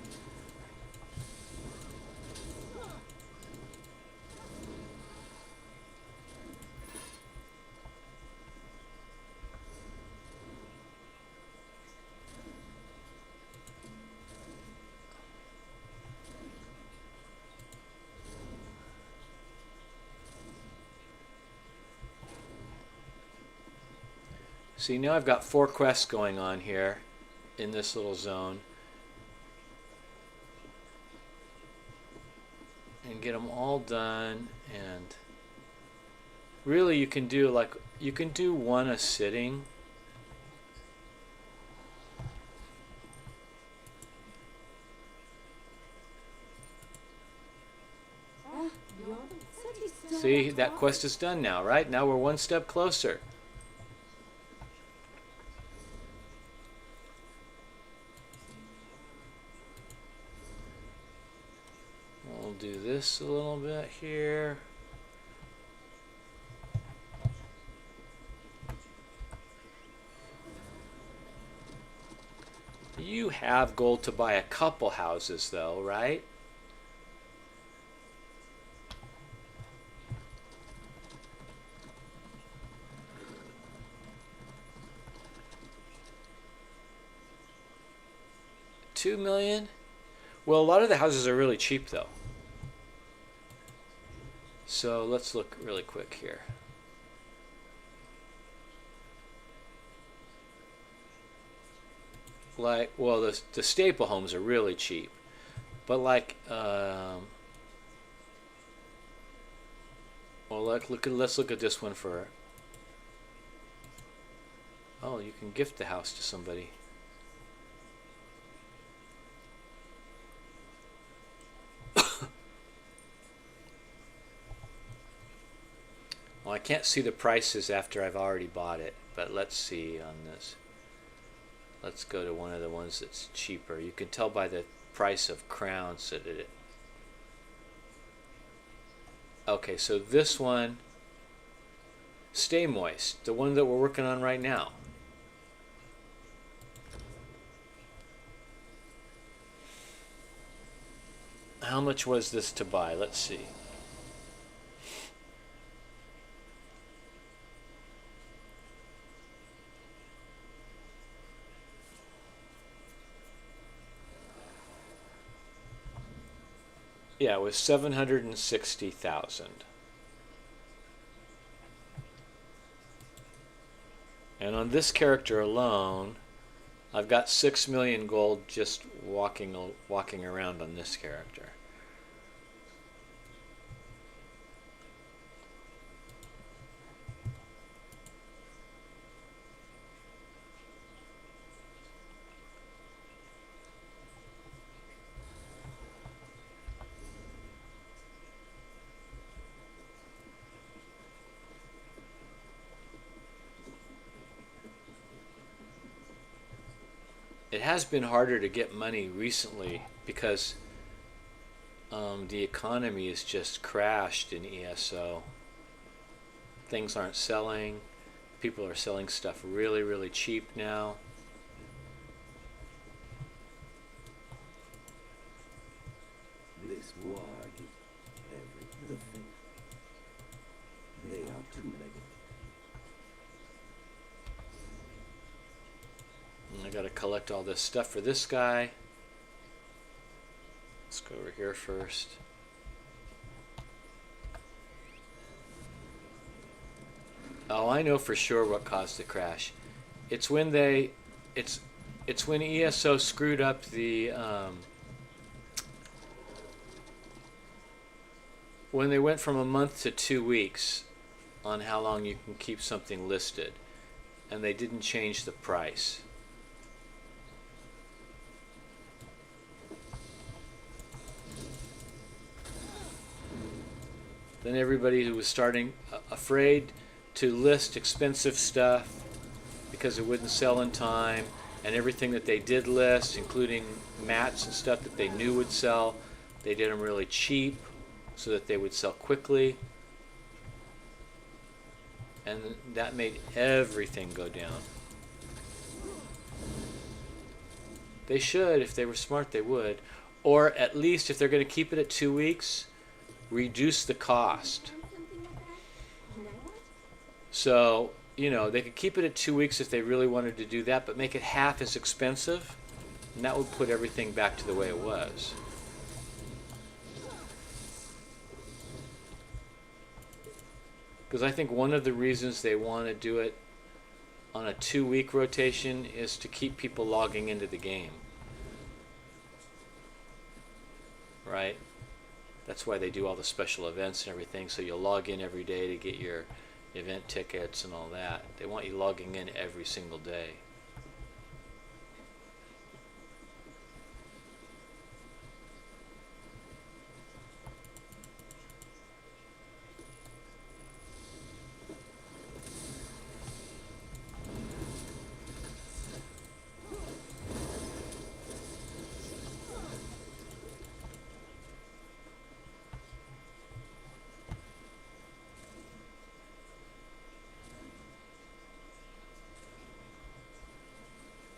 See, now I've got 4 quests going on here in this little zone. and get them all done. And really, you can do one a sitting. See, that quest is done now, right? Now we're one step closer. We'll do this a little bit here. You have gold to buy a couple houses though, right? $2 million? Well, a lot of the houses are really cheap though. So let's look really quick here. Like, well, the staple homes are really cheap, but like, well, let's look at this one for. Oh, you can gift the house to somebody. Well, I can't see the prices after I've already bought it, but let's see on this. Let's go to one of the ones that's cheaper. You can tell by the price of crowns that it. Okay, so this one, Stay Moist, the one that we're working on right now. How much was this to buy? Let's see. Yeah, it was 760,000. And on this character alone, I've got 6 million gold just walking around on this character. It has been harder to get money recently because the economy has just crashed in ESO. Things aren't selling. People are selling stuff really, really cheap now. This war is everything. They are too late. I gotta collect all this stuff for this guy. Let's go over here first. Oh, I know for sure what caused the crash. It's when it's when ESO screwed up the when they went from a month to 2 weeks on how long you can keep something listed, and they didn't change the price. Then everybody who was starting afraid to list expensive stuff because it wouldn't sell in time, and everything that they did list, including mats and stuff that they knew would sell, they did them really cheap so that they would sell quickly, and that made everything go down. They should, if they were smart, they would, or at least if they're going to keep it at 2 weeks, reduce the cost. So, you know, they could keep it at 2 weeks if they really wanted to do that, but make it half as expensive, and that would put everything back to the way it was. Because I think one of the reasons they want to do it on a 2-week rotation is to keep people logging into the game. Right? That's why they do all the special events and everything, so you'll log in every day to get your event tickets and all that. They want you logging in every single day.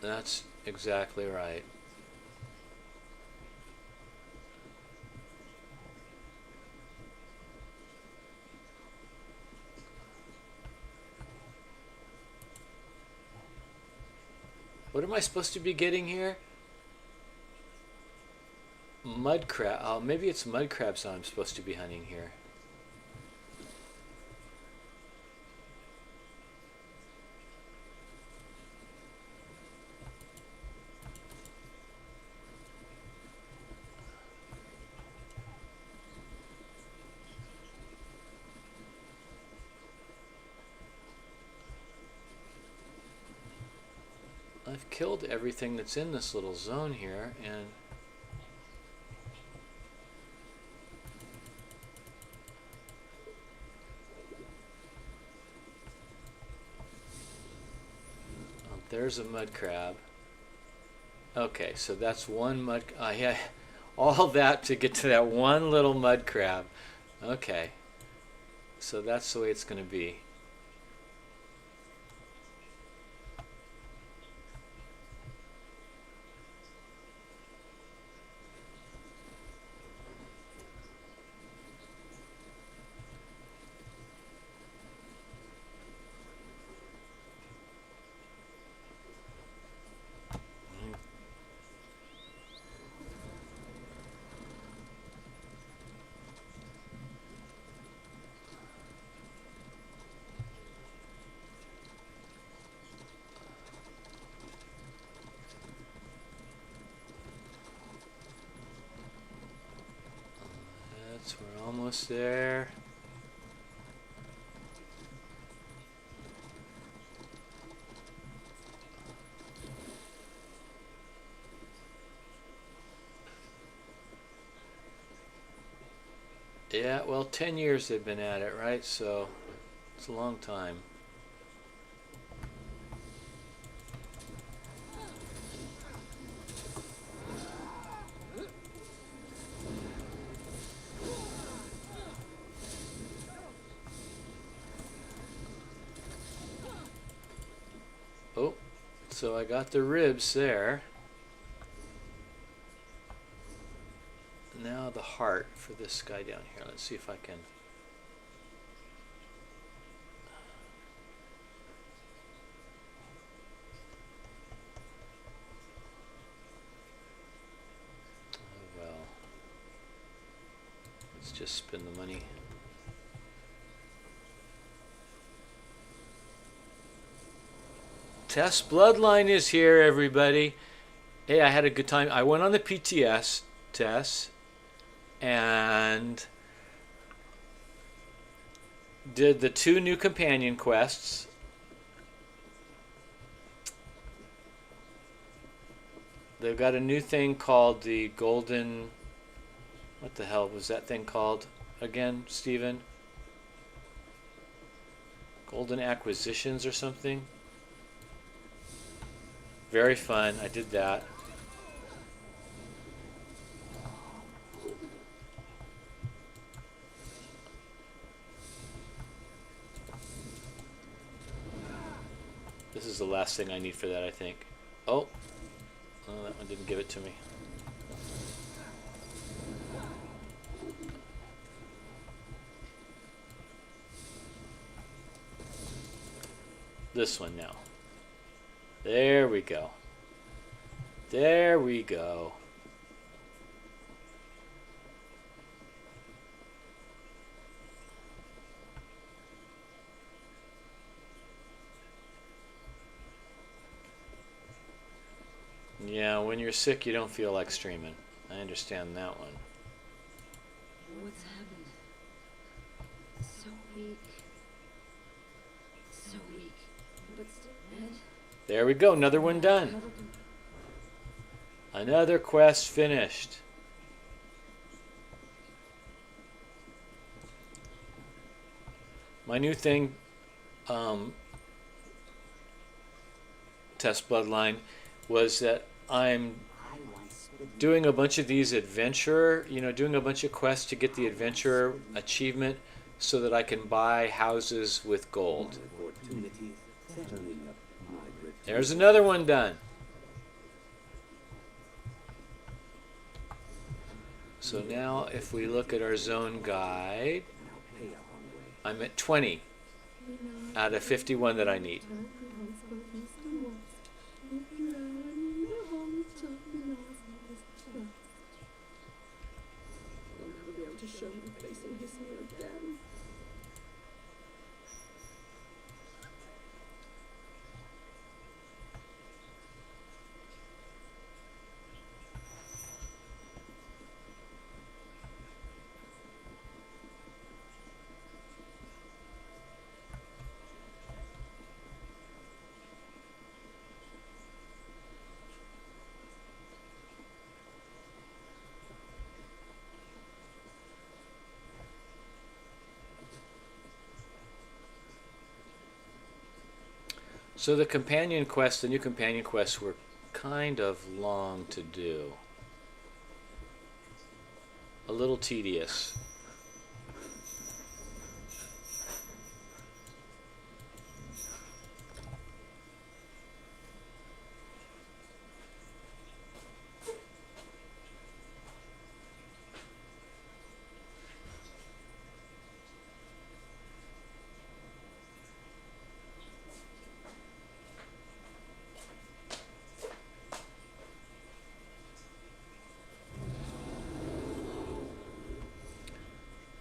That's exactly right. What am I supposed to be getting here? Mud crab. Oh, maybe it's mud crabs I'm supposed to be hunting here. I've killed everything that's in this little zone here, and oh, there's a mud crab. Okay, so that's one mud. Yeah, all that to get to that one little mud crab. Okay, so that's the way it's going to be. We're almost there. Yeah, well, 10 years they've been at it, right? So it's a long time. Oh, so I got the ribs there. Now the heart for this guy down here. Let's see if I can. Oh well. Let's just spend the money. Test Bloodline is here, everybody. Hey, I had a good time. I went on the PTS test and did the 2 new companion quests. They've got a new thing called the Golden... What the hell was that thing called again, Steven? Golden Acquisitions or something? Very fun. I did that. This is the last thing I need for that, I think. Oh, that one didn't give it to me. This one now. There we go. There we go. Yeah, when you're sick, you don't feel like streaming. I understand that one. So weak. So weak. But still dead. There we go, another one done. Another quest finished. My new thing, test bloodline, was that I'm doing a bunch of these adventurer, doing a bunch of quests to get the adventurer achievement so that I can buy houses with gold. There's another one done. So now if we look at our zone guide, I'm at 20 out of 51 that I need. I'll never be able to show my face in his mirror again. So the new companion quests were kind of long to do. A little tedious.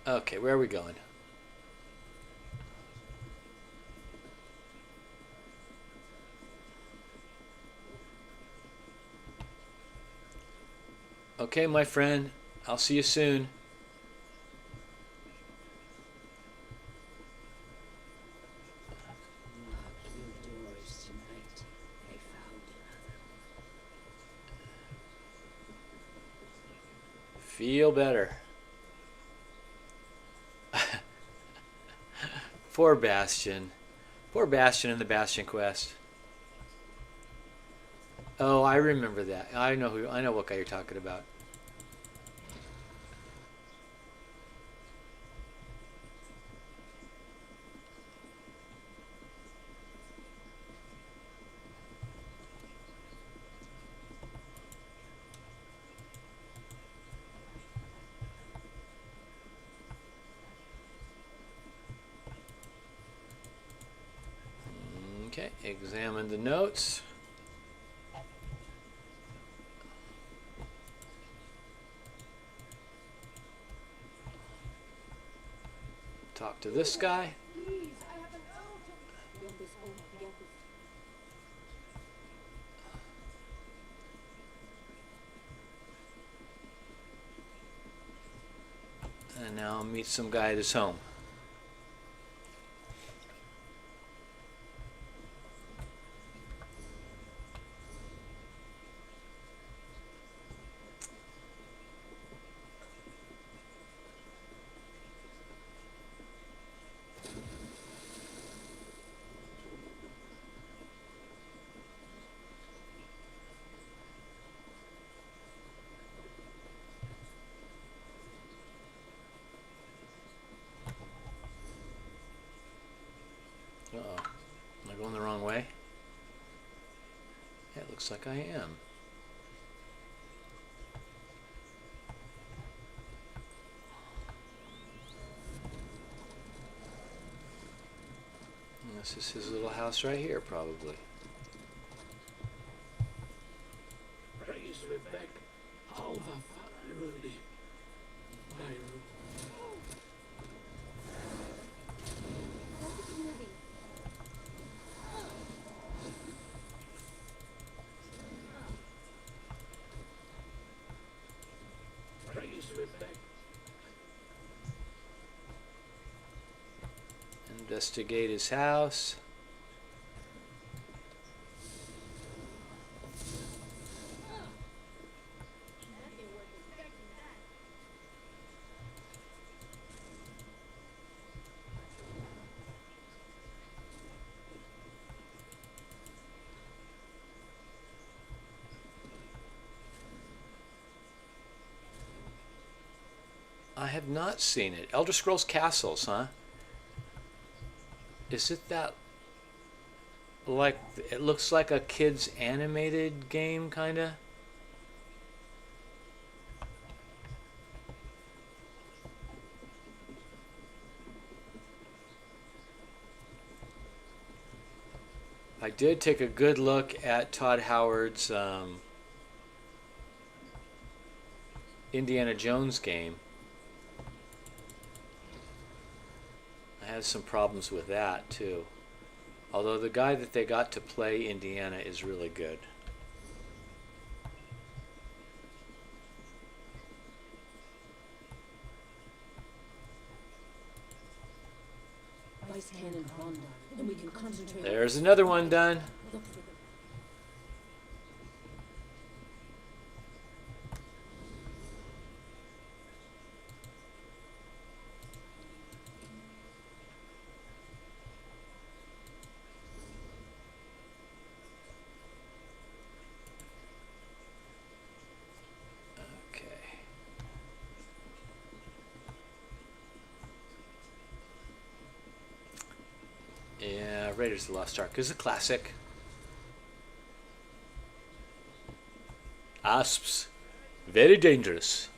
Okay, where are we going? Okay, my friend, I'll see you soon. Feel better. Poor Bastion. Poor Bastion in the Bastion quest. Oh, I remember that. I know what guy you're talking about. Okay, examine the notes. Talk to this guy. And now I'll meet some guy at his home. Uh-oh. Am I going the wrong way? Yeah, it looks like I am. And this is his little house right here, probably. Praise Rebek, Alva Faruli, Byru. Praise Rebek. Investigate his house. I have not seen it. Elder Scrolls Castles, huh? Is it that, like, it looks like a kid's animated game, kinda? I did take a good look at Todd Howard's Indiana Jones game. I had some problems with that too. Although the guy that they got to play Indiana is really good. Vice Cannon Honda, and we can concentrate. There's another one done. Look for the Okay. Yeah, Raiders of the Lost Ark is a classic. Asps, very dangerous.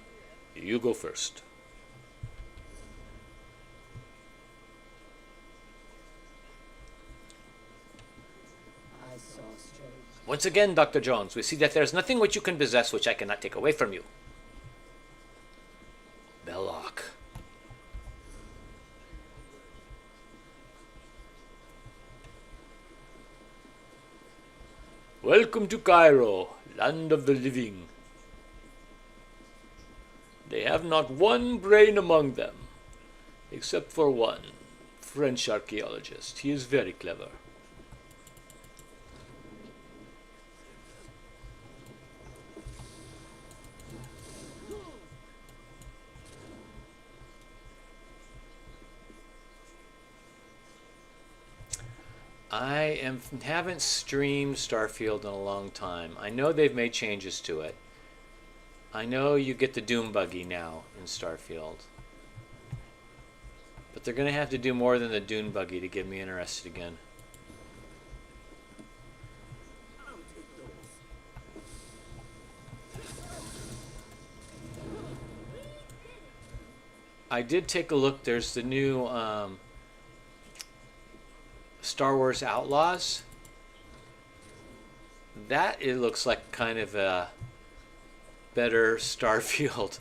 You go first. I saw strange. Once again, Dr. Jones, we see that there is nothing which you can possess which I cannot take away from you. Belloc. Welcome to Cairo, land of the living. They have not one brain among them, except for one French archaeologist. He is very clever. Haven't streamed Starfield in a long time. I know they've made changes to it. I know you get the Doom buggy now in Starfield. But they're going to have to do more than the Dune buggy to get me interested again. I did take a look. There's the new Star Wars Outlaws. That, it looks like kind of a better Starfield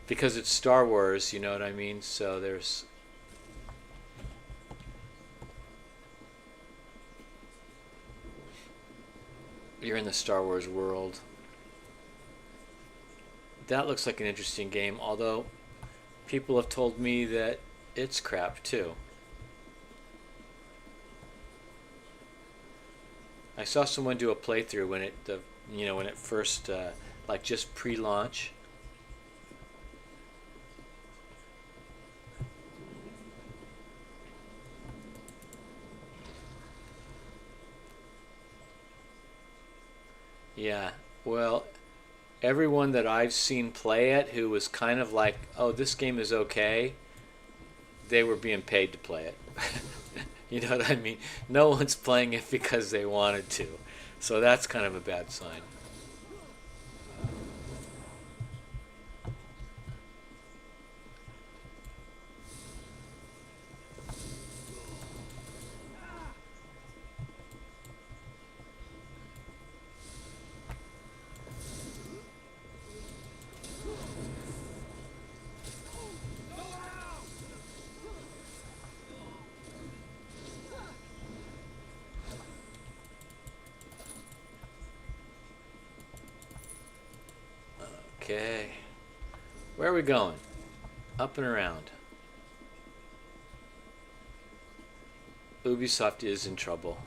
because it's Star Wars, you know what I mean? So there's you're in the Star Wars world. That looks like an interesting game, although people have told me that it's crap too. I saw someone do a playthrough when it first like just pre-launch. Yeah, well, everyone that I've seen play it who was kind of like, oh, this game is okay, they were being paid to play it. You know what I mean? No one's playing it because they wanted to. So that's kind of a bad sign. Okay. Where are we going? Up and around. Ubisoft is in trouble.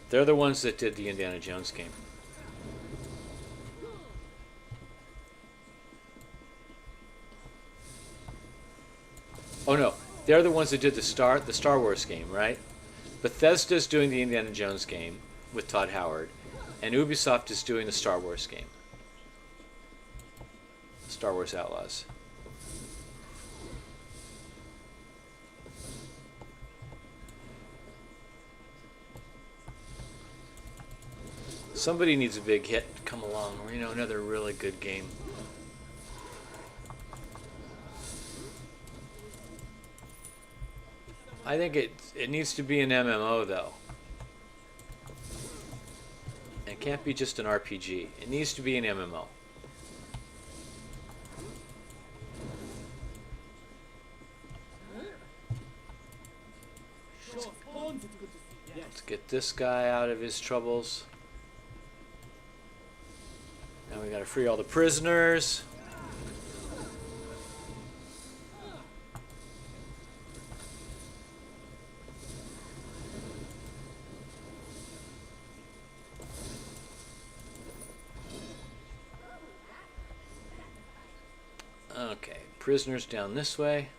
They're the ones that did the Indiana Jones game. Oh no, they're the ones that did the Star Wars game, right? Bethesda's doing the Indiana Jones game with Todd Howard, and Ubisoft is doing the Star Wars game. Star Wars Outlaws. Somebody needs a big hit to come along, or another really good game. I think it needs to be an MMO though. It can't be just an RPG. It needs to be an MMO. Let's get this guy out of his troubles. Now we gotta free all the prisoners. Okay, prisoners down this way.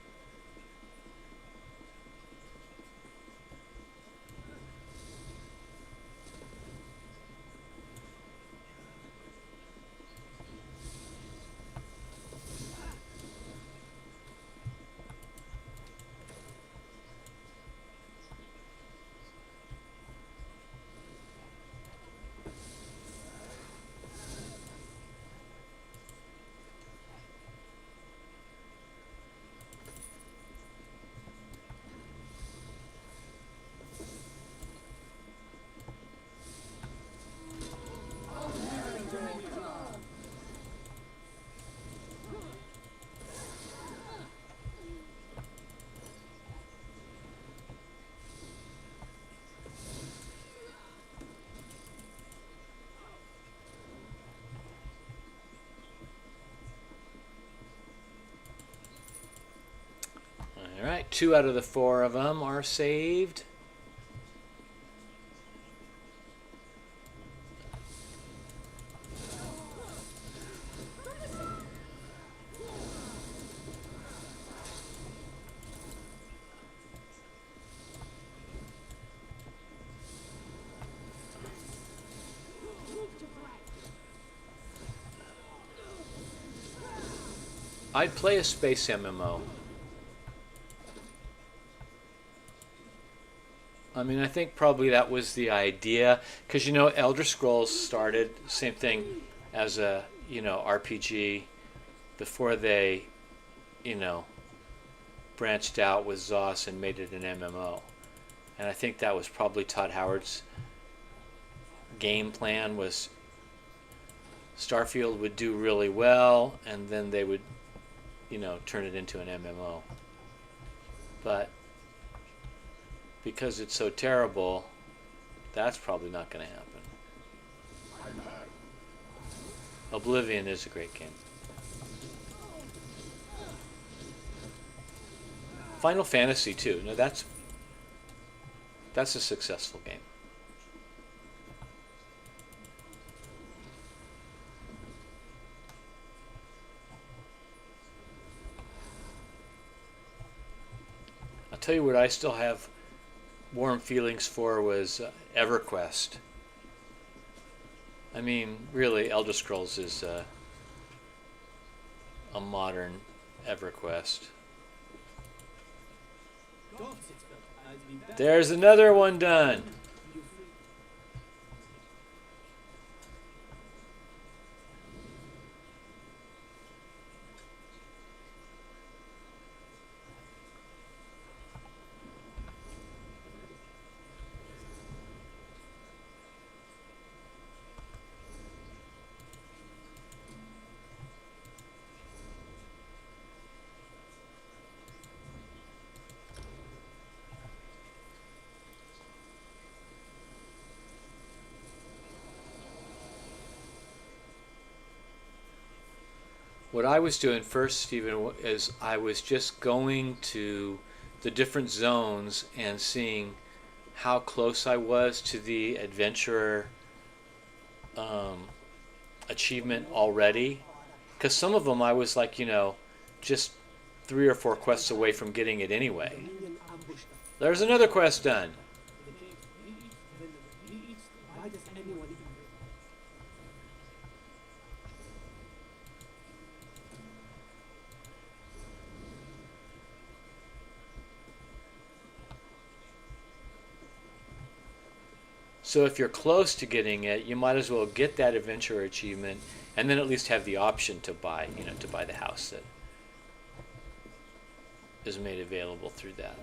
Alright, 2 out of the 4 of them are saved. I'd play a space MMO. I mean, I think probably that was the idea, because Elder Scrolls started same thing as a RPG before they branched out with ZOS and made it an MMO, and I think that was probably Todd Howard's game plan. Was Starfield would do really well, and then they would turn it into an MMO, but because it's so terrible, that's probably not going to happen. Oblivion is a great game. Final Fantasy too. No, that's a successful game. I'll tell you what I still have warm feelings for was EverQuest. I mean, really, Elder Scrolls is a modern EverQuest. There's another one done. What I was doing first, Stephen, is I was just going to the different zones and seeing how close I was to the adventurer achievement already. Because some of them I was like, just 3 or 4 quests away from getting it anyway. There's another quest done. So if you're close to getting it, you might as well get that adventure achievement, and then at least have the option to buy, to buy the house that is made available through that.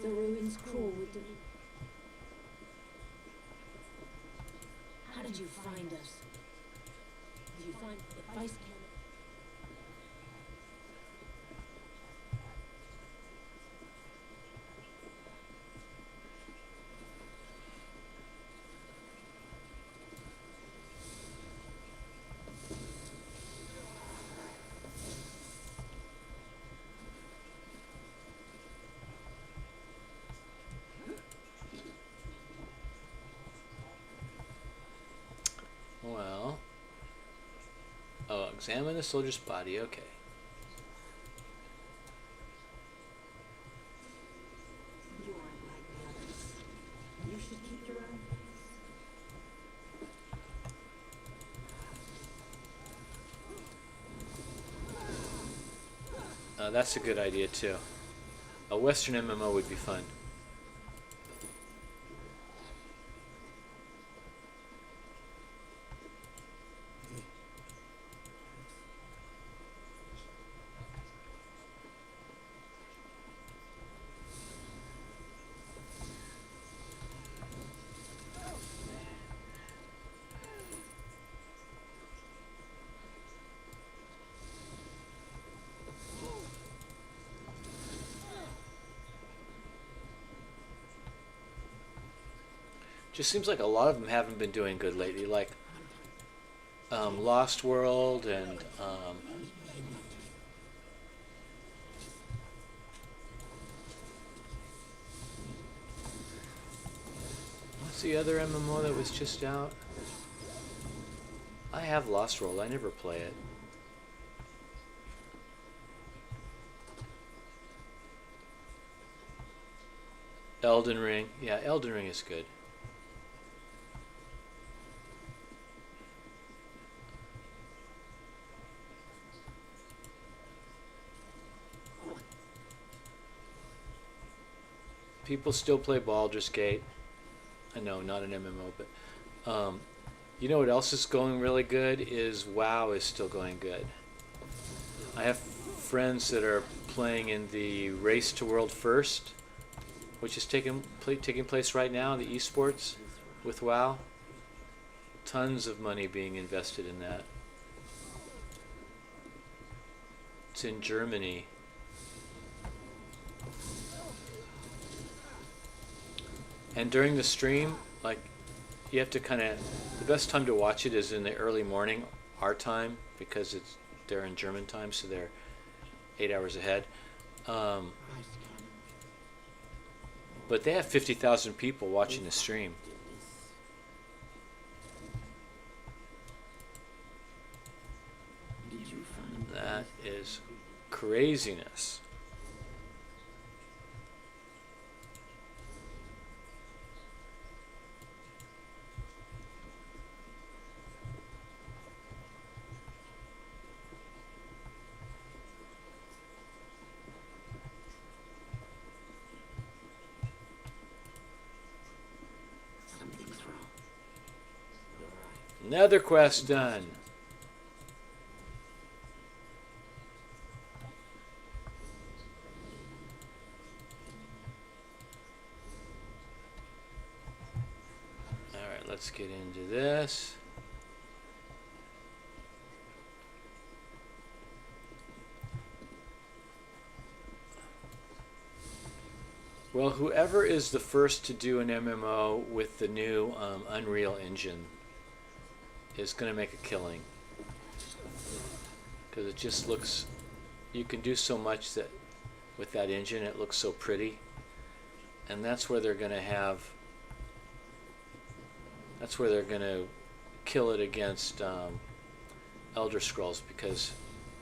The ruins crawl with the... How did you find us? Did you find the vice camp? Well, examine the soldier's body. Okay. You aren't like the others. You should keep your own. That's a good idea too. A Western MMO would be fun. Just seems like a lot of them haven't been doing good lately, like Lost World and what's the other MMO that was just out? I have Lost World, I never play it. Elden Ring, yeah, Elden Ring is good. People still play Baldur's Gate. I know, not an MMO, but you know what else is going really good is WoW is still going good. I have friends that are playing in the Race to World First, which is taking place right now, the esports with WoW. Tons of money being invested in that. It's in Germany. And during the stream, like, you have to the best time to watch it is in the early morning, our time, because they're in German time, so they're 8 hours ahead. But they have 50,000 people watching the stream. That is craziness. Another quest done. Alright, let's get into this. Well, whoever is the first to do an MMO with the new Unreal Engine is going to make a killing. Because it just looks... You can do so much that with that engine, it looks so pretty. And that's where they're going to have... That's where they're going to kill it against Elder Scrolls, because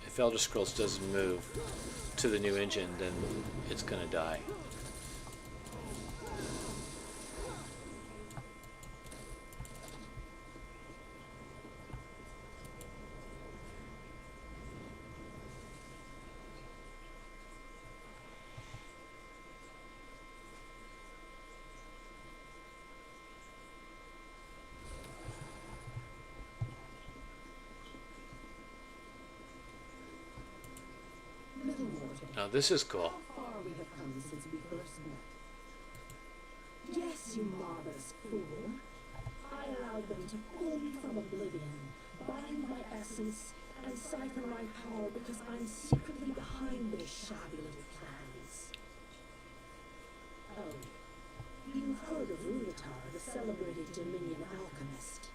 if Elder Scrolls doesn't move to the new engine, then it's going to die. Now this is cool. How far we have come since we first met. Yes, you marvelous fool. I allowed them to pull me from oblivion, bind my essence, and siphon my power because I'm secretly behind their shabby little plans. Oh, you've heard of Ruditar, the celebrated Dominion alchemist.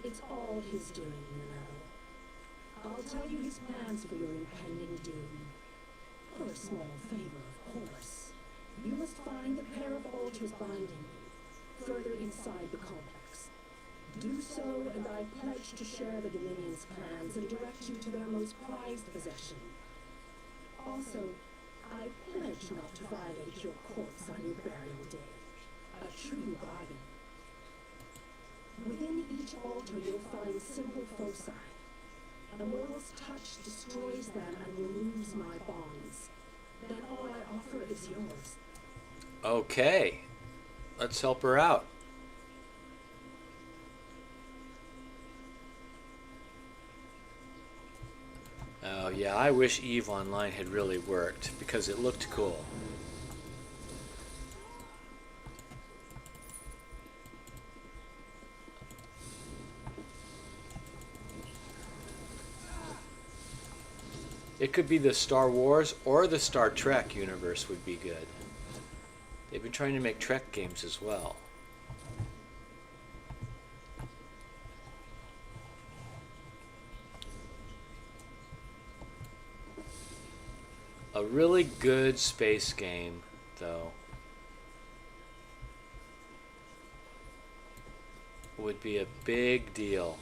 It's all his doing, you know. I'll tell you his plans for your impending doom. For a small favor, of course. You must find the pair of altars binding you, further inside the complex. Do so, and I pledge to share the Dominion's plans and direct you to their most prized possession. Also, I pledge not to violate your corpse on your burial day. A true bargain. Within each altar you'll find simple foci. A mortal's touch destroys them and removes my bonds. Then all I offer is yours. Okay. Let's help her out. Oh yeah, I wish EVE Online had really worked because it looked cool. It could be the Star Wars or the Star Trek universe would be good. They've been trying to make Trek games as well. A really good space game, though, would be a big deal.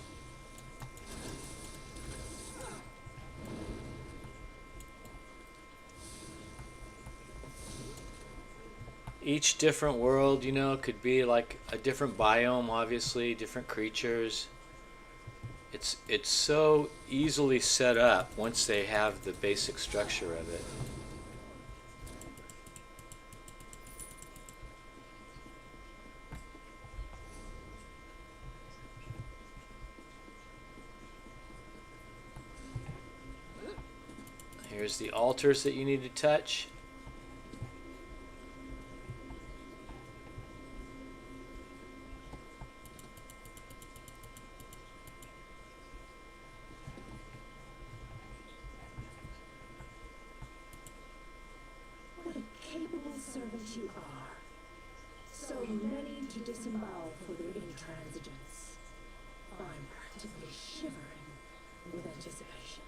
Each different world, you know, could be like a different biome, obviously, different creatures. It's so easily set up once they have the basic structure of it. Here's the altars that you need to touch. You are. So many to disembowel for their intransigence. I'm practically shivering with anticipation.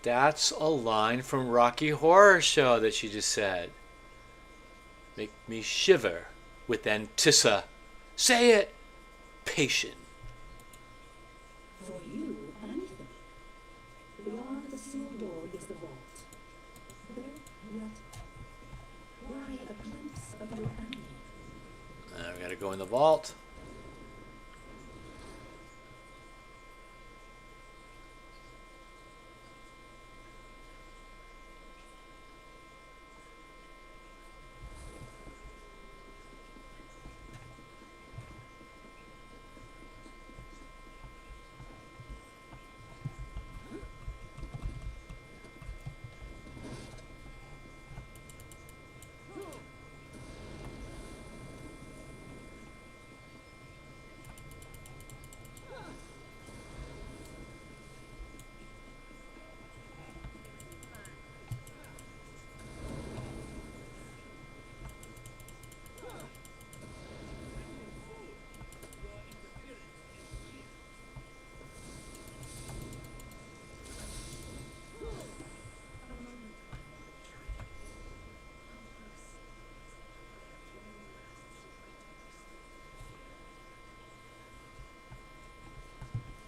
That's a line from Rocky Horror Show that she just said. Make me shiver with anticipation. Say it! Patient. For you, anything. Beyond the sealed door is the vault. There, yet. Why a glimpse of your enemy? We gotta go in the vault.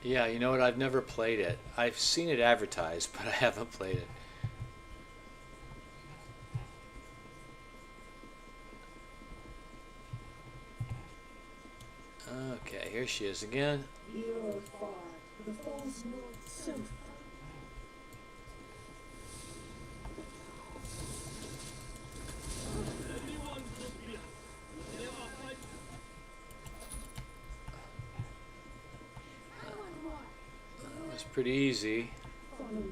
Yeah, you know what? I've never played it. I've seen it advertised, but I haven't played it. Okay, here she is again. You're far. The falls north so far. That was pretty easy. Follow me.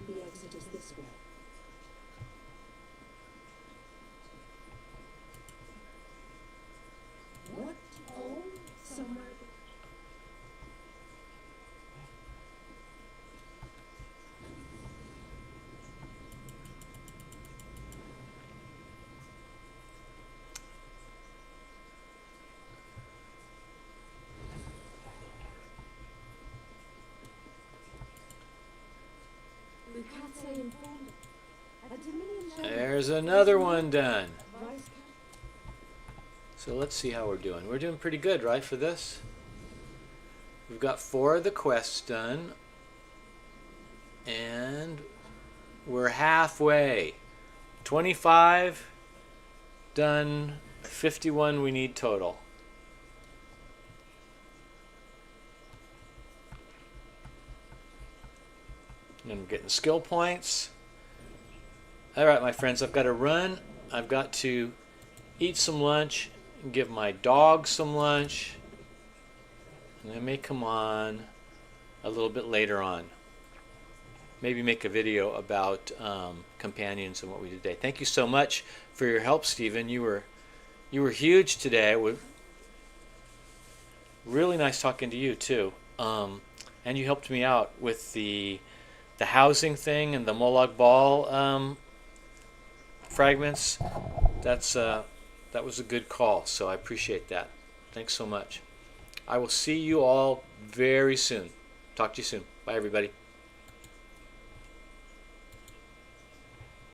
The exit is this way. What? Oh, somewhere. We can't say informed. A Dominion There's another one done. So let's see how we're doing. We're doing pretty good, right, for this? We've got 4 of the quests done. And we're halfway. 25 done, 51 we need total. And I'm getting skill points. All right, my friends, I've got to run. I've got to eat some lunch and give my dog some lunch. And I may come on a little bit later on. Maybe make a video about companions and what we did today. Thank you so much for your help, Stephen. You were huge today. It was really nice talking to you too. And you helped me out with the housing thing and the Molag Bal fragments. That was a good call, so I appreciate that. Thanks so much. I will see you all very soon. Talk to you soon. Bye, everybody.